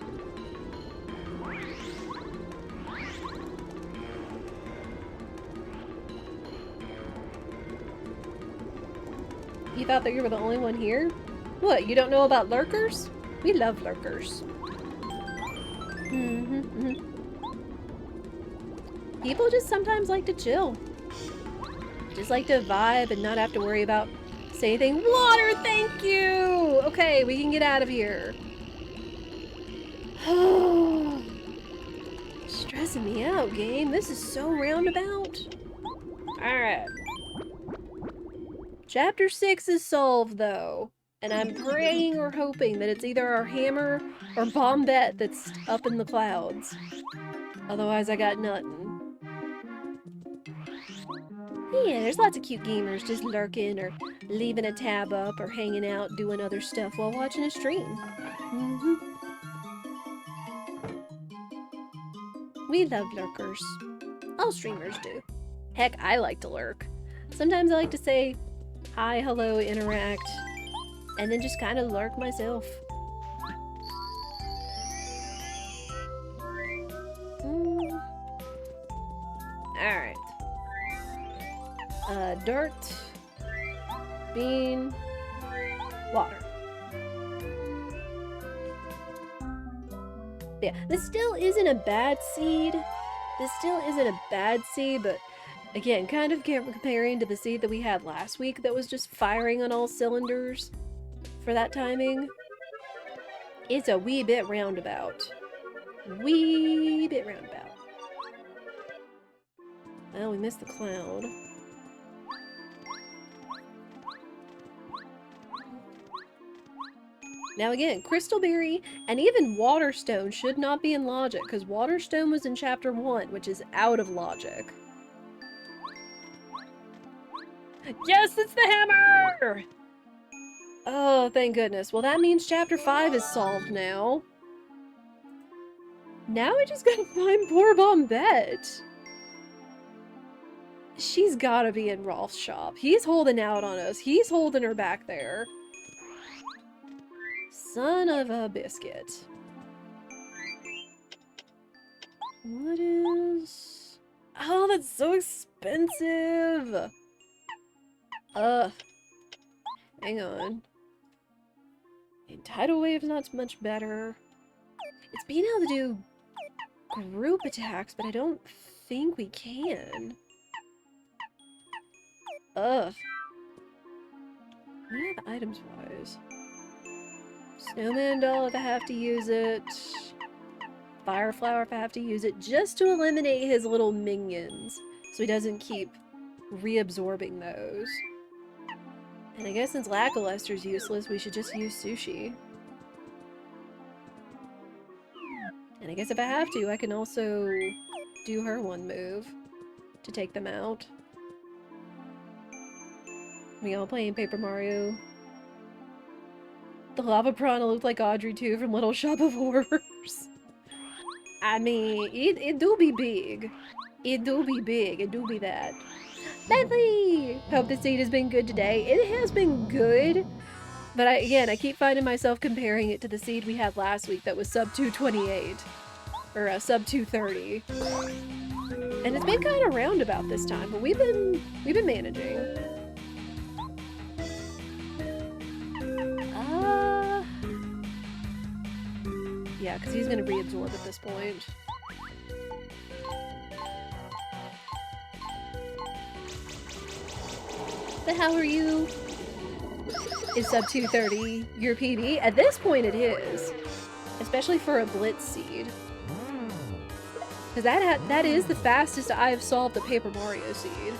You thought that you were the only one here? What, you don't know about lurkers? We love lurkers. People just sometimes like to chill. Just like to vibe and not have to worry about saying, water, thank you! Okay, we can get out of here. Stressing me out, game. This is so roundabout. Alright. Chapter 6 is solved, though. And I'm praying or hoping that it's either our hammer or Bombette that's up in the clouds. Otherwise, I got nothing. Yeah, there's lots of cute gamers just lurking or leaving a tab up or hanging out doing other stuff while watching a stream. We love lurkers. All streamers do. Heck, I like to lurk. Sometimes I like to say hi, hello, interact, and then just kind of lurk myself. Alright. Dirt, bean, water. Yeah, this still isn't a bad seed. This still isn't a bad seed, but again, kind of comparing to the seed that we had last week that was just firing on all cylinders for that timing. It's a wee bit roundabout. Wee bit roundabout. Well, we missed the cloud. Now again, Crystalberry and even Waterstone should not be in logic, because Waterstone was in Chapter 1, which is out of logic. Yes, it's the hammer! Oh, thank goodness. Well, that means Chapter 5 is solved now. Now I just gotta find poor Bombette. She's gotta be in Rolf's shop. He's holding out on us. He's holding her back there. Son of a biscuit. What is... Oh, that's so expensive! Ugh. Hang on. Tidal Wave's not much better. It's being able to do group attacks, but I don't think we can. Ugh. What do I have items-wise? Snowman Doll if I have to use it. Fire Flower if I have to use it, just to eliminate his little minions, so he doesn't keep reabsorbing those. And I guess since Lackluster's useless, we should just use Sushi. And I guess if I have to, I can also do her one move to take them out. We all playing Paper Mario. The Lava Piranha looked like Audrey too from Little Shop of Horrors. I mean, it do be big. It do be big. It do be that. Bentley! Hope the seed has been good today. It has been good. But again, I keep finding myself comparing it to the seed we had last week that was sub 228. Or sub 230. And it's been kind of roundabout this time, but we've been managing. Yeah, because he's going to reabsorb at this point. The hell are you? Is sub 230 your PB? At this point it is. Especially for a Blitz seed. Because that is the fastest I've solved a Paper Mario seed.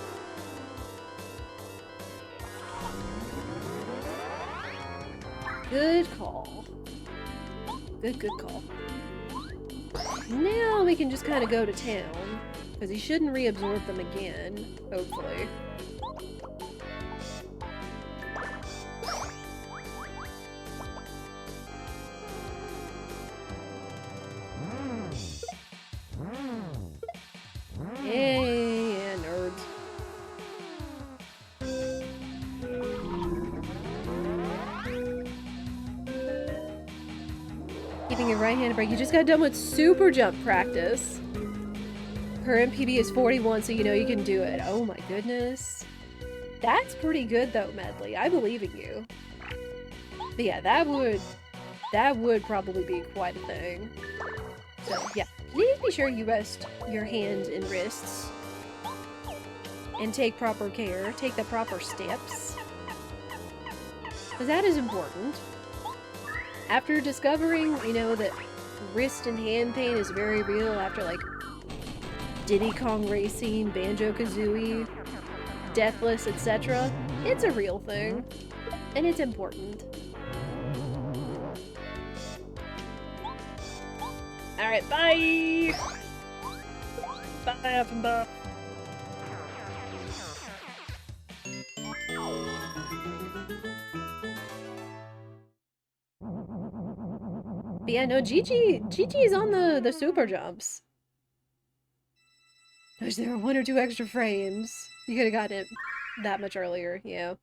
Good call. Good call. Now we can just kind of go to town. Because he shouldn't reabsorb them again, hopefully. Yeah, nerds. Keeping your right-handed break. You just got done with super jump practice. Current PB is 41, so you know you can do it. Oh my goodness. That's pretty good though, Medley. I believe in you. But yeah, that would probably be quite a thing. So yeah, please be sure you rest your hands and wrists. And take proper care. Take the proper steps. Because that is important. After discovering, you know, that wrist and hand pain is very real after, like, Diddy Kong Racing, Banjo-Kazooie, Deathless, etc., it's a real thing. And it's important. Alright, bye! Bye, Huffenbuff. But yeah, no, Gigi is on the super jumps. Wish there were 1 or 2 extra frames. You could have gotten it that much earlier, yeah.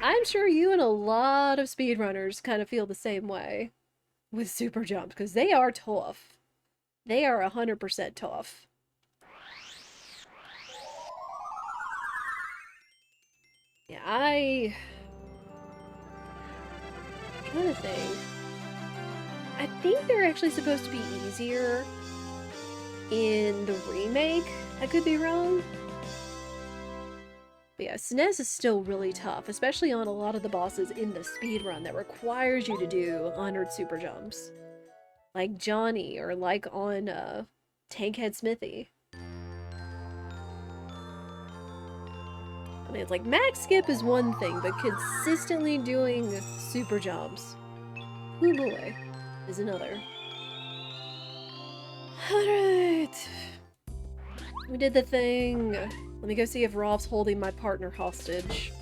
I'm sure you and a lot of speedrunners kind of feel the same way with super jumps, because they are tough. They are 100% tough. Yeah, I'm trying to think. I think they're actually supposed to be easier in the remake. I could be wrong. But yeah, SNES is still really tough, especially on a lot of the bosses in the speedrun that requires you to do 100 super jumps. Like Johnny, or like on Tankhead Smithy. I mean, it's like max skip is one thing, but consistently doing super jumps Oh boy. Is another. Alright. We did the thing. Let me go see if Rolf's holding my partner hostage.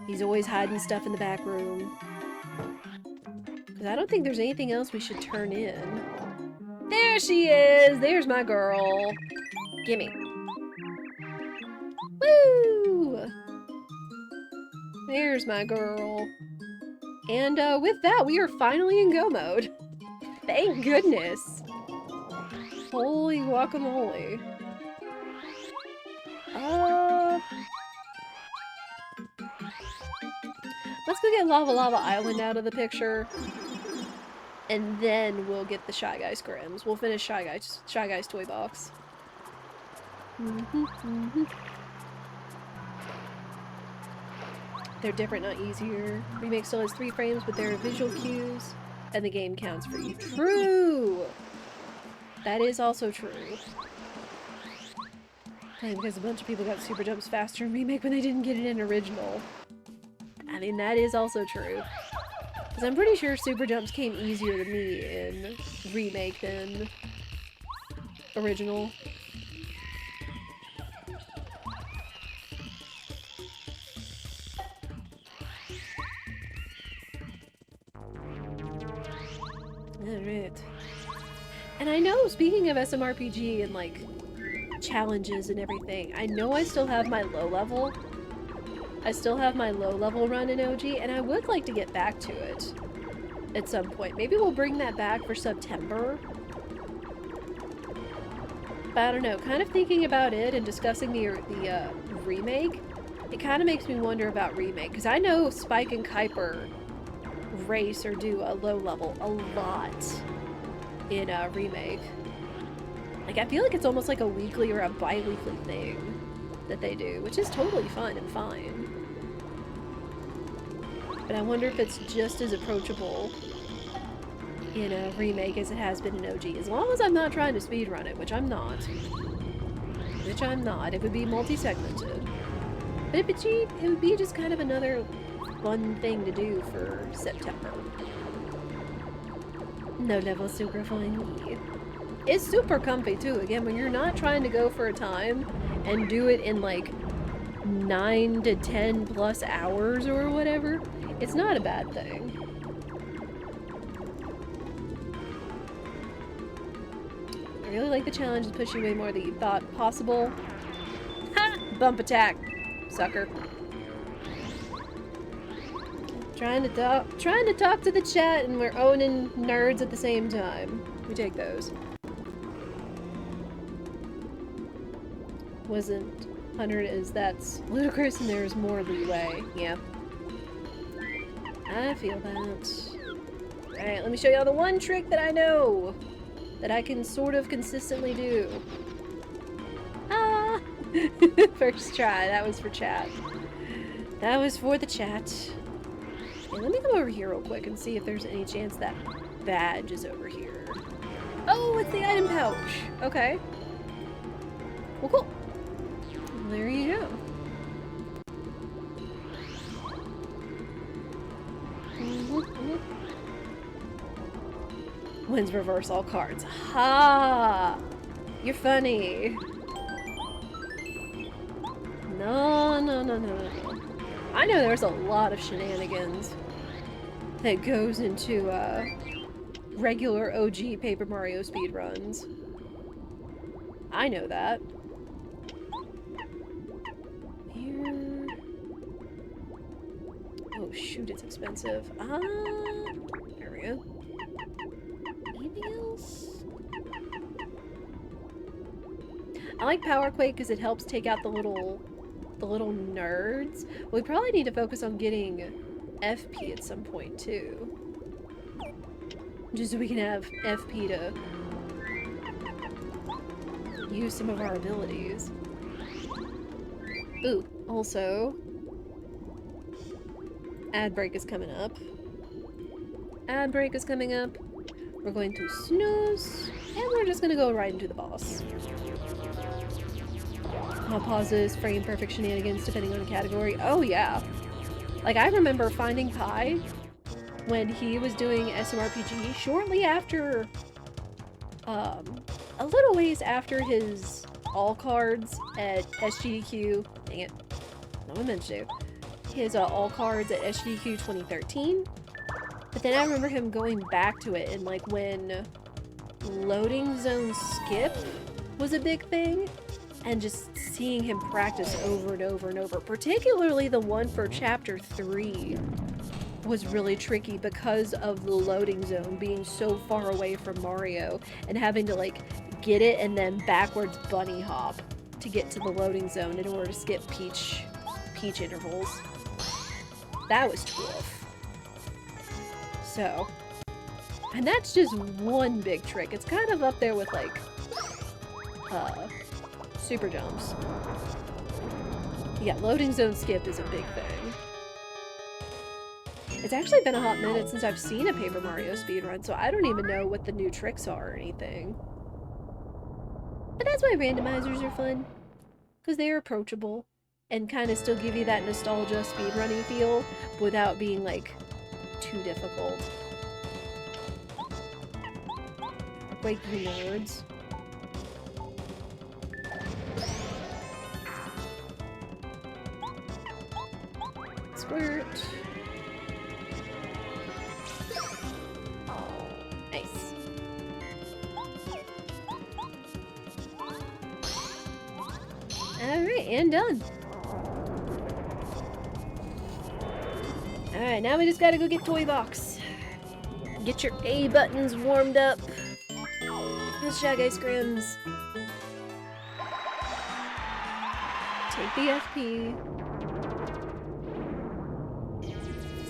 He's always hiding stuff in the back room. Because I don't think there's anything else we should turn in. There she is! There's my girl. Gimme. Woo! There's my girl. And with that, we are finally in go mode. Thank goodness. Holy guacamole. Let's go get Lava Lava Island out of the picture. And then we'll get the Shy Guy scrims. We'll finish Shy Guy's toy box. They're different, not easier. Remake still has 3 frames, but there are visual cues, and the game counts for you. True! That is also true. And because a bunch of people got super jumps faster in Remake when they didn't get it in original. I mean, that is also true. Because I'm pretty sure super jumps came easier to me in Remake than original. Alright. And I know, speaking of SMRPG and like challenges and everything, I know I still have my low level. I still have my low level run in OG, and I would like to get back to it at some point. Maybe we'll bring that back for September. But I don't know, kind of thinking about it and discussing the remake, it kind of makes me wonder about Remake, because I know Spike and Kuiper race or do a low level a lot in Remake. Like, I feel like it's almost like a weekly or a bi-weekly thing that they do, which is totally fun and fine. But I wonder if it's just as approachable in a Remake as it has been in OG. As long as I'm not trying to speedrun it, which I'm not. Which I'm not. It would be multi-segmented. But it would be just kind of another fun thing to do for September. No level super fun. It's super comfy too. Again, when you're not trying to go for a time and do it in like 9 to 10 plus hours or whatever, it's not a bad thing. I really like the challenge to push you way more than you thought possible. Ha! Bump attack, sucker. Trying to talk to the chat, and we're owning nerds at the same time. We take those. Wasn't 100 as that's ludicrous and there's more leeway. Yeah. I feel that. Alright, let me show y'all the one trick that I know that I can sort of consistently do. Ah! First try. That was for chat. That was for the chat. Okay, let me come over here real quick and see if there's any chance that badge is over here. Oh, it's the item pouch! Okay. Well, cool. There you go. Wins reverse all cards. Ha! You're funny. No. I know there's a lot of shenanigans that goes into regular OG Paper Mario speedruns. I know that. Here. Oh shoot, it's expensive. There we go. Anything else? I like Power Quake because it helps take out the little nerds. We probably need to focus on getting FP at some point too. Just so we can have FP to use some of our abilities. Ooh, also, ad break is coming up. Ad break is coming up. We're going to snooze, and we're just gonna go right into the boss. Pauses, frame perfect shenanigans depending on the category. Oh yeah. Like, I remember finding Pi when he was doing SMRPG shortly after, a little ways after his all cards at SGDQ. Dang it. No one meant to. His all cards at SGDQ 2013. But then I remember him going back to it, and like when loading zone skip was a big thing, and just seeing him practice over and over and over, particularly the one for chapter 3 was really tricky because of the loading zone being so far away from Mario and having to like get it and then backwards bunny hop to get to the loading zone in order to skip Peach intervals. That was tough. So, and that's just one big trick. It's kind of up there with like super jumps. Yeah, loading zone skip is a big thing. It's actually been a hot minute since I've seen a Paper Mario speedrun, so I don't even know what the new tricks are or anything. But that's why randomizers are fun, because they're approachable and kind of still give you that nostalgia speedrunning feel without being like too difficult. Like you nerds. Squirt. Nice. Alright, and done. Alright, now we just gotta go get Toy Box. Get your A buttons warmed up. The Shy Guy scrims. Take the FP.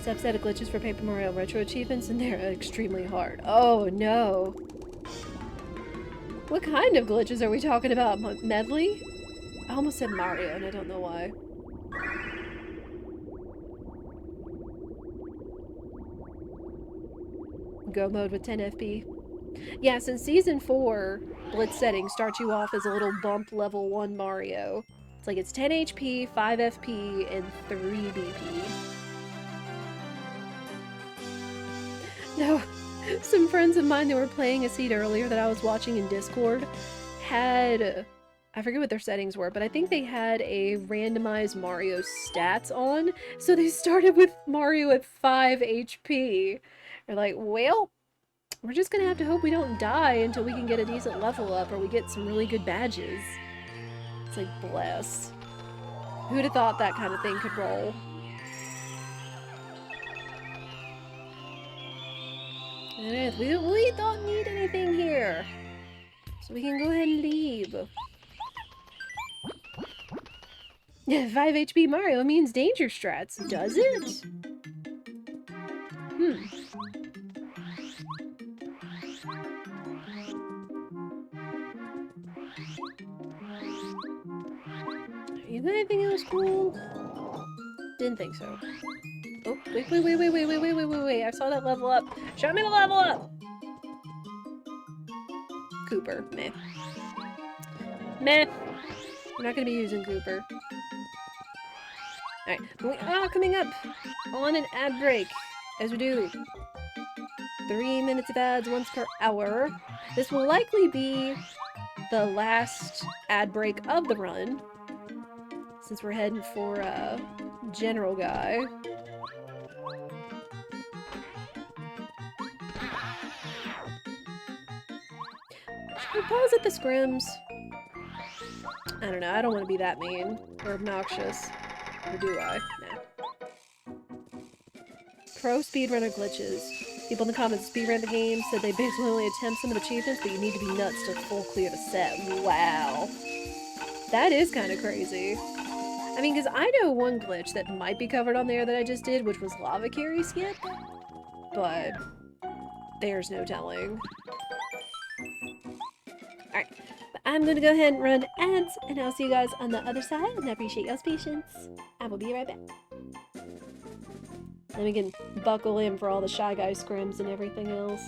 Subset of glitches for Paper Mario Retro achievements, and they're extremely hard. Oh no. What kind of glitches are we talking about? Medley? I almost said Mario, and I don't know why. Go mode with 10 FP. Yeah, since Season 4, Blitz settings start you off as a little bump level 1 Mario. It's like it's 10 HP, 5 FP, and 3 BP. No, some friends of mine that were playing a seed earlier that I was watching in Discord had... I forget what their settings were, but I think they had a randomized Mario stats on, so they started with Mario at 5 HP. They're like, well, we're just gonna have to hope we don't die until we can get a decent level up or we get some really good badges. It's like, bless. Who'd have thought that kind of thing could roll? And we don't need anything here. So we can go ahead and leave. 5 HP Mario means danger strats, does it? You got anything else cool? Didn't think so. Oh, wait. I saw that level up. Show me the level up! Cooper. Meh. Meh. We're not gonna be using Cooper. Alright, we are coming up on an ad break, as we do. 3 minutes of ads once per hour. This will likely be the last ad break of the run, since we're heading for General Guy. Should we pause at the scrims? I don't know, I don't want to be that mean or obnoxious. Or do I? Nah. Pro speedrunner glitches. People in the comments speedrun the game said they basically only attempt some of the achievements, but you need to be nuts to full clear the set. Wow. That is kind of crazy. I mean, because I know one glitch that might be covered on there that I just did, which was lava carry skip, but there's no telling. Alright, but I'm gonna go ahead and run ads, and I'll see you guys on the other side, and I appreciate y'all's patience. I will be right back. Then we can buckle in for all the Shy Guy scrims and everything else.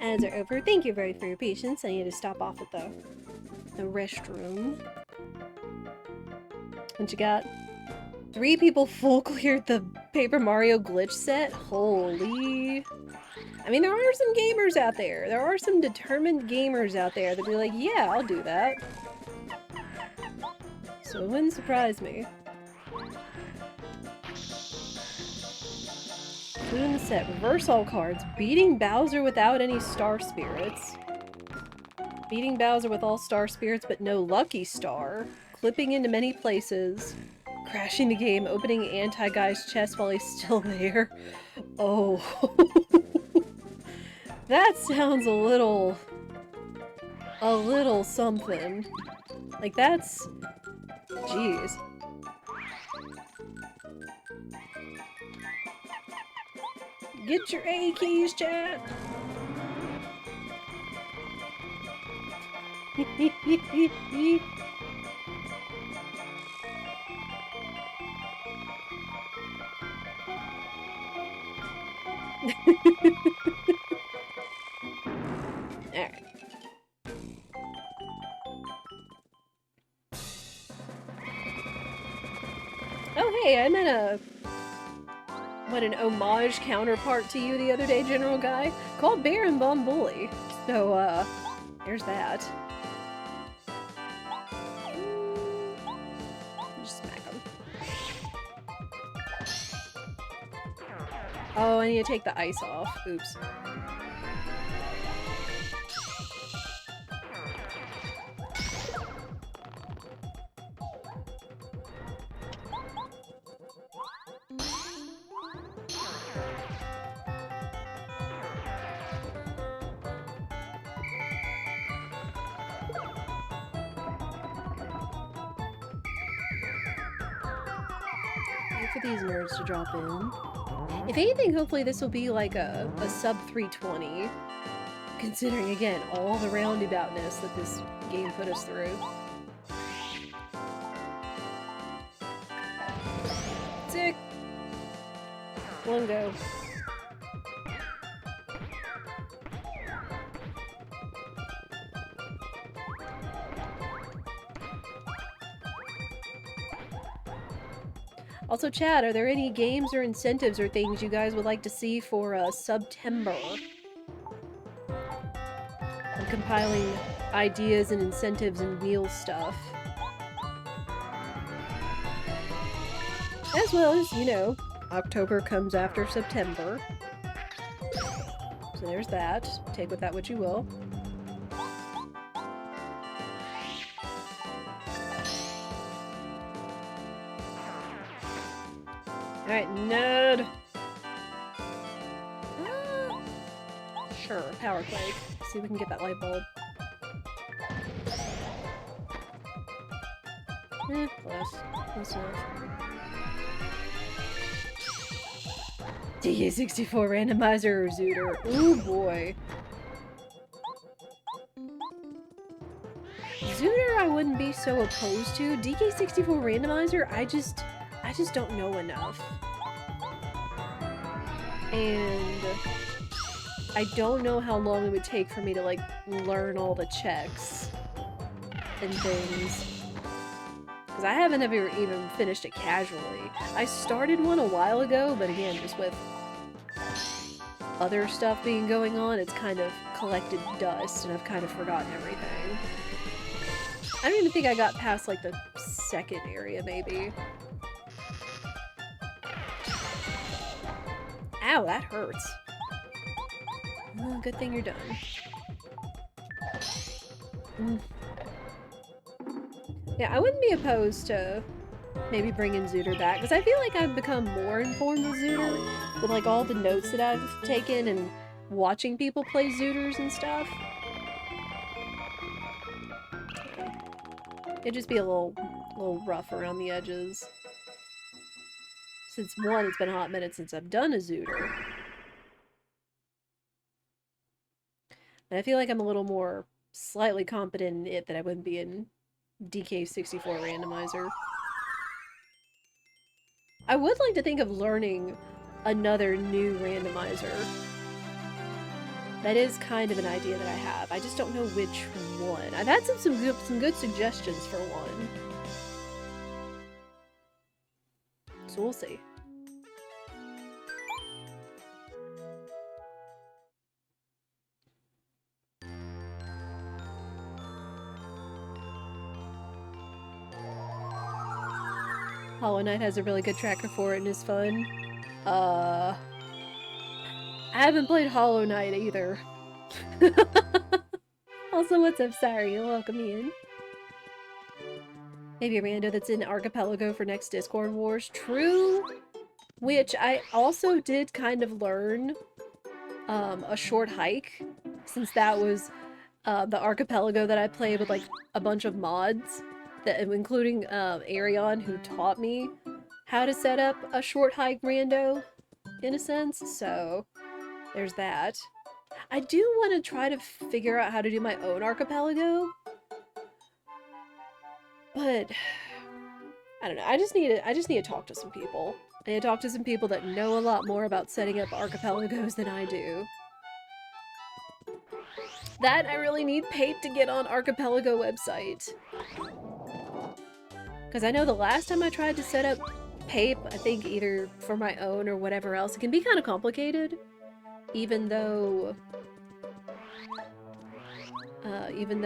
Ads are over. Thank you very for your patience. I need to stop off at the restroom. What you got? 3 people full cleared the Paper Mario glitch set? Holy. I mean, there are some gamers out there. There are some determined gamers out there that be like, yeah, I'll do that. So it wouldn't surprise me. Food in the set. Reverse all cards. Beating Bowser without any star spirits. Beating Bowser with all star spirits but no lucky star. Clipping into many places. Crashing the game, opening Anti-Guy's chest while he's still there. Oh. That sounds a little something. Like, that's... Jeez. Get your A keys, chat! Alright. Oh hey, I met an homage counterpart to you the other day, General Guy, called Baron Von Bully. So, there's that. Just smack him. Oh, I need to take the ice off. Oops. Wait for these nerds to drop in. If anything, hopefully this will be like a sub 320. Considering, again, all the roundaboutness that this game put us through. Sick! One go. Also, chat, are there any games or incentives or things you guys would like to see for September? I'm compiling ideas and incentives and wheel stuff. As well as, you know, October comes after September. So there's that. Take with that what you will. Alright, nerd! Sure, power quake. See if we can get that light bulb. Close. Close enough. DK64 randomizer or Zooter? Ooh boy. Zooter I wouldn't be so opposed to. DK64 randomizer, I just don't know enough. And I don't know how long it would take for me to, like, learn all the checks and things. Because I haven't ever even finished it casually. I started one a while ago, but again, just with other stuff being going on, it's kind of collected dust, and I've kind of forgotten everything. I don't even think I got past, like, the second area, maybe. Ow, that hurts. Oh, good thing you're done. Yeah, I wouldn't be opposed to maybe bringing Zooter back, because I feel like I've become more informed with Zooter, with like all the notes that I've taken and watching people play Zooters and stuff. It'd just be a little rough around the edges. Since one, it's been a hot minute since I've done a Zooter. And I feel like I'm a little more slightly competent in it than I would be in DK64 randomizer. I would like to think of learning another new randomizer. That is kind of an idea that I have. I just don't know which one. I've had some good suggestions for one. So we'll see. Hollow Knight has a really good tracker for it and is fun. I haven't played Hollow Knight either. I'll Also, what's up, Sorry? Welcome in. Maybe a rando that's in Archipelago for next Discord Wars. True. Which I also did kind of learn a short hike, since that was the Archipelago that I played with like a bunch of mods, that including Arion, who taught me how to set up a short hike rando, in a sense, so there's that. I do want to try to figure out how to do my own Archipelago, but I don't know. I just need to talk to some people. I need to talk to some people that know a lot more about setting up archipelagos than I do. That I really need Pape to get on Archipelago website. Because I know the last time I tried to set up Pape, I think either for my own or whatever else, it can be kind of complicated. Even though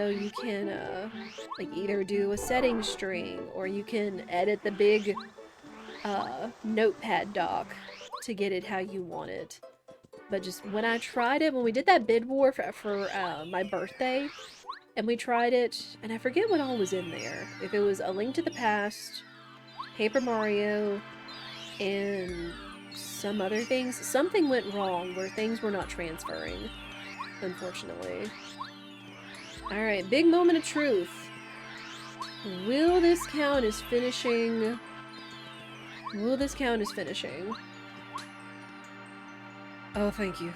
you can like either do a setting string or you can edit the big notepad doc to get it how you want it. But just when I tried it, when we did that bid war for my birthday, and we tried it, and I forget what all was in there. If it was A Link to the Past, Paper Mario, and some other things. Something went wrong where things were not transferring, unfortunately. Alright, big moment of truth. Will this count as finishing? Will this count as finishing? Oh, thank you.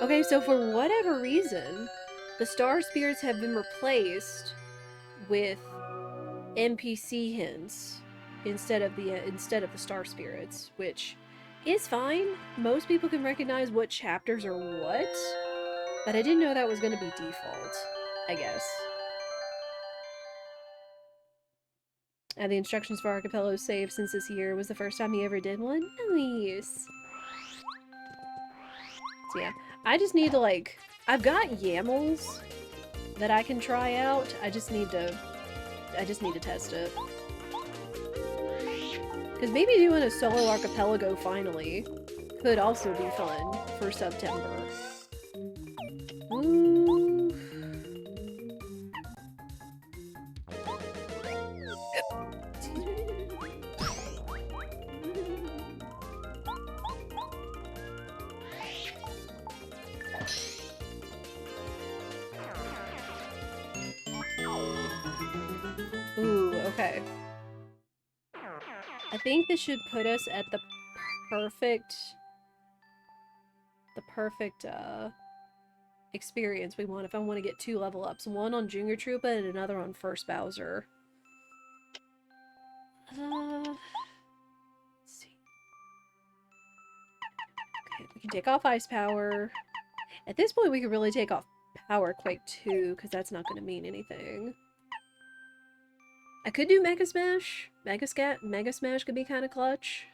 Okay, so for whatever reason, the Star Spirits have been replaced with NPC hints instead of the Star Spirits, which is fine. Most people can recognize what chapters are what, but I didn't know that was going to be default, I guess. The instructions for Archipelago saved since this year was the first time he ever did one. Nice. So yeah, I just need to, like, I've got YAMLs that I can try out. I just need to test it. Because maybe doing a solo Archipelago finally could also be fun for September. Ooh. Ooh, okay. I think this should put us at the perfect experience we want if I want to get 2 level ups. One on Junior Troopa and another on First Bowser. Let's see. Okay, we can take off Ice Power. At this point, we could really take off Power Quake 2, because that's not going to mean anything. I could do Mega Smash. Mega Smash could be kind of clutch.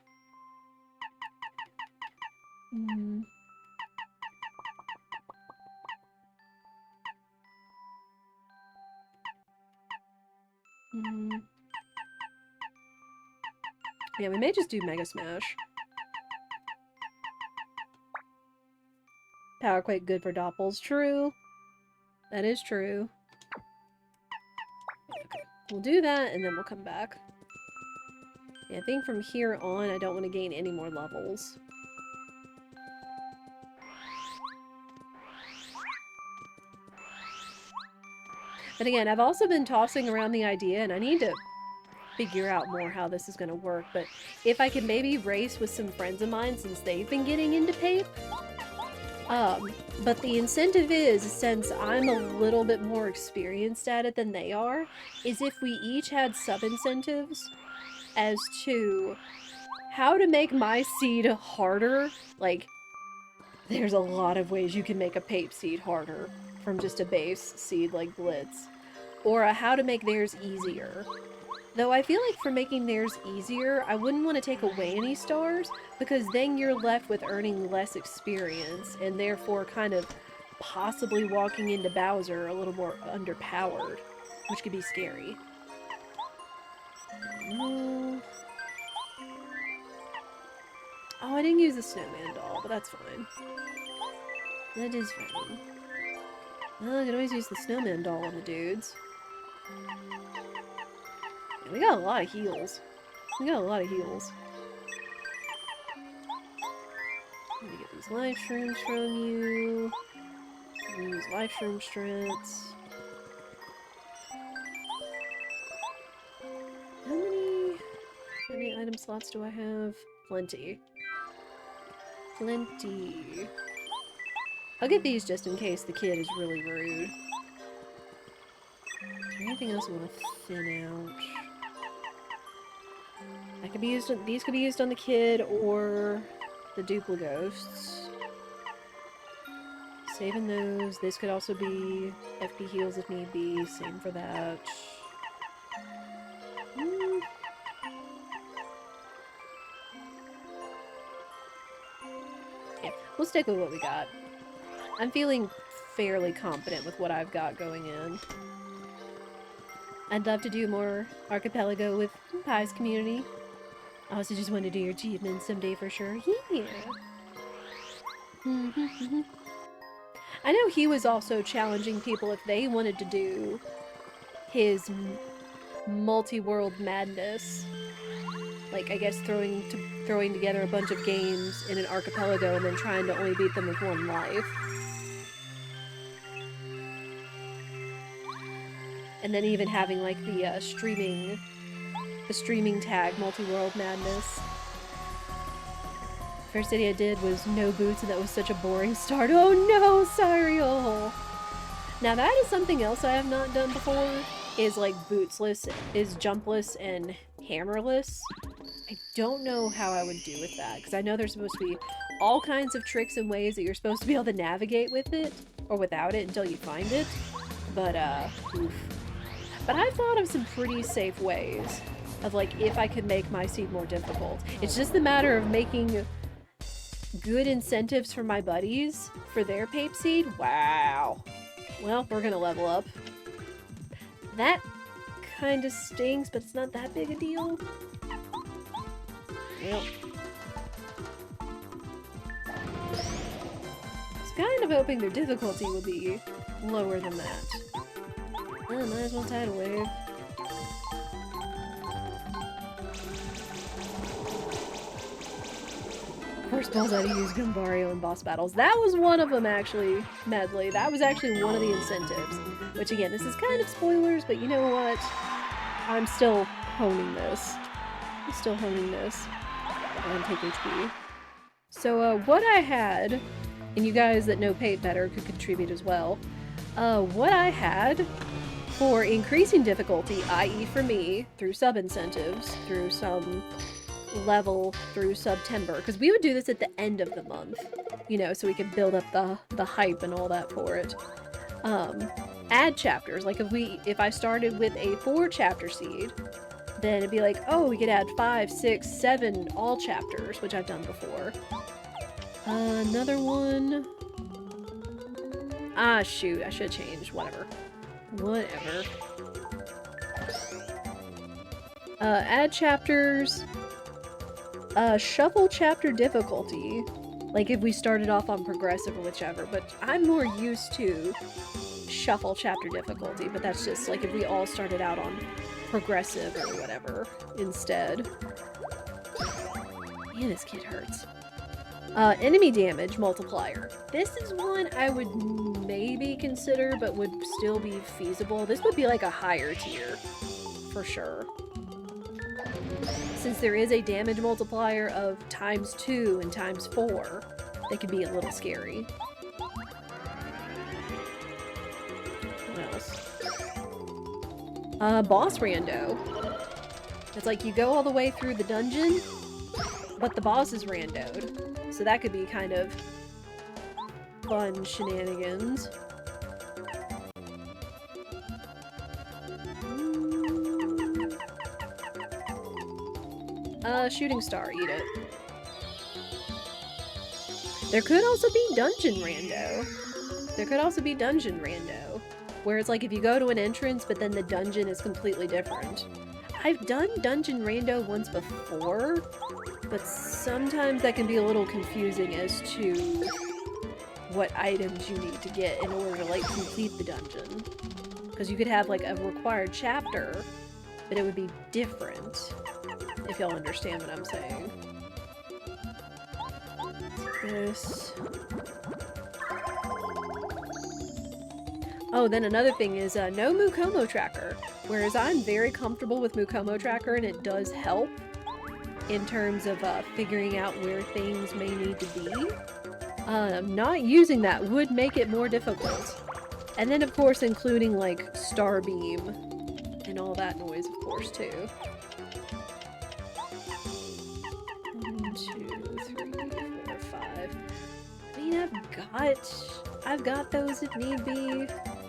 Yeah, we may just do Mega Smash. Power Quake good for Doppels. True. That is true. Okay. We'll do that, and then we'll come back. Yeah, I think from here on, I don't want to gain any more levels. But again, I've also been tossing around the idea, and I need to figure out more how this is going to work, but if I can maybe race with some friends of mine since they've been getting into Pape. But the incentive is, since I'm a little bit more experienced at it than they are, is if we each had sub-incentives as to how to make my seed harder. Like, there's a lot of ways you can make a Pape seed harder from just a base seed like Blitz, or how to make theirs easier. Though I feel like for making theirs easier, I wouldn't want to take away any stars, because then you're left with earning less experience, and therefore kind of possibly walking into Bowser a little more underpowered, which could be scary. Oh, I didn't use the snowman doll, but that's fine. That is fine. Oh, I can always use the snowman doll on the dudes. Yeah, we got a lot of heals. We got a lot of heals. Let me get these life shrooms from you. Use life shroom strengths. How many item slots do I have? Plenty. Plenty. I'll get these just in case the kid is really rude. Is there anything else I want to thin out? That could be used on, these could be used on the kid or the duplighosts. Saving those. This could also be FP heals if need be. Same for that. Yeah, we'll stick with what we got. I'm feeling fairly confident with what I've got going in. I'd love to do more Archipelago with Pie's community. I also just want to do your achievements someday for sure. Yeah. I know he was also challenging people if they wanted to do his multi-world madness. Like, I guess throwing together a bunch of games in an archipelago and then trying to only beat them with one life. And then even having, like, the streaming tag, multi-world madness. First idea I did was no boots, and that was such a boring start. Oh no, Cyriel! Now that is something else I have not done before, is like bootsless, is jumpless, and hammerless. I don't know how I would do with that, because I know there's supposed to be all kinds of tricks and ways that you're supposed to be able to navigate with it, or without it until you find it. But, oof. But I've thought of some pretty safe ways of, like, if I could make my seed more difficult. It's just a matter of making good incentives for my buddies for their pape seed. Wow. Well, we're gonna level up. That kind of stings, but it's not that big a deal. Well. I was kind of hoping their difficulty would be lower than that. Oh, might as well tidal wave. First balls how to use Gumbario in boss battles. That was one of them, actually, Medley. That was actually one of the incentives. Which, again, this is kind of spoilers, but you know what? I'm still honing this. I'm still honing this. And take HP. So, what I had, and you guys that know Pape better could contribute as well, what I had for increasing difficulty, i.e. for me, through sub-incentives, through some level through September, because we would do this at the end of the month, you know, so we could build up the hype and all that for it. Add chapters, like if I started with a 4-chapter seed, then it'd be like, oh, we could add 5, 6, 7 all chapters, which I've done before. Another one. Ah, shoot, I should change. Whatever. Add chapters. Shuffle chapter difficulty, like if we started off on progressive or whichever, but I'm more used to shuffle chapter difficulty, but that's just like if we all started out on progressive or whatever instead. Man, this kid hurts. Enemy damage multiplier. This is one I would maybe consider, but would still be feasible. This would be like a higher tier, for sure. Since there is a damage multiplier of ×2 and ×4, they could be a little scary. What else? Boss rando. It's like you go all the way through the dungeon, but the boss is randoed. So that could be kind of fun shenanigans. Shooting star, eat it. There could also be dungeon rando. Where it's like if you go to an entrance, but then the dungeon is completely different. I've done dungeon rando once before, but sometimes that can be a little confusing as to what items you need to get in order to, like, complete the dungeon. Because you could have, like, a required chapter, but it would be different, if y'all understand what I'm saying. This. Oh, then another thing is no Mukomo tracker. Whereas I'm very comfortable with Mukomo tracker, and it does help in terms of figuring out where things may need to be. Not using that would make it more difficult. And then, of course, including, like, Starbeam and all that noise, of course, too. 1, 2, 3, 4, 5. I mean, I've got those if need be.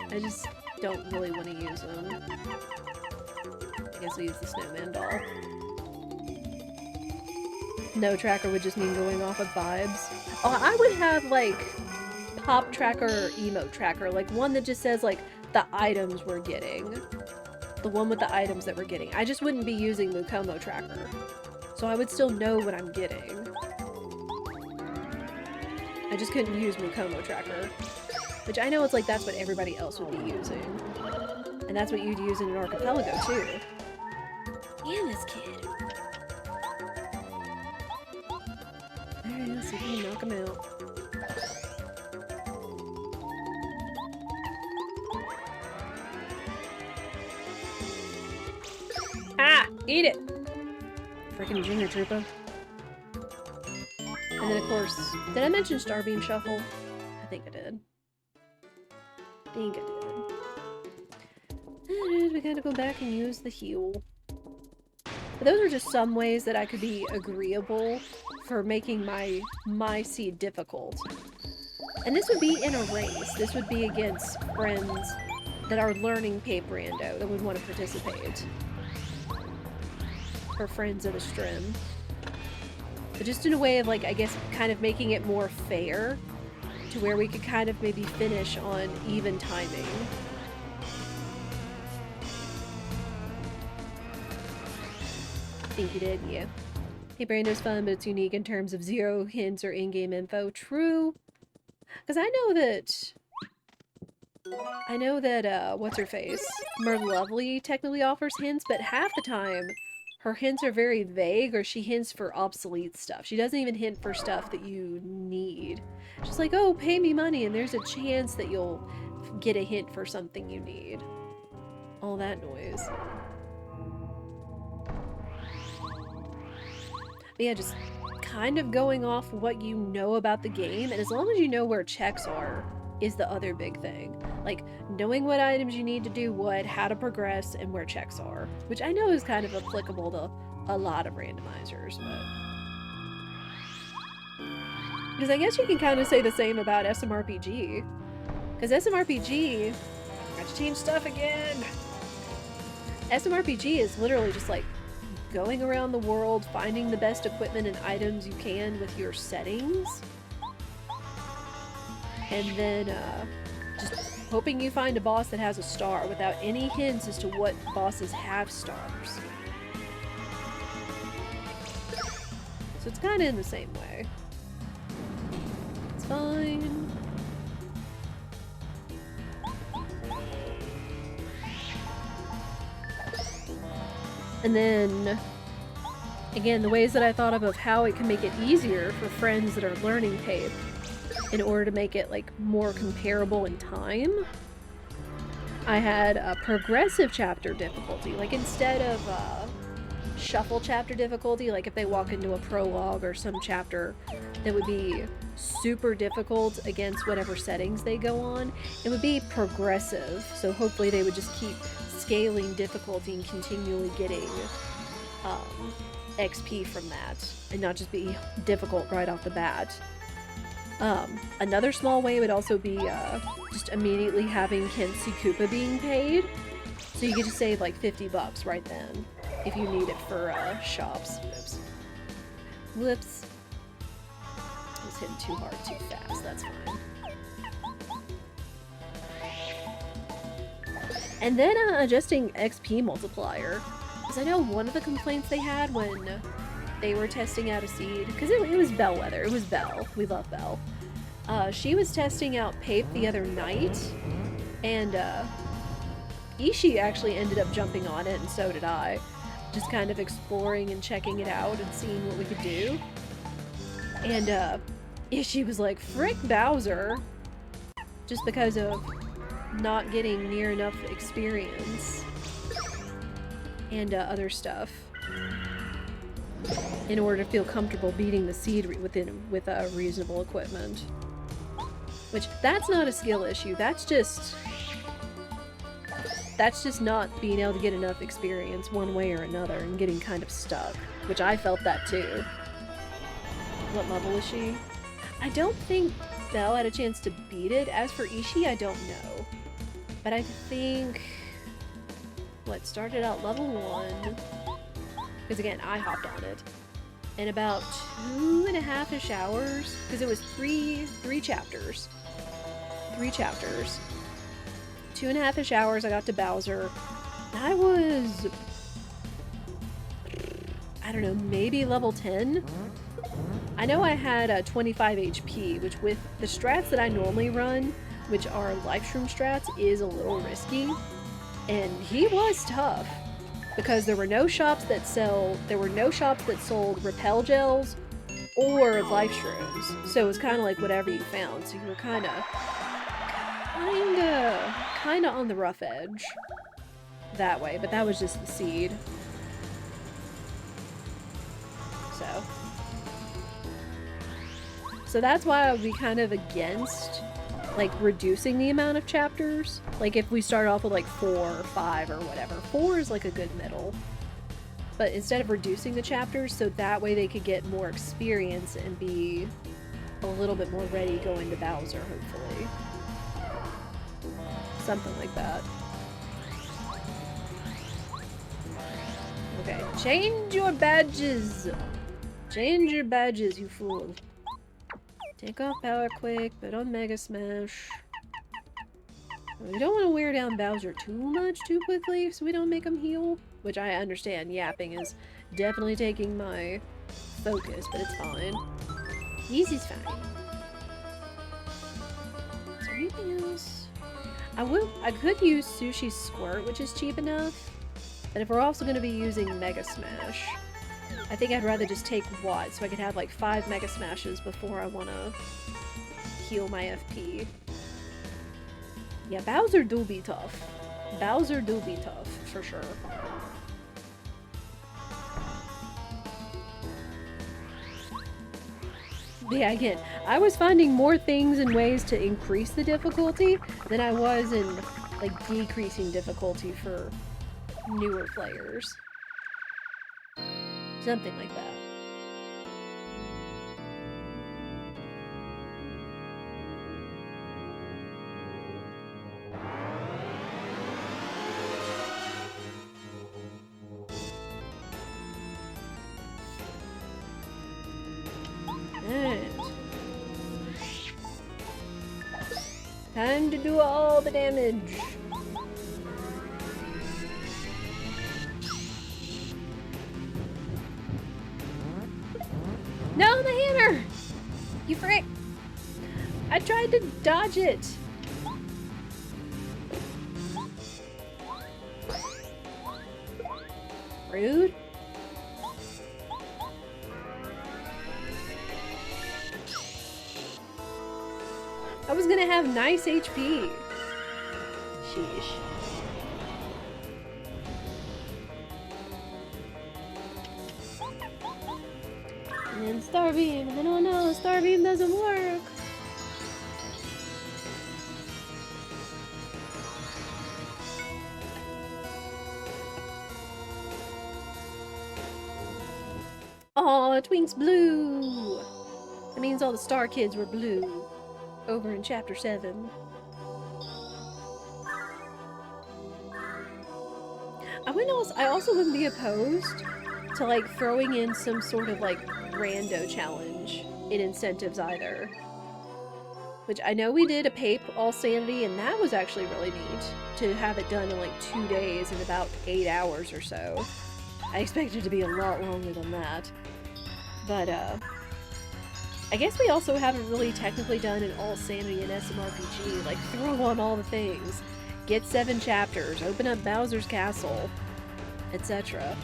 I just don't really want to use them. I guess I'll use the snowman doll. No tracker would just mean going off of vibes. Oh, I would have, like, pop tracker or emote tracker. Like, one that just says, like, the items we're getting. The one with the items that we're getting. I just wouldn't be using Mukomo tracker. So I would still know what I'm getting. I just couldn't use Mukomo tracker. Which I know it's like that's what everybody else would be using. And that's what you'd use in an archipelago, too. And this kid. Alright, let's see if we can knock him out. Ah! Eat it! Freaking Junior Troopa. And then, of course, did I mention Starbeam Shuffle? I think I did. We gotta go back and use the heal. But those are just some ways that I could be agreeable for making my seed difficult. And this would be in a race. This would be against friends that are learning Pape Rando that would want to participate. Or friends of the stream. But just in a way of, like, I guess, kind of making it more fair. To where we could kind of maybe finish on even timing. I think you did, yeah. Pape Rando's fun, but it's unique in terms of 0 hints or in-game info. True. Because I know that, what's-her-face? Merlovely technically offers hints, but half the time, her hints are very vague, or she hints for obsolete stuff. She doesn't even hint for stuff that you need. She's like, oh, pay me money, and there's a chance that you'll get a hint for something you need. All that noise. But yeah, just kind of going off what you know about the game, and as long as you know where checks are, is the other big thing. Like, knowing what items you need to do what, how to progress, and where checks are. Which I know is kind of applicable to a lot of randomizers, but... Because I guess you can kind of say the same about SMRPG. Because SMRPG... I got to change stuff again! SMRPG is literally just like going around the world, finding the best equipment and items you can with your settings. And then, just hoping you find a boss that has a star without any hints as to what bosses have stars. So it's kind of in the same way. It's fine. And then, again, the ways that I thought of how it can make it easier for friends that are learning Pape in order to make it, like, more comparable in time. I had a progressive chapter difficulty. Like, instead of shuffle chapter difficulty, like if they walk into a prologue or some chapter that would be super difficult against whatever settings they go on, it would be progressive. So hopefully they would just keep scaling difficulty and continually getting XP from that, and not just be difficult right off the bat. Another small way would also be just immediately having Kenshi Koopa being paid, so you could just save like $50 right then if you need it for shops. Whoops. Whoops. I was hitting too hard too fast, that's fine. And then adjusting XP multiplier, because I know one of the complaints they had when they were testing out a seed, because it was Bellwether, it was Belle, we love Belle, She was testing out Pape the other night, and Ishii actually ended up jumping on it, and so did I. Just kind of exploring and checking it out and seeing what we could do. And Ishii was like, frick Bowser! Just because of not getting near enough experience and other stuff in order to feel comfortable beating the seed with reasonable equipment. Which, that's not a skill issue, that's just not being able to get enough experience one way or another and getting kind of stuck, which I felt that too. What level is she? I don't think Belle had a chance to beat it. As for Ishii, I don't know. But I think... what, started out level 1. Because again, I hopped on it. In about 2.5-ish hours. Because it was three chapters. 3 chapters. 2.5-ish hours I got to Bowser. I was... I don't know, maybe level 10? I know I had 25 HP, which with the strats that I normally run, which are life shroom strats, is a little risky. And he was tough. Because there were no shops that sold repel gels or life shrooms. So it was kinda like whatever you found. So you were kinda on the rough edge that way, but that was just the seed. So that's why I would be kind of against like reducing the amount of chapters. Like if we start off with like 4 or 5 or whatever. 4 is like a good middle. But instead of reducing the chapters, so that way they could get more experience and be a little bit more ready going to Bowser, hopefully. Something like that. Okay, change your badges! Change your badges, you fool. Take off Power Quake, put on Mega Smash. We don't want to wear down Bowser too much too quickly so we don't make him heal. Which I understand, yapping is definitely taking my focus, but it's fine. Easy's fine. Is there anything else? I could use Sushi Squirt, which is cheap enough. But if we're also going to be using Mega Smash, I think I'd rather just take Watt so I could have like 5 Mega Smashes before I want to heal my FP. Yeah, Bowser do be tough. Bowser do be tough, for sure. But yeah, again, I was finding more things and ways to increase the difficulty than I was in, like, decreasing difficulty for newer players. Something like that. Time to do all the damage. No, the hammer! You frick! I tried to dodge it. Rude. I was gonna have nice HP. Sheesh. And then Starbeam, and then oh no, Starbeam doesn't work. Aw, Twink's blue. That means all the Star Kids were blue. Over in Chapter 7. I also wouldn't be opposed to like throwing in some sort of like rando challenge in incentives either. Which I know we did a Pape All Sanity and that was actually really neat to have it done in like 2 days in about 8 hours or so. I expected it to be a lot longer than that. But I guess we also haven't really technically done an all sanity in SMRPG, like throw on all the things. Get 7 chapters, open up Bowser's Castle, etc.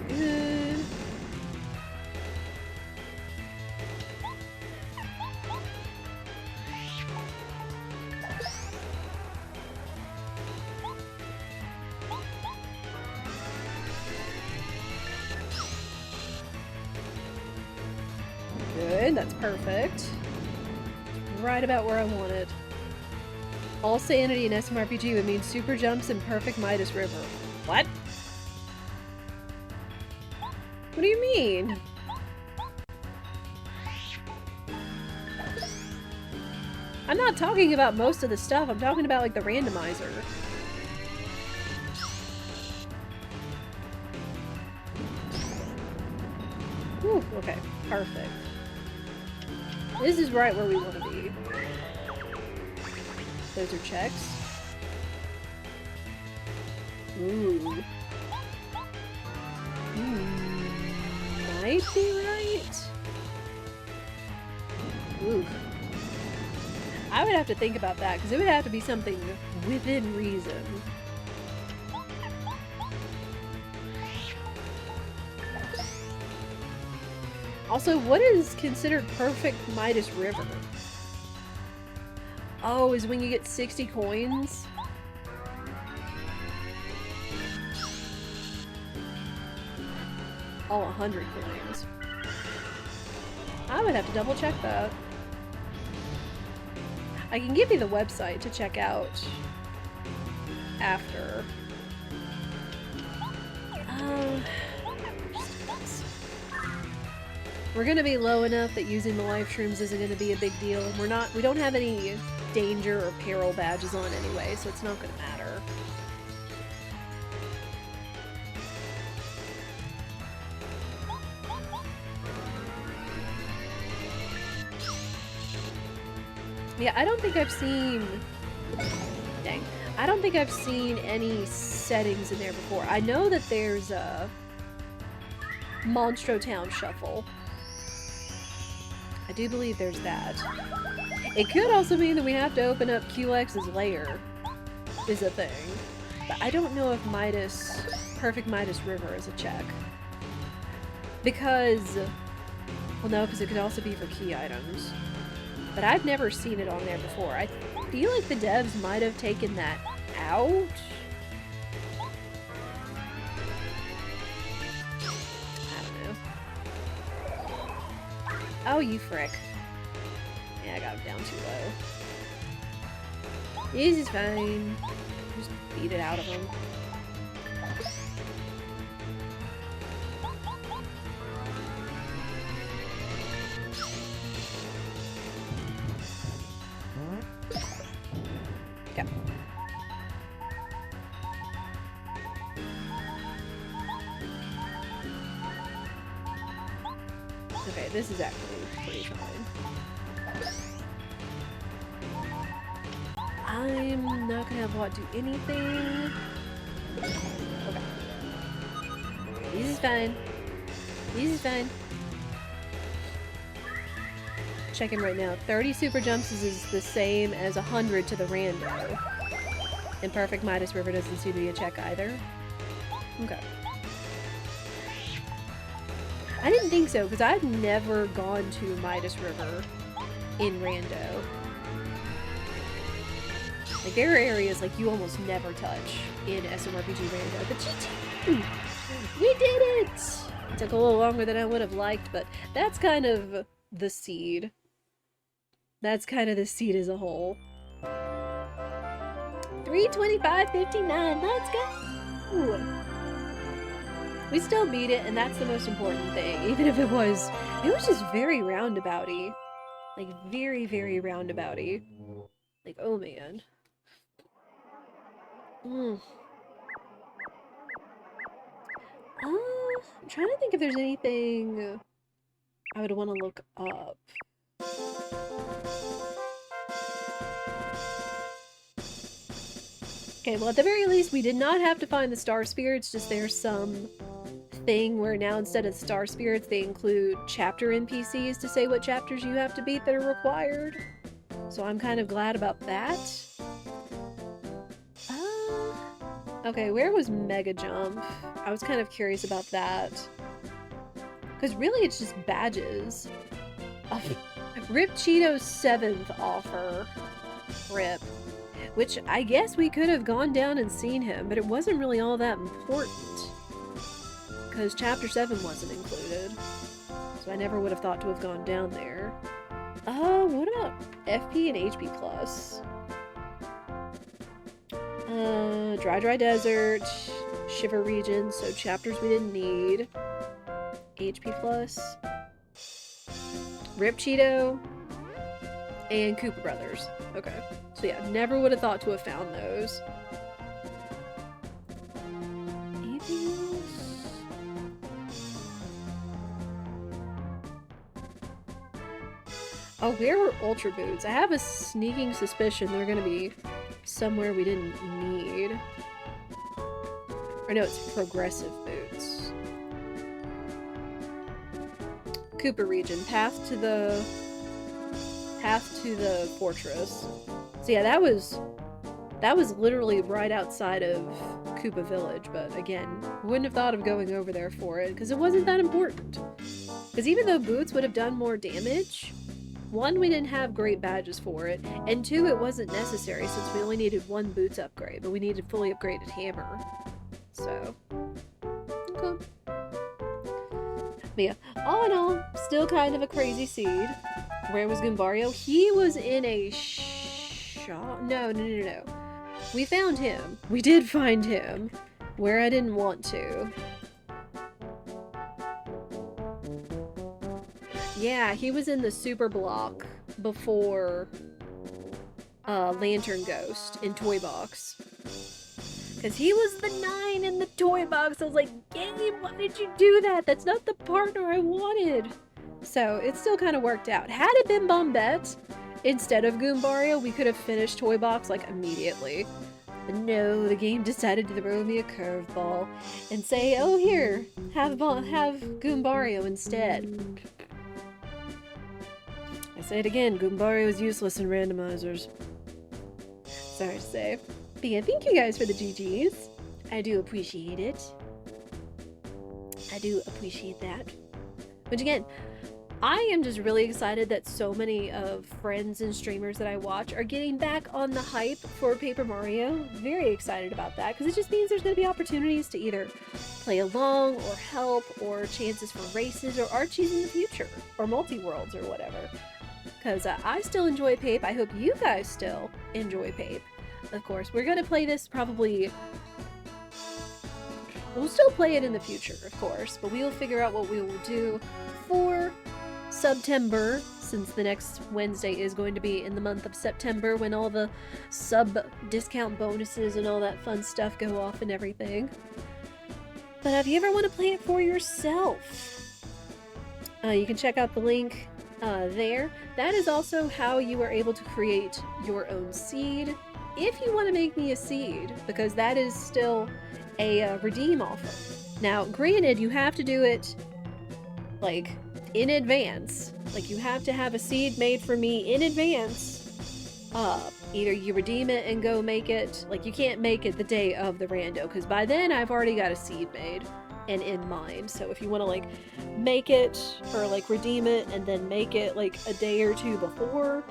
Good. Good, that's perfect. Right about where I want it. All sanity in SMRPG would mean super jumps and perfect Midas River. What? What do you mean? I'm not talking about most of the stuff, I'm talking about like the randomizer. Whew, okay, perfect. This is right where we want to be. Those are checks. Ooh. Might be right. Ooh. I would have to think about that, because it would have to be something within reason. Also, what is considered perfect Midas River? Oh, is when you get 60 coins? Oh, 100 coins. I would have to double check that. I can give you the website to check out after. We're gonna be low enough that using the life shrooms isn't gonna be a big deal. We don't have any danger or peril badges on anyway, so it's not gonna matter. Yeah, I don't think I've seen... Dang. I don't think I've seen any settings in there before. I know that there's a Monstro Town Shuffle. I do believe there's that. It could also mean that we have to open up QX's lair, is a thing. But I don't know if Perfect Midas River is a check. Because... Well, no, because it could also be for key items. But I've never seen it on there before. I feel like the devs might have taken that out. I don't know. Oh, you frick. Yeah, I got him down too low. This is fine. Just beat it out of him. Okay. Okay, this is actually pretty fine. I'm not gonna have Watt do anything. Okay. This is fine. This is fine. Checking right now. 30 super jumps is the same as 100 to the rando. And Perfect Midas River doesn't seem to be a check either. Okay. I didn't think so, because I've never gone to Midas River in rando. Like, there are areas like you almost never touch in SMRPG rando. But GG! We did it! It took a little longer than I would have liked, but that's kind of the seed. That's kind of the seed as a whole. 325.59, let's go! We still beat it, and that's the most important thing. Even if it was just very roundabouty. Like, very, very roundabouty. Like, oh man. I'm trying to think if there's anything I would want to look up. Okay, well, at the very least, we did not have to find the star spirits, just there's some thing where now instead of star spirits, they include chapter NPCs to say what chapters you have to beat that are required. So I'm kind of glad about that. Okay, where was Mega Jump? I was kind of curious about that. Because really it's just badges. Rip Cheeto's 7th offer. Rip. Which I guess we could have gone down and seen him, but it wasn't really all that important. Because Chapter 7 wasn't included. So I never would have thought to have gone down there. What about FP and HP Plus? Dry Desert, Shiver Region, so chapters we didn't need. HP Plus. Rip Cheeto. And Koopa Brothers. Okay. So yeah, never would have thought to have found those. Anything else? Oh, where were Ultra Boots? I have a sneaking suspicion they're gonna be somewhere we didn't need. Or no, it's Progressive Boots. Koopa region, path to the fortress. So yeah, that was literally right outside of Koopa Village, but again, wouldn't have thought of going over there for it, because it wasn't that important. Because even though Boots would have done more damage, 1, we didn't have great badges for it, and 2, it wasn't necessary since we only needed 1 Boots upgrade, but we needed fully upgraded Hammer. So, okay. But yeah, all in all, still kind of a crazy seed. Where was Goombario? He was in a shop. No. We found him. We did find him. Where I didn't want to. Yeah, he was in the super block before Lantern Ghost in Toy Box. Because he was the 9 in the toy box. I was like, game, why did you do that? That's not the partner I wanted. So it still kind of worked out. Had it been Bombette instead of Goombario, we could have finished Toy Box like immediately. But no, the game decided to throw me a curveball and say, oh here, have Goombario instead. I say it again, Goombario is useless in randomizers. Sorry to say. But yeah, thank you guys for the GGs. I do appreciate it. I do appreciate that. Which again, I am just really excited that so many of friends and streamers that I watch are getting back on the hype for Paper Mario. Very excited about that, because it just means there's going to be opportunities to either play along or help or chances for races or Archies in the future or multi-worlds or whatever. Because I still enjoy Pape. I hope you guys still enjoy Pape. Of course, we're going to play this probably... We'll still play it in the future, of course, but we will figure out what we will do for September, since the next Wednesday is going to be in the month of September when all the sub-discount bonuses and all that fun stuff go off and everything. But if you ever want to play it for yourself, you can check out the link there. That is also how you are able to create your own seed. If you want to make me a seed, because that is still a redeem offer. Now, granted, you have to do it, like, in advance. Like, you have to have a seed made for me in advance. Either you redeem it and go make it, like, you can't make it the day of the rando, because by then I've already got a seed made and in mind. So if you want to, like, make it, or, like, redeem it and then make it, like, a day or two before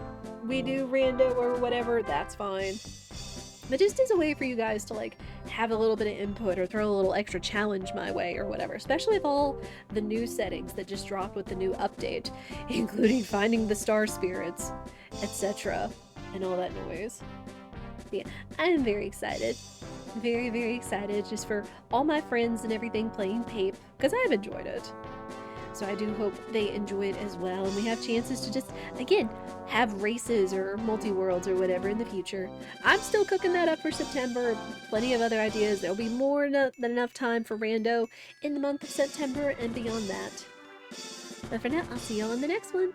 we do rando or whatever, that's fine. But just as a way for you guys to, like, have a little bit of input or throw a little extra challenge my way or whatever, especially with all the new settings that just dropped with the new update, including finding the star spirits, etc., and all that noise. But yeah, I am very excited. Very, very excited just for all my friends and everything playing Pape, because I've enjoyed it. So I do hope they enjoy it as well, and we have chances to just, again, have races or multi-worlds or whatever in the future. I'm still cooking that up for September. Plenty of other ideas. There'll be more than enough time for rando in the month of September and beyond that. But for now, I'll see you all in the next one.